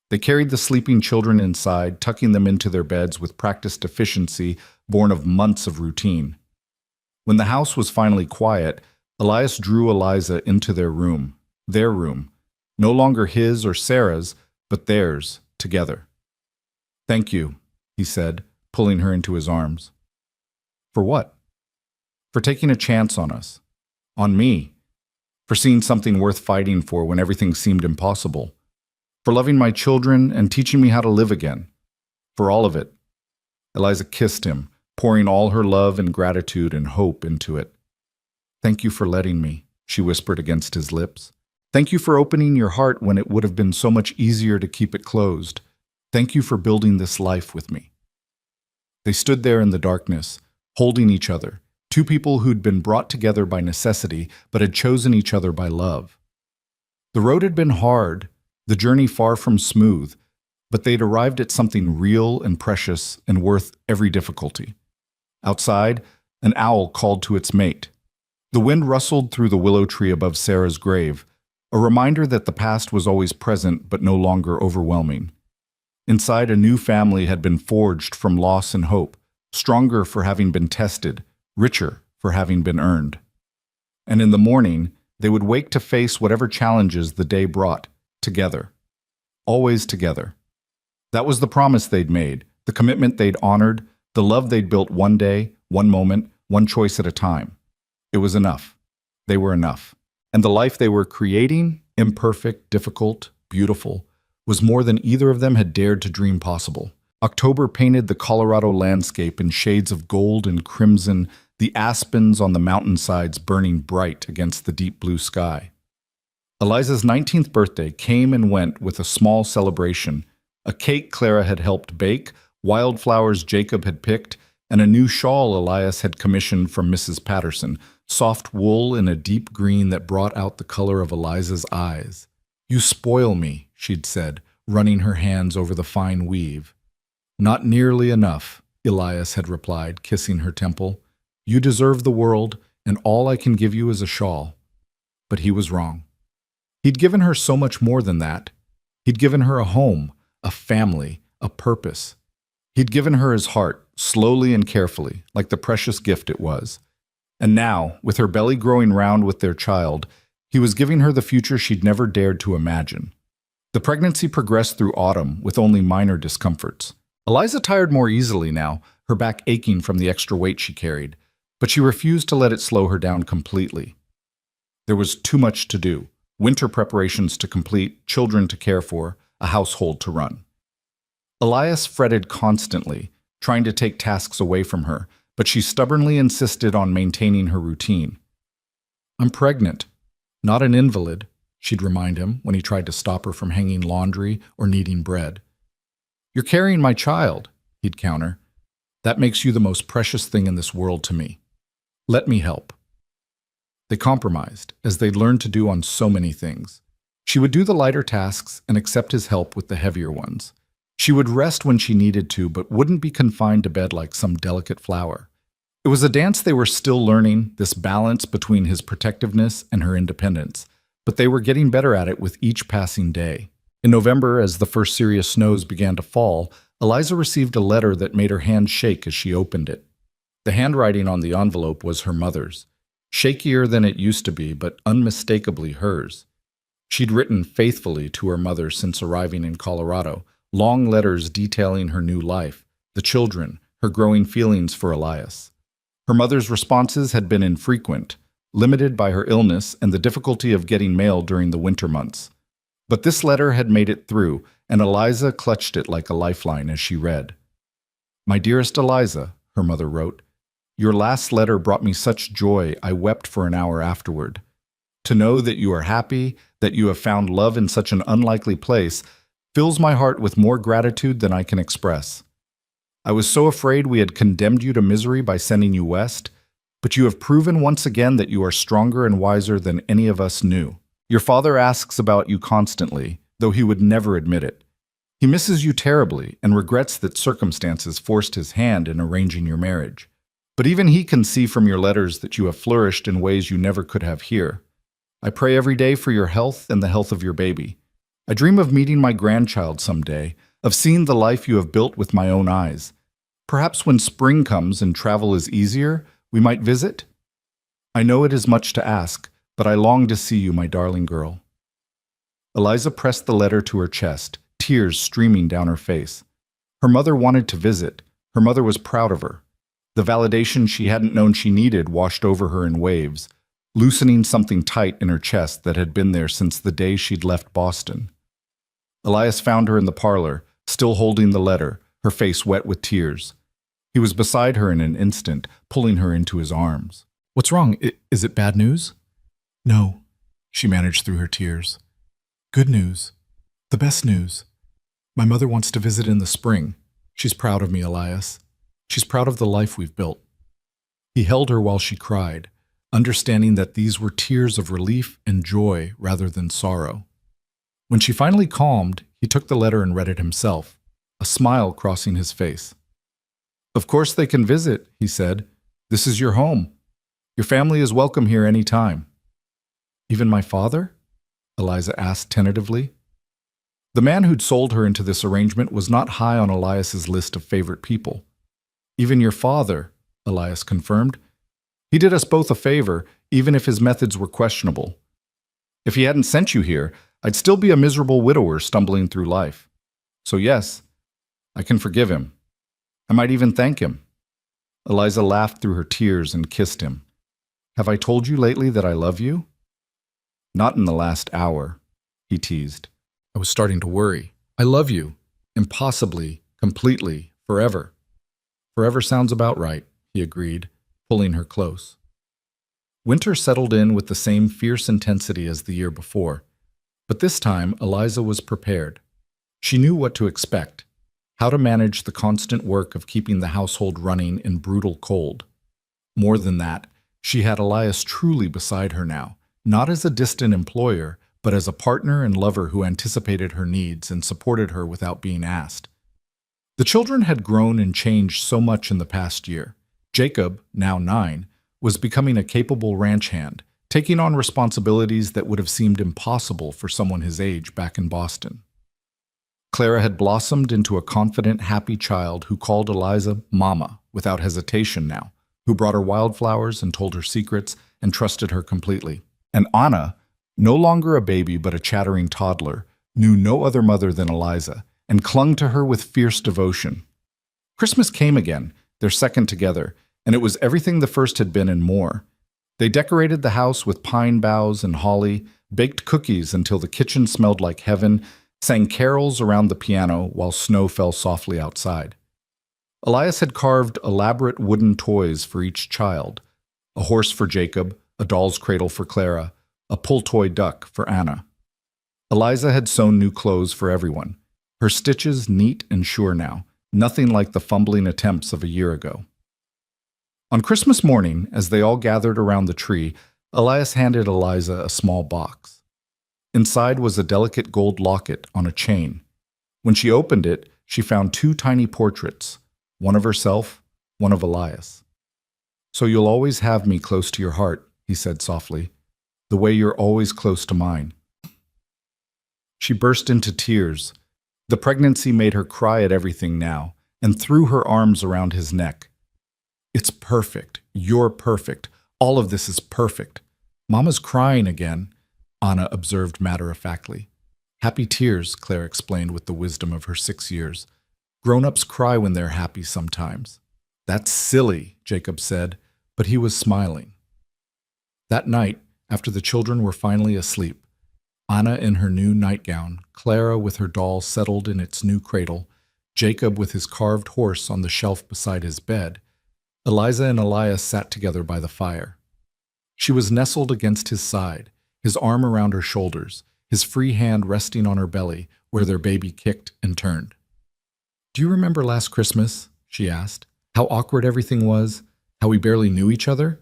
They carried the sleeping children inside, tucking them into their beds with practiced efficiency born of months of routine. When the house was finally quiet, Elias drew Eliza into their room, no longer his or Sarah's, but theirs, together. Thank you, he said, pulling her into his arms. For what? For taking a chance on us. On me. For seeing something worth fighting for when everything seemed impossible. For loving my children and teaching me how to live again. For all of it. Eliza kissed him, pouring all her love and gratitude and hope into it. Thank you for letting me, she whispered against his lips. Thank you for opening your heart when it would have been so much easier to keep it closed. Thank you for building this life with me. They stood there in the darkness, holding each other, 2 people who'd been brought together by necessity but had chosen each other by love. The road had been hard, the journey far from smooth, but they'd arrived at something real and precious and worth every difficulty. Outside, an owl called to its mate. The wind rustled through the willow tree above Sarah's grave, a reminder that the past was always present but no longer overwhelming. Inside, a new family had been forged from loss and hope, stronger for having been tested, richer for having been earned. And in the morning, they would wake to face whatever challenges the day brought, together. Always together. That was the promise they'd made, the commitment they'd honored, the love they'd built one day, one moment, one choice at a time. It was enough. They were enough. And the life they were creating, imperfect, difficult, beautiful, was more than either of them had dared to dream possible. October painted the Colorado landscape in shades of gold and crimson, the aspens on the mountainsides burning bright against the deep blue sky. Eliza's 19th birthday came and went with a small celebration, a cake Clara had helped bake, wildflowers Jacob had picked, and a new shawl Elias had commissioned from Mrs. Patterson, soft wool in a deep green that brought out the color of Eliza's eyes. You spoil me, she'd said, running her hands over the fine weave. Not nearly enough, Elias had replied, kissing her temple. You deserve the world, and all I can give you is a shawl. But he was wrong. He'd given her so much more than that. He'd given her a home, a family, a purpose. He'd given her his heart, slowly and carefully, like the precious gift it was. And now, with her belly growing round with their child, he was giving her the future she'd never dared to imagine. The pregnancy progressed through autumn with only minor discomforts. Eliza tired more easily now, her back aching from the extra weight she carried, but she refused to let it slow her down completely. There was too much to do. Winter preparations to complete, children to care for, a household to run. Elias fretted constantly, trying to take tasks away from her, but she stubbornly insisted on maintaining her routine. "I'm pregnant, not an invalid," she'd remind him when he tried to stop her from hanging laundry or kneading bread. "You're carrying my child," he'd counter. "That makes you the most precious thing in this world to me. Let me help." They compromised, as they'd learned to do on so many things. She would do the lighter tasks and accept his help with the heavier ones. She would rest when she needed to, but wouldn't be confined to bed like some delicate flower. It was a dance they were still learning, this balance between his protectiveness and her independence, but they were getting better at it with each passing day. In November, as the first serious snows began to fall, Eliza received a letter that made her hand shake as she opened it. The handwriting on the envelope was her mother's. Shakier than it used to be, but unmistakably hers. She'd written faithfully to her mother since arriving in Colorado, long letters detailing her new life, the children, her growing feelings for Elias. Her mother's responses had been infrequent, limited by her illness and the difficulty of getting mail during the winter months. But this letter had made it through, and Eliza clutched it like a lifeline as she read. "My dearest Eliza," her mother wrote, "your last letter brought me such joy I wept for an hour afterward. To know that you are happy, that you have found love in such an unlikely place, fills my heart with more gratitude than I can express. I was so afraid we had condemned you to misery by sending you west, but you have proven once again that you are stronger and wiser than any of us knew. Your father asks about you constantly, though he would never admit it. He misses you terribly and regrets that circumstances forced his hand in arranging your marriage. But even he can see from your letters that you have flourished in ways you never could have here. I pray every day for your health and the health of your baby. I dream of meeting my grandchild someday, of seeing the life you have built with my own eyes. Perhaps when spring comes and travel is easier, we might visit? I know it is much to ask, but I long to see you, my darling girl." Eliza pressed the letter to her chest, tears streaming down her face. Her mother wanted to visit. Her mother was proud of her. The validation she hadn't known she needed washed over her in waves, loosening something tight in her chest that had been there since the day she'd left Boston. Elias found her in the parlor, still holding the letter, her face wet with tears. He was beside her in an instant, pulling her into his arms. "What's wrong? Is it bad news?" "No," she managed through her tears. "Good news. The best news. My mother wants to visit in the spring. She's proud of me, Elias. She's proud of the life we've built." He held her while she cried, understanding that these were tears of relief and joy rather than sorrow. When she finally calmed, he took the letter and read it himself, a smile crossing his face. "Of course they can visit," he said. "This is your home. Your family is welcome here any time." "Even my father?" Eliza asked tentatively. The man who'd sold her into this arrangement was not high on Elias's list of favorite people. "Even your father," Elias confirmed. "He did us both a favor, even if his methods were questionable. If he hadn't sent you here, I'd still be a miserable widower stumbling through life. So yes, I can forgive him. I might even thank him." Eliza laughed through her tears and kissed him. "Have I told you lately that I love you?" "Not in the last hour," he teased. "I was starting to worry. I love you. Impossibly, completely, forever." "Forever sounds about right," he agreed, pulling her close. Winter settled in with the same fierce intensity as the year before, but this time Eliza was prepared. She knew what to expect, how to manage the constant work of keeping the household running in brutal cold. More than that, she had Elias truly beside her now, not as a distant employer, but as a partner and lover who anticipated her needs and supported her without being asked. The children had grown and changed so much in the past year. Jacob, now 9, was becoming a capable ranch hand, taking on responsibilities that would have seemed impossible for someone his age back in Boston. Clara had blossomed into a confident, happy child who called Eliza Mama without hesitation now, who brought her wildflowers and told her secrets and trusted her completely. And Anna, no longer a baby but a chattering toddler, knew no other mother than Eliza and clung to her with fierce devotion. Christmas came again, their second together, and it was everything the first had been and more. They decorated the house with pine boughs and holly, baked cookies until the kitchen smelled like heaven, sang carols around the piano while snow fell softly outside. Elias had carved elaborate wooden toys for each child, a horse for Jacob, a doll's cradle for Clara, a pull-toy duck for Anna. Eliza had sewn new clothes for everyone, her stitches neat and sure now, nothing like the fumbling attempts of a year ago. On Christmas morning, as they all gathered around the tree, Elias handed Eliza a small box. Inside was a delicate gold locket on a chain. When she opened it, she found two tiny portraits, one of herself, one of Elias. "So you'll always have me close to your heart," he said softly, "the way you're always close to mine." She burst into tears. The pregnancy made her cry at everything now, and threw her arms around his neck. "It's perfect. You're perfect. All of this is perfect." "Mama's crying again," Anna observed matter-of-factly. "Happy tears," Claire explained with the wisdom of her 6 years. "Grown-ups cry when they're happy sometimes." "That's silly," Jacob said, but he was smiling. That night, after the children were finally asleep, Anna in her new nightgown, Clara with her doll settled in its new cradle, Jacob with his carved horse on the shelf beside his bed, Eliza and Elias sat together by the fire. She was nestled against his side, his arm around her shoulders, his free hand resting on her belly where their baby kicked and turned. "Do you remember last Christmas?" she asked. "How awkward everything was? How we barely knew each other?"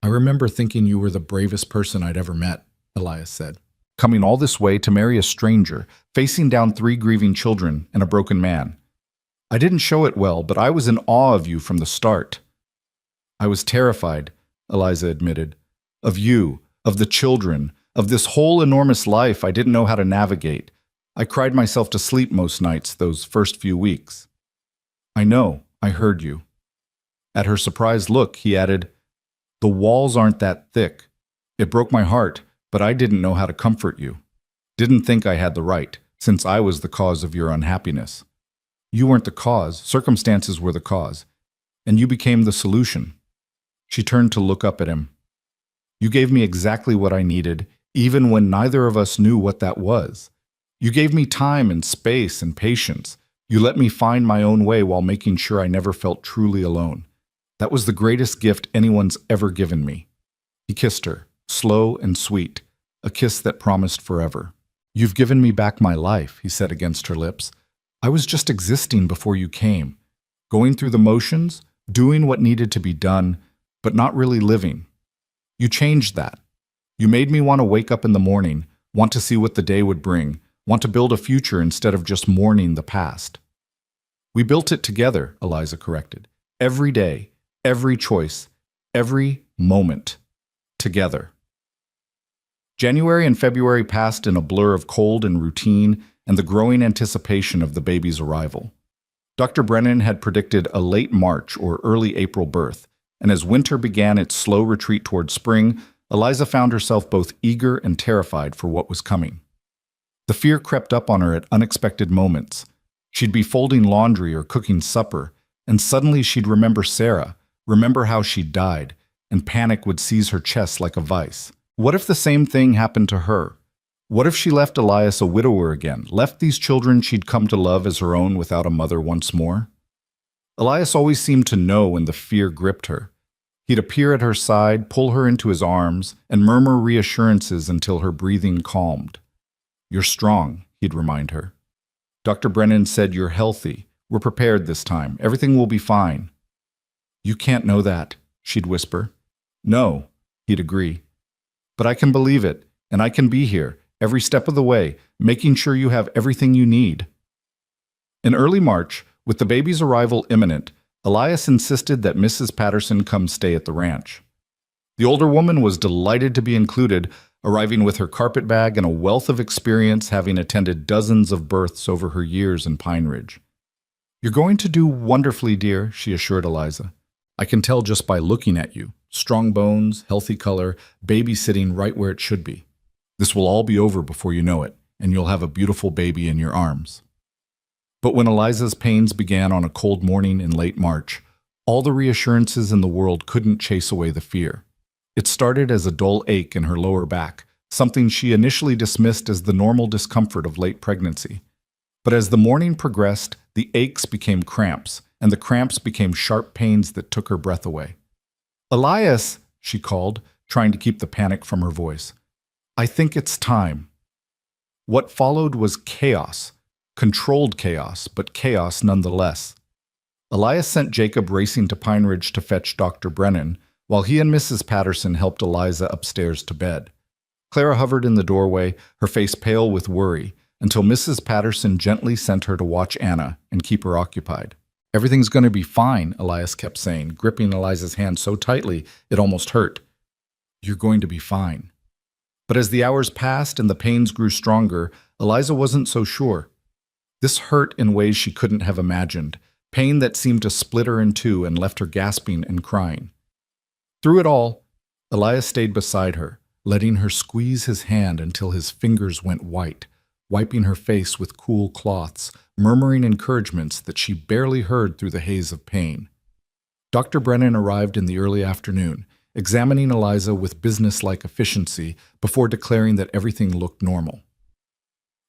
"I remember thinking you were the bravest person I'd ever met," Elias said. "Coming all this way to marry a stranger, facing down 3 grieving children and a broken man. I didn't show it well, but I was in awe of you from the start." "I was terrified," Eliza admitted. "Of you, of the children, of this whole enormous life I didn't know how to navigate. I cried myself to sleep most nights those first few weeks." "I know, I heard you." At her surprised look, he added, "The walls aren't that thick. It broke my heart, but I didn't know how to comfort you. Didn't think I had the right, since I was the cause of your unhappiness. You weren't the cause, circumstances were the cause, and you became the solution." She turned to look up at him. "You gave me exactly what I needed, even when neither of us knew what that was. You gave me time and space and patience. You let me find my own way while making sure I never felt truly alone. That was the greatest gift anyone's ever given me." He kissed her, slow and sweet, a kiss that promised forever. "You've given me back my life," he said against her lips. "I was just existing before you came, going through the motions, doing what needed to be done, but not really living. You changed that. You made me want to wake up in the morning, want to see what the day would bring, want to build a future instead of just mourning the past." "We built it together," Eliza corrected. "Every day, every choice, every moment. Together." January and February passed in a blur of cold and routine and the growing anticipation of the baby's arrival. Dr. Brennan had predicted a late March or early April birth, and as winter began its slow retreat toward spring, Eliza found herself both eager and terrified for what was coming. The fear crept up on her at unexpected moments. She'd be folding laundry or cooking supper, and suddenly she'd remember Sarah, remember how she'd died, and panic would seize her chest like a vice. What if the same thing happened to her? What if she left Elias a widower again, left these children she'd come to love as her own without a mother once more? Elias always seemed to know when the fear gripped her. He'd appear at her side, pull her into his arms, and murmur reassurances until her breathing calmed. "You're strong," he'd remind her. "Dr. Brennan said you're healthy. We're prepared this time. Everything will be fine." "You can't know that," she'd whisper. "No," he'd agree. "But I can believe it, and I can be here, every step of the way, making sure you have everything you need." In early March, with the baby's arrival imminent, Elias insisted that Mrs. Patterson come stay at the ranch. The older woman was delighted to be included, arriving with her carpet bag and a wealth of experience, having attended dozens of births over her years in Pine Ridge. "You're going to do wonderfully, dear," she assured Eliza. "I can tell just by looking at you. Strong bones, healthy color, baby sitting right where it should be. This will all be over before you know it, and you'll have a beautiful baby in your arms." But when Eliza's pains began on a cold morning in late March, all the reassurances in the world couldn't chase away the fear. It started as a dull ache in her lower back, something she initially dismissed as the normal discomfort of late pregnancy. But as the morning progressed, the aches became cramps, and the cramps became sharp pains that took her breath away. "Elias," she called, trying to keep the panic from her voice. "I think it's time." What followed was chaos, controlled chaos, but chaos nonetheless. Elias sent Jacob racing to Pine Ridge to fetch Dr. Brennan, while he and Mrs. Patterson helped Eliza upstairs to bed. Clara hovered in the doorway, her face pale with worry, until Mrs. Patterson gently sent her to watch Anna and keep her occupied. "Everything's going to be fine," Elias kept saying, gripping Eliza's hand so tightly it almost hurt. "You're going to be fine." But as the hours passed and the pains grew stronger, Eliza wasn't so sure. This hurt in ways she couldn't have imagined, pain that seemed to split her in two and left her gasping and crying. Through it all, Elias stayed beside her, letting her squeeze his hand until his fingers went white, wiping her face with cool cloths, murmuring encouragements that she barely heard through the haze of pain. Dr. Brennan arrived in the early afternoon, examining Eliza with businesslike efficiency before declaring that everything looked normal.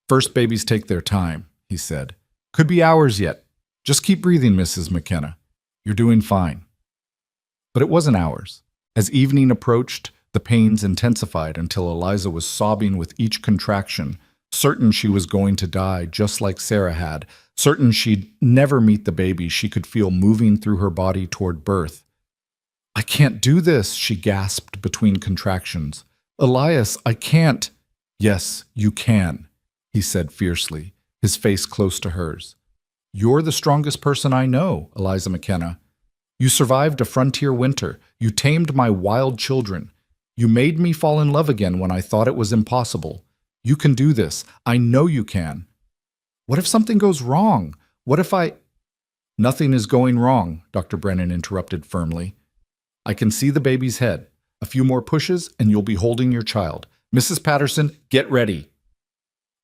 "First babies take their time," he said. "Could be hours yet. Just keep breathing, Mrs. McKenna. You're doing fine." But it wasn't hours. As evening approached, the pains intensified until Eliza was sobbing with each contraction, certain she was going to die just like Sarah had, certain she'd never meet the baby she could feel moving through her body toward birth. "I can't do this," she gasped between contractions. "Elias, I can't." "Yes, you can," he said fiercely, his face close to hers. "You're the strongest person I know, Eliza McKenna. You survived a frontier winter. You tamed my wild children. You made me fall in love again when I thought it was impossible. You can do this. I know you can." "What if something goes wrong? What if I—" "Nothing is going wrong," Dr. Brennan interrupted firmly. "I can see the baby's head. A few more pushes and you'll be holding your child. Mrs. Patterson, get ready."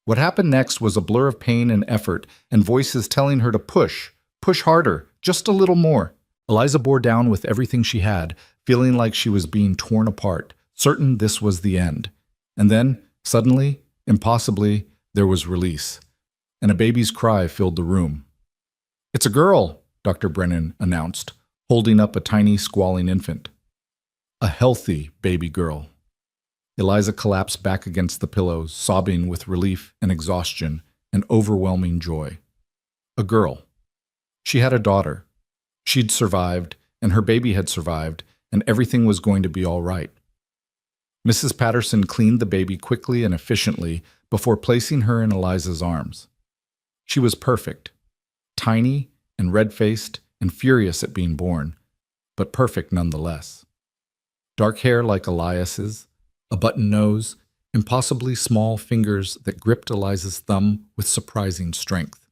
What happened next was a blur of pain and effort, and voices telling her to push harder, just a little more. Eliza bore down with everything she had, feeling like she was being torn apart, certain this was the end. And then, suddenly, impossibly, there was release, and a baby's cry filled the room. "It's a girl," Dr. Brennan announced, holding up a tiny, squalling infant. A healthy baby girl. Eliza collapsed back against the pillows, sobbing with relief and exhaustion and overwhelming joy. A girl. She had a daughter. She'd survived, and her baby had survived, and everything was going to be all right. Mrs. Patterson cleaned the baby quickly and efficiently before placing her in Eliza's arms. She was perfect, tiny and red-faced and furious at being born, but perfect nonetheless. Dark hair like Elias's, a button nose, impossibly small fingers that gripped Eliza's thumb with surprising strength.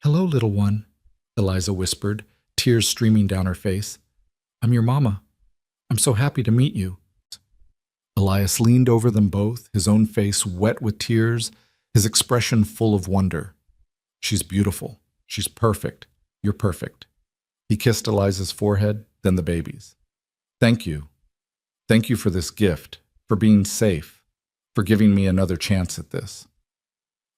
"Hello, little one," Eliza whispered, tears streaming down her face. "I'm your mama. I'm so happy to meet you." Elias leaned over them both, his own face wet with tears, his expression full of wonder. "She's beautiful. She's perfect. You're perfect." He kissed Eliza's forehead, then the baby's. "Thank you. Thank you for this gift, for being safe, for giving me another chance at this."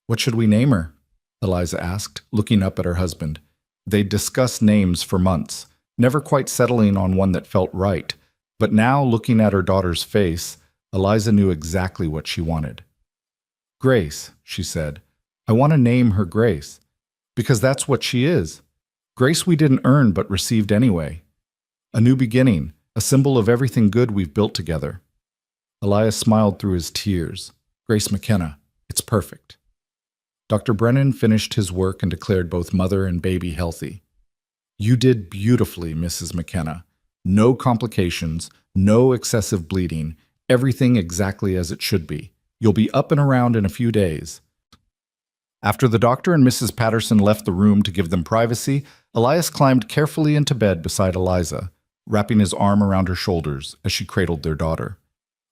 "What should we name her?" Eliza asked, looking up at her husband. They'd discussed names for months, never quite settling on one that felt right, but now, looking at her daughter's face, Eliza knew exactly what she wanted. "Grace," she said. "I want to name her Grace, because that's what she is. Grace we didn't earn but received anyway. A new beginning, a symbol of everything good we've built together." Elias smiled through his tears. "Grace McKenna, it's perfect." Dr. Brennan finished his work and declared both mother and baby healthy. "You did beautifully, Mrs. McKenna. No complications, No excessive bleeding. Everything exactly as it should be. You'll be up and around in a few days. After the doctor and Mrs. Patterson left the room to give them privacy, Elias climbed carefully into bed beside Eliza, wrapping his arm around her shoulders as she cradled their daughter.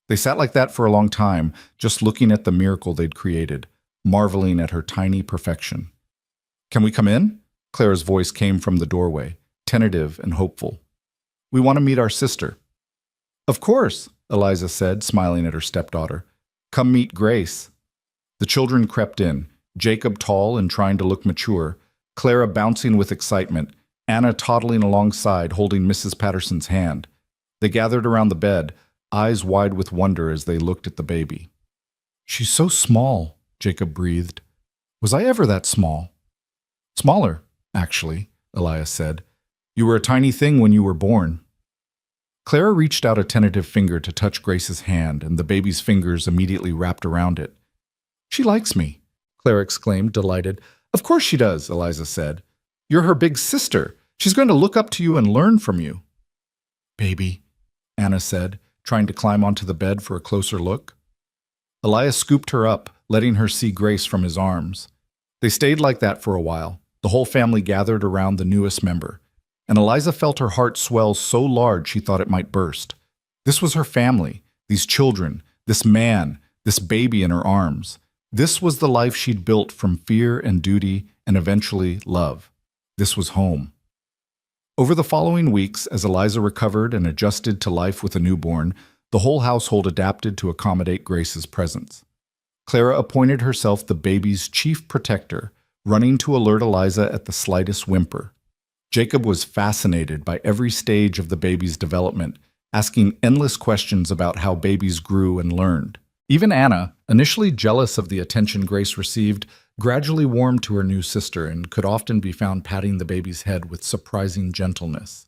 They sat like that for a long time, just looking at the miracle they'd created, marveling at her tiny perfection. "Can we come in?" Clara's voice came from the doorway, tentative and hopeful. "We want to meet our sister." "Of course," Eliza said, smiling at her stepdaughter. "Come meet Grace." The children crept in, Jacob tall and trying to look mature, Clara bouncing with excitement, Anna toddling alongside, holding Mrs. Patterson's hand. They gathered around the bed, eyes wide with wonder as they looked at the baby. "She's so small," Jacob breathed. "Was I ever that small?" "Smaller, actually," Elias said. "You were a tiny thing when you were born." Clara reached out a tentative finger to touch Grace's hand, and the baby's fingers immediately wrapped around it. "She likes me," Clara exclaimed, delighted. "Of course she does," Eliza said. "You're her big sister. She's going to look up to you and learn from you." "Baby," Anna said, trying to climb onto the bed for a closer look. Elias scooped her up, letting her see Grace from his arms. They stayed like that for a while. The whole family gathered around the newest member, and Eliza felt her heart swell so large she thought it might burst. This was her family, these children, this man, this baby in her arms. This was the life she'd built from fear and duty and eventually love. This was home. Over the following weeks, as Eliza recovered and adjusted to life with a newborn, the whole household adapted to accommodate Grace's presence. Clara appointed herself the baby's chief protector, running to alert Eliza at the slightest whimper. Jacob was fascinated by every stage of the baby's development, asking endless questions about how babies grew and learned. Even Anna, initially jealous of the attention Grace received, gradually warmed to her new sister and could often be found patting the baby's head with surprising gentleness.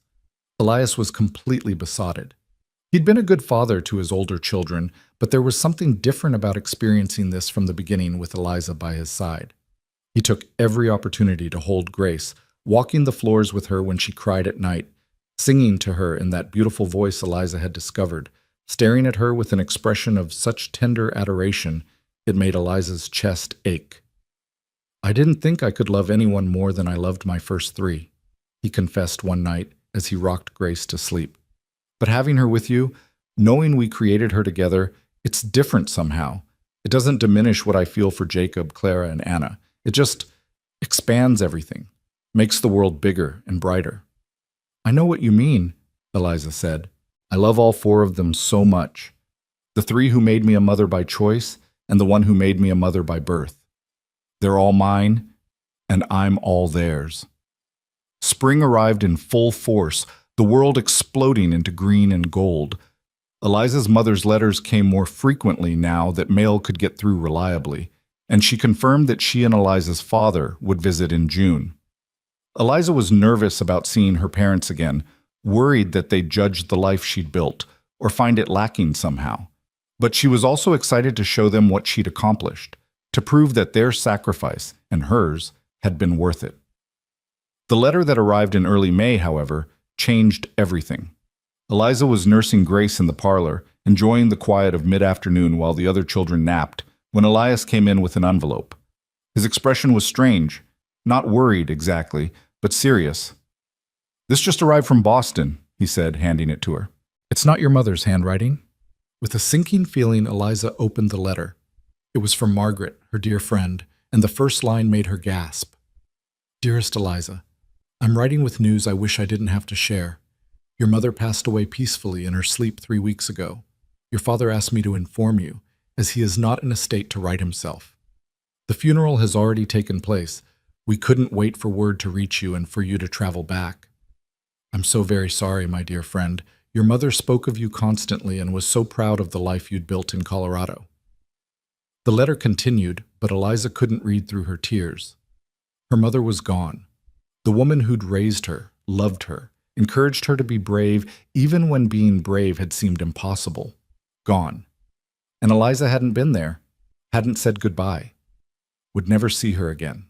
Elias was completely besotted. He'd been a good father to his older children, but there was something different about experiencing this from the beginning with Eliza by his side. He took every opportunity to hold Grace, walking the floors with her when she cried at night, singing to her in that beautiful voice Eliza had discovered, staring at her with an expression of such tender adoration it made Eliza's chest ache. "I didn't think I could love anyone more than I loved my first three," he confessed one night as he rocked Grace to sleep. "But having her with you, knowing we created her together, it's different somehow. It doesn't diminish what I feel for Jacob, Clara, and Anna. It just expands everything, makes the world bigger and brighter." "I know what you mean," Eliza said. "I love all four of them so much. The three who made me a mother by choice, and the one who made me a mother by birth. They're all mine, and I'm all theirs." Spring arrived in full force, the world exploding into green and gold. Eliza's mother's letters came more frequently now that mail could get through reliably, and she confirmed that she and Eliza's father would visit in June. Eliza was nervous about seeing her parents again, worried that they'd judge the life she'd built or find it lacking somehow. But she was also excited to show them what she'd accomplished, to prove that their sacrifice, and hers, had been worth it. The letter that arrived in early May, however, changed everything. Eliza was nursing Grace in the parlor, enjoying the quiet of mid-afternoon while the other children napped, when Elias came in with an envelope. His expression was strange, not worried exactly, but serious. "This just arrived from Boston," he said, handing it to her. "It's not your mother's handwriting?" With a sinking feeling, Eliza opened the letter. It was from Margaret, her dear friend, and the first line made her gasp. "Dearest Eliza, I'm writing with news I wish I didn't have to share. Your mother passed away peacefully in her sleep 3 weeks ago. Your father asked me to inform you, as he is not in a state to right himself. The funeral has already taken place. We couldn't wait for word to reach you and for you to travel back. I'm so very sorry, my dear friend. Your mother spoke of you constantly and was so proud of the life you'd built in Colorado." The letter continued, but Eliza couldn't read through her tears. Her mother was gone. The woman who'd raised her, loved her, encouraged her to be brave even when being brave had seemed impossible. Gone. And Eliza hadn't been there, hadn't said goodbye, would never see her again.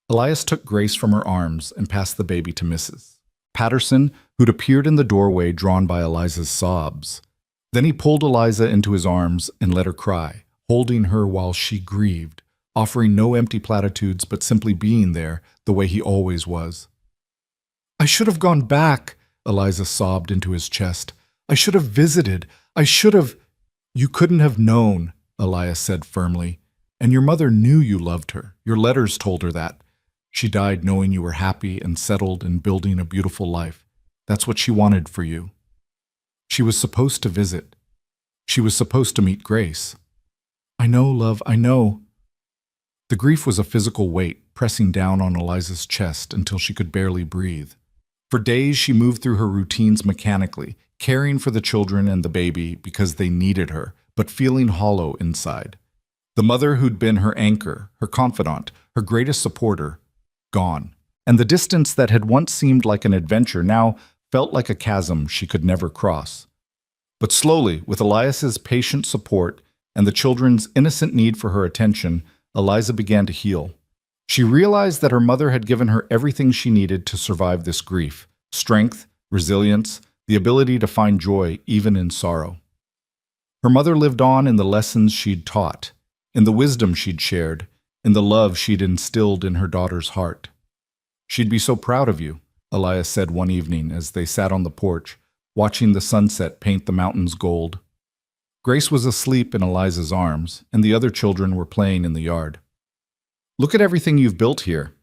Elias took Grace from her arms and passed the baby to Mrs. Patterson, who'd appeared in the doorway drawn by Eliza's sobs. Then he pulled Eliza into his arms and let her cry, holding her while she grieved, offering no empty platitudes but simply being there the way he always was. "I should have gone back," Eliza sobbed into his chest. "I should have visited. I should have—" "You couldn't have known," Elias said firmly. "And your mother knew you loved her. Your letters told her that. She died knowing you were happy and settled and building a beautiful life. That's what she wanted for you. She was supposed to visit. She was supposed to meet Grace." "I know, love, I know." The grief was a physical weight pressing down on Eliza's chest until she could barely breathe. For days she moved through her routines mechanically, caring for the children and the baby because they needed her, but feeling hollow inside. The mother who'd been her anchor, her confidant, her greatest supporter, gone. And the distance that had once seemed like an adventure now felt like a chasm she could never cross. But slowly, with Elias's patient support and the children's innocent need for her attention, Eliza began to heal. She realized that her mother had given her everything she needed to survive this grief: strength, resilience, the ability to find joy even in sorrow. Her mother lived on in the lessons she'd taught, in the wisdom she'd shared, in the love she'd instilled in her daughter's heart. "She'd be so proud of you," Elias said one evening as they sat on the porch, watching the sunset paint the mountains gold. Grace was asleep in Eliza's arms, and the other children were playing in the yard. "Look at everything you've built here.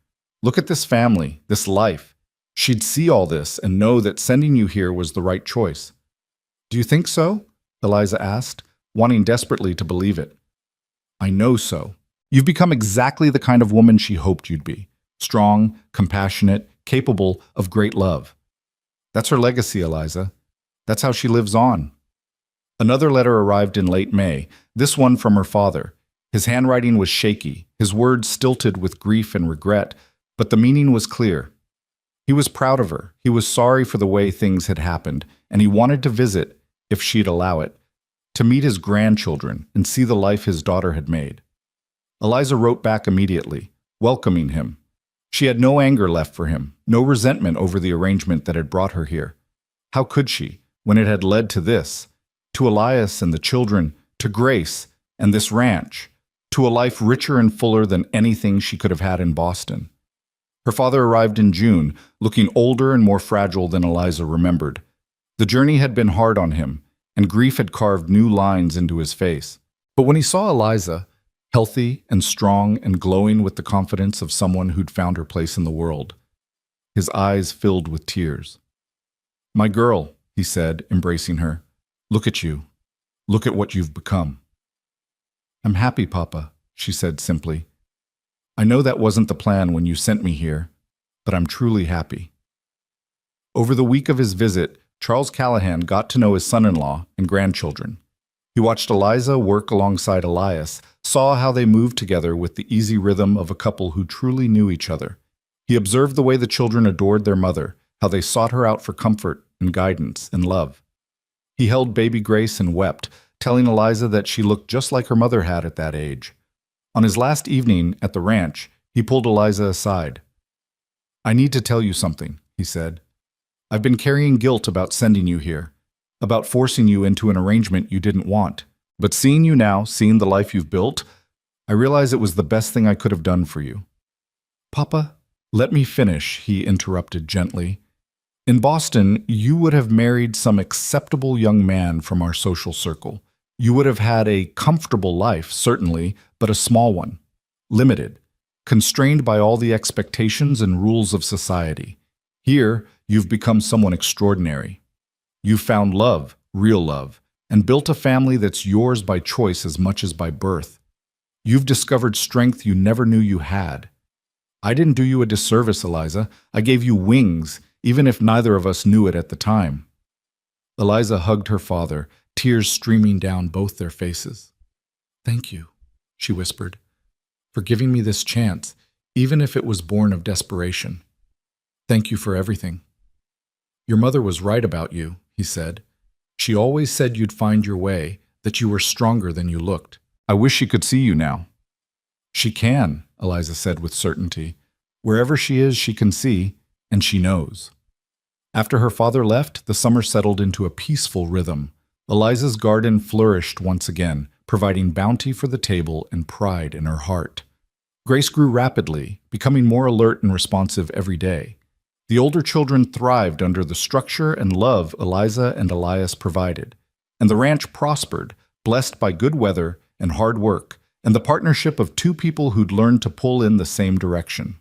Look at this family, this life." She'd see all this and know that sending you here was the right choice. "Do you think so?" Eliza asked, wanting desperately to believe it. "I know so. You've become exactly the kind of woman she hoped you'd be. Strong, compassionate, capable of great love. That's her legacy, Eliza. That's how she lives on." Another letter arrived in late May, this one from her father. His handwriting was shaky, his words stilted with grief and regret, but the meaning was clear. He was proud of her, he was sorry for the way things had happened, and he wanted to visit, if she'd allow it, to meet his grandchildren and see the life his daughter had made. Eliza wrote back immediately, welcoming him. She had no anger left for him, no resentment over the arrangement that had brought her here. How could she, when it had led to this? To Elias and the children, to Grace and this ranch, to a life richer and fuller than anything she could have had in Boston. Her father arrived in June, looking older and more fragile than Eliza remembered. The journey had been hard on him, and grief had carved new lines into his face. But when he saw Eliza, healthy and strong and glowing with the confidence of someone who'd found her place in the world, his eyes filled with tears. "My girl," he said, embracing her, "look at you. Look at what you've become." "I'm happy, Papa," she said simply. "I know that wasn't the plan when you sent me here, but I'm truly happy." Over the week of his visit, Charles Callahan got to know his son-in-law and grandchildren. He watched Eliza work alongside Elias, saw how they moved together with the easy rhythm of a couple who truly knew each other. He observed the way the children adored their mother, how they sought her out for comfort and guidance and love. He held baby Grace and wept, telling Eliza that she looked just like her mother had at that age. On his last evening at the ranch, he pulled Eliza aside. "I need to tell you something," he said. "I've been carrying guilt about sending you here, about forcing you into an arrangement you didn't want. But seeing you now, seeing the life you've built, I realize it was the best thing I could have done for you." "Papa, let me finish," he interrupted gently. "In Boston, you would have married some acceptable young man from our social circle. You would have had a comfortable life, certainly, but a small one, limited, constrained by all the expectations and rules of society. Here, you've become someone extraordinary. You've found love, real love, and built a family that's yours by choice as much as by birth. You've discovered strength you never knew you had. I didn't do you a disservice, Eliza. I gave you wings, even if neither of us knew it at the time." Eliza hugged her father, tears streaming down both their faces. "Thank you," she whispered, "for giving me this chance, even if it was born of desperation. Thank you for everything." "Your mother was right about you," he said. "She always said you'd find your way, that you were stronger than you looked. I wish she could see you now." "She can," Eliza said with certainty. "Wherever she is, she can see, and she knows." After her father left, the summer settled into a peaceful rhythm. Eliza's garden flourished once again, providing bounty for the table and pride in her heart. Grace grew rapidly, becoming more alert and responsive every day. The older children thrived under the structure and love Eliza and Elias provided, and the ranch prospered, blessed by good weather and hard work, and the partnership of two people who'd learned to pull in the same direction.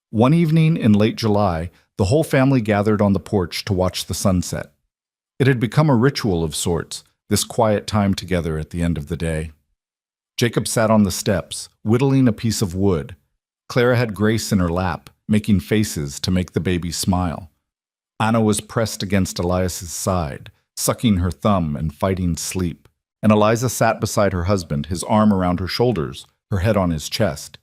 One evening in late July, the whole family gathered on the porch to watch the sunset. It had become a ritual of sorts, this quiet time together at the end of the day. Jacob sat on the steps, whittling a piece of wood. Clara had Grace in her lap, making faces to make the baby smile. Anna was pressed against Elias's side, sucking her thumb and fighting sleep. And Eliza sat beside her husband, his arm around her shoulders, her head on his chest.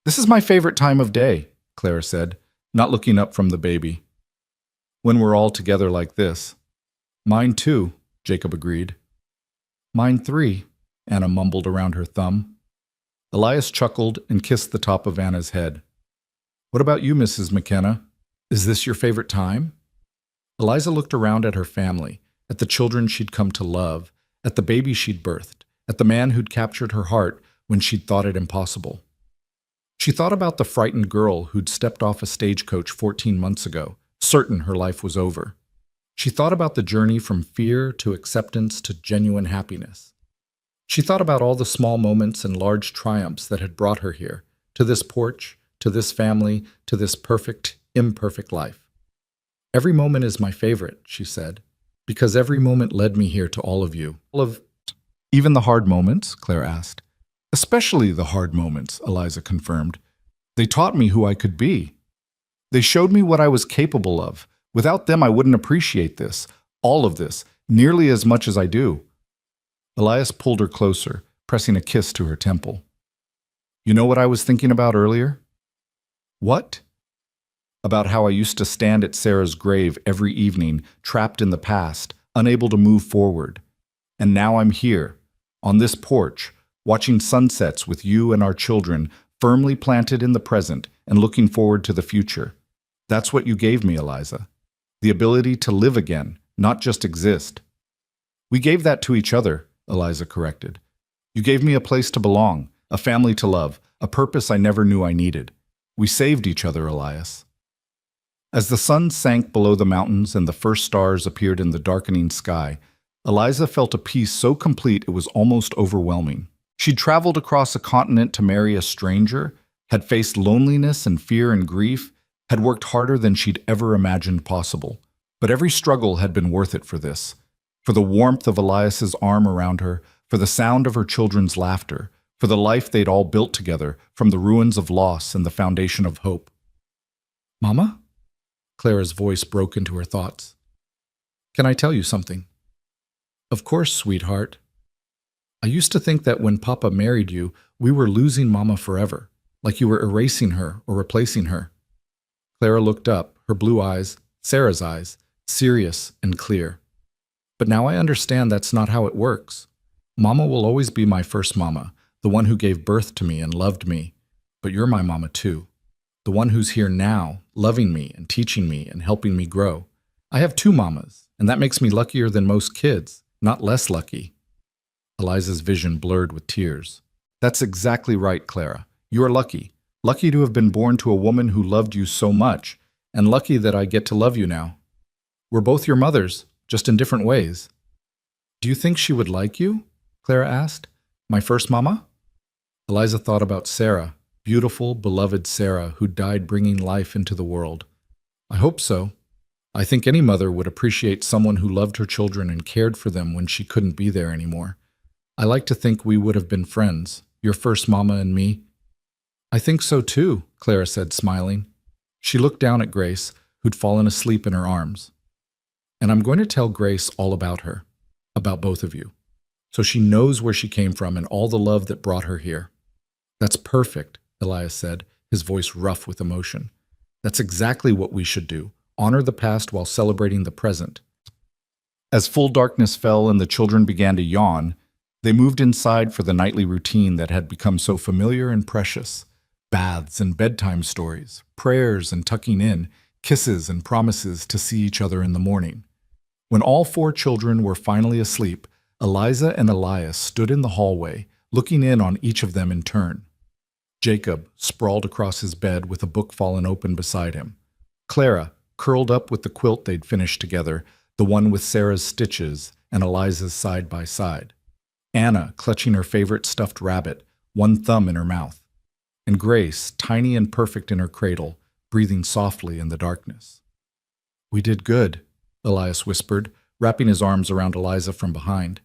"This is my favorite time of day," Clara said, not looking up from the baby. "When we're all together like this." "Mine too," Jacob agreed. "Mine three," Anna mumbled around her thumb. Elias chuckled and kissed the top of Anna's head. "What about you, Mrs. McKenna? Is this your favorite time?" Eliza looked around at her family, at the children she'd come to love, at the baby she'd birthed, at the man who'd captured her heart when she'd thought it impossible. She thought about the frightened girl who'd stepped off a stagecoach 14 months ago, certain her life was over. She thought about the journey from fear to acceptance to genuine happiness. She thought about all the small moments and large triumphs that had brought her here, to this porch, to this family, to this perfect, imperfect life. "Every moment is my favorite," she said, "because every moment led me here to all of you." "Even the hard moments?" Claire asked. "Especially the hard moments," Eliza confirmed. "They taught me who I could be. They showed me what I was capable of. Without them, I wouldn't appreciate this, all of this, nearly as much as I do." Elias pulled her closer, pressing a kiss to her temple. "You know what I was thinking about earlier?" "What?" "About how I used to stand at Sarah's grave every evening, trapped in the past, unable to move forward. And now I'm here, on this porch, watching sunsets with you and our children, firmly planted in the present and looking forward to the future. That's what you gave me, Eliza. The ability to live again, not just exist." "We gave that to each other," Eliza corrected. "You gave me a place to belong, a family to love, a purpose I never knew I needed. We saved each other, Elias." As the sun sank below the mountains and the first stars appeared in the darkening sky, Eliza felt a peace so complete it was almost overwhelming. She'd traveled across a continent to marry a stranger, had faced loneliness and fear and grief, had worked harder than she'd ever imagined possible. But every struggle had been worth it for this. For the warmth of Elias's arm around her, for the sound of her children's laughter, for the life they'd all built together from the ruins of loss and the foundation of hope. "Mama?" Clara's voice broke into her thoughts. "Can I tell you something?" "Of course, sweetheart." "I used to think that when Papa married you, we were losing Mama forever, like you were erasing her or replacing her." Clara looked up, her blue eyes, Sarah's eyes, serious and clear. "But now I understand that's not how it works. Mama will always be my first mama, the one who gave birth to me and loved me. But you're my mama too, the one who's here now, loving me and teaching me and helping me grow. I have two mamas, and that makes me luckier than most kids, not less lucky." Eliza's vision blurred with tears. "That's exactly right, Clara. You are lucky. Lucky to have been born to a woman who loved you so much, and lucky that I get to love you now. We're both your mothers, just in different ways." "Do you think she would like you?" Clara asked. "My first mama?" Eliza thought about Sarah, beautiful, beloved Sarah, who died bringing life into the world. "I hope so. I think any mother would appreciate someone who loved her children and cared for them when she couldn't be there anymore. I like to think we would have been friends, your first mama and me." "I think so too," Clara said, smiling. She looked down at Grace, who'd fallen asleep in her arms. "And I'm going to tell Grace all about her, about both of you, so she knows where she came from and all the love that brought her here." "That's perfect," Elias said, his voice rough with emotion. "That's exactly what we should do, honor the past while celebrating the present." As full darkness fell and the children began to yawn, they moved inside for the nightly routine that had become so familiar and precious. Baths and bedtime stories, prayers and tucking in, kisses and promises to see each other in the morning. When all 4 children were finally asleep, Eliza and Elias stood in the hallway, looking in on each of them in turn. Jacob sprawled across his bed with a book fallen open beside him. Clara curled up with the quilt they'd finished together, the one with Sarah's stitches and Eliza's side by side. Anna clutching her favorite stuffed rabbit, one thumb in her mouth. And Grace, tiny and perfect in her cradle, breathing softly in the darkness. "We did good," Elias whispered, wrapping his arms around Eliza from behind.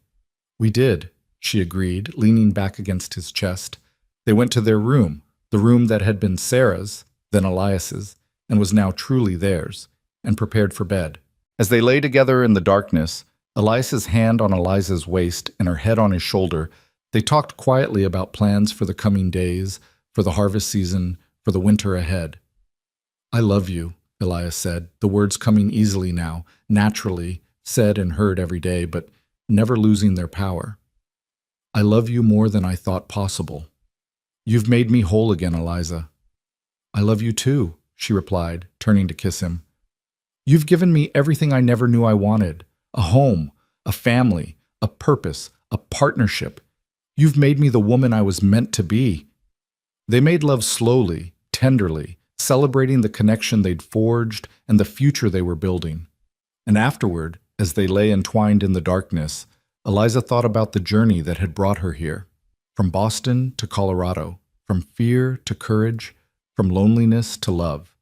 "We did," she agreed, leaning back against his chest. They went to their room, the room that had been Sarah's, then Elias's, and was now truly theirs, and prepared for bed. As they lay together in the darkness, Elias's hand on Eliza's waist and her head on his shoulder, they talked quietly about plans for the coming days, for the harvest season, for the winter ahead. "I love you," Elias said, the words coming easily now, naturally, said and heard every day, but never losing their power. "I love you more than I thought possible. You've made me whole again, Eliza." "I love you too," she replied, turning to kiss him. "You've given me everything I never knew I wanted. A home, a family, a purpose, a partnership. You've made me the woman I was meant to be." They made love slowly, tenderly, celebrating the connection they'd forged and the future they were building. And afterward, as they lay entwined in the darkness, Eliza thought about the journey that had brought her here. From Boston to Colorado, from fear to courage, from loneliness to love.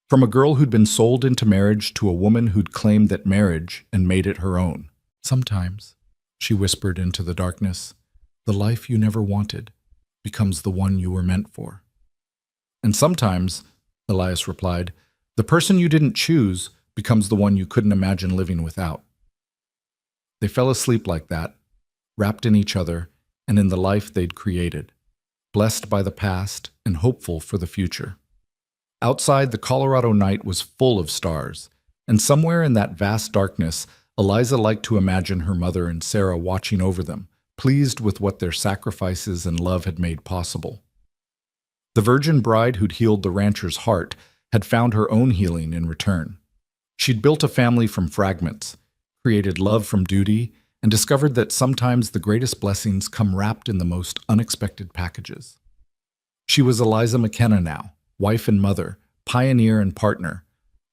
From a girl who'd been sold into marriage to a woman who'd claimed that marriage and made it her own. "Sometimes," she whispered into the darkness, "the life you never wanted becomes the one you were meant for." "And sometimes," Elias replied, "the person you didn't choose becomes the one you couldn't imagine living without." They fell asleep like that, wrapped in each other and in the life they'd created, blessed by the past and hopeful for the future. Outside, the Colorado night was full of stars, and somewhere in that vast darkness, Eliza liked to imagine her mother and Sarah watching over them, pleased with what their sacrifices and love had made possible. The virgin bride who'd healed the rancher's heart had found her own healing in return. She'd built a family from fragments, created love from duty, and discovered that sometimes the greatest blessings come wrapped in the most unexpected packages. She was Eliza McKenna now, wife and mother, pioneer and partner,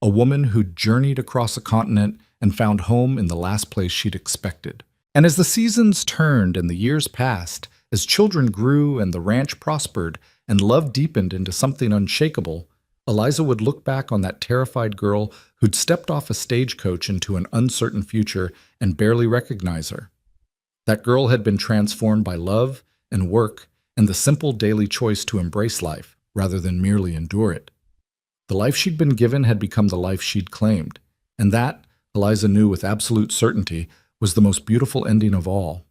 a woman who'd journeyed across a continent and found home in the last place she'd expected. And as the seasons turned and the years passed, as children grew and the ranch prospered and love deepened into something unshakable, Eliza would look back on that terrified girl who'd stepped off a stagecoach into an uncertain future and barely recognize her. That girl had been transformed by love and work and the simple daily choice to embrace life rather than merely endure it. The life she'd been given had become the life she'd claimed, and that, Eliza knew with absolute certainty, was the most beautiful ending of all.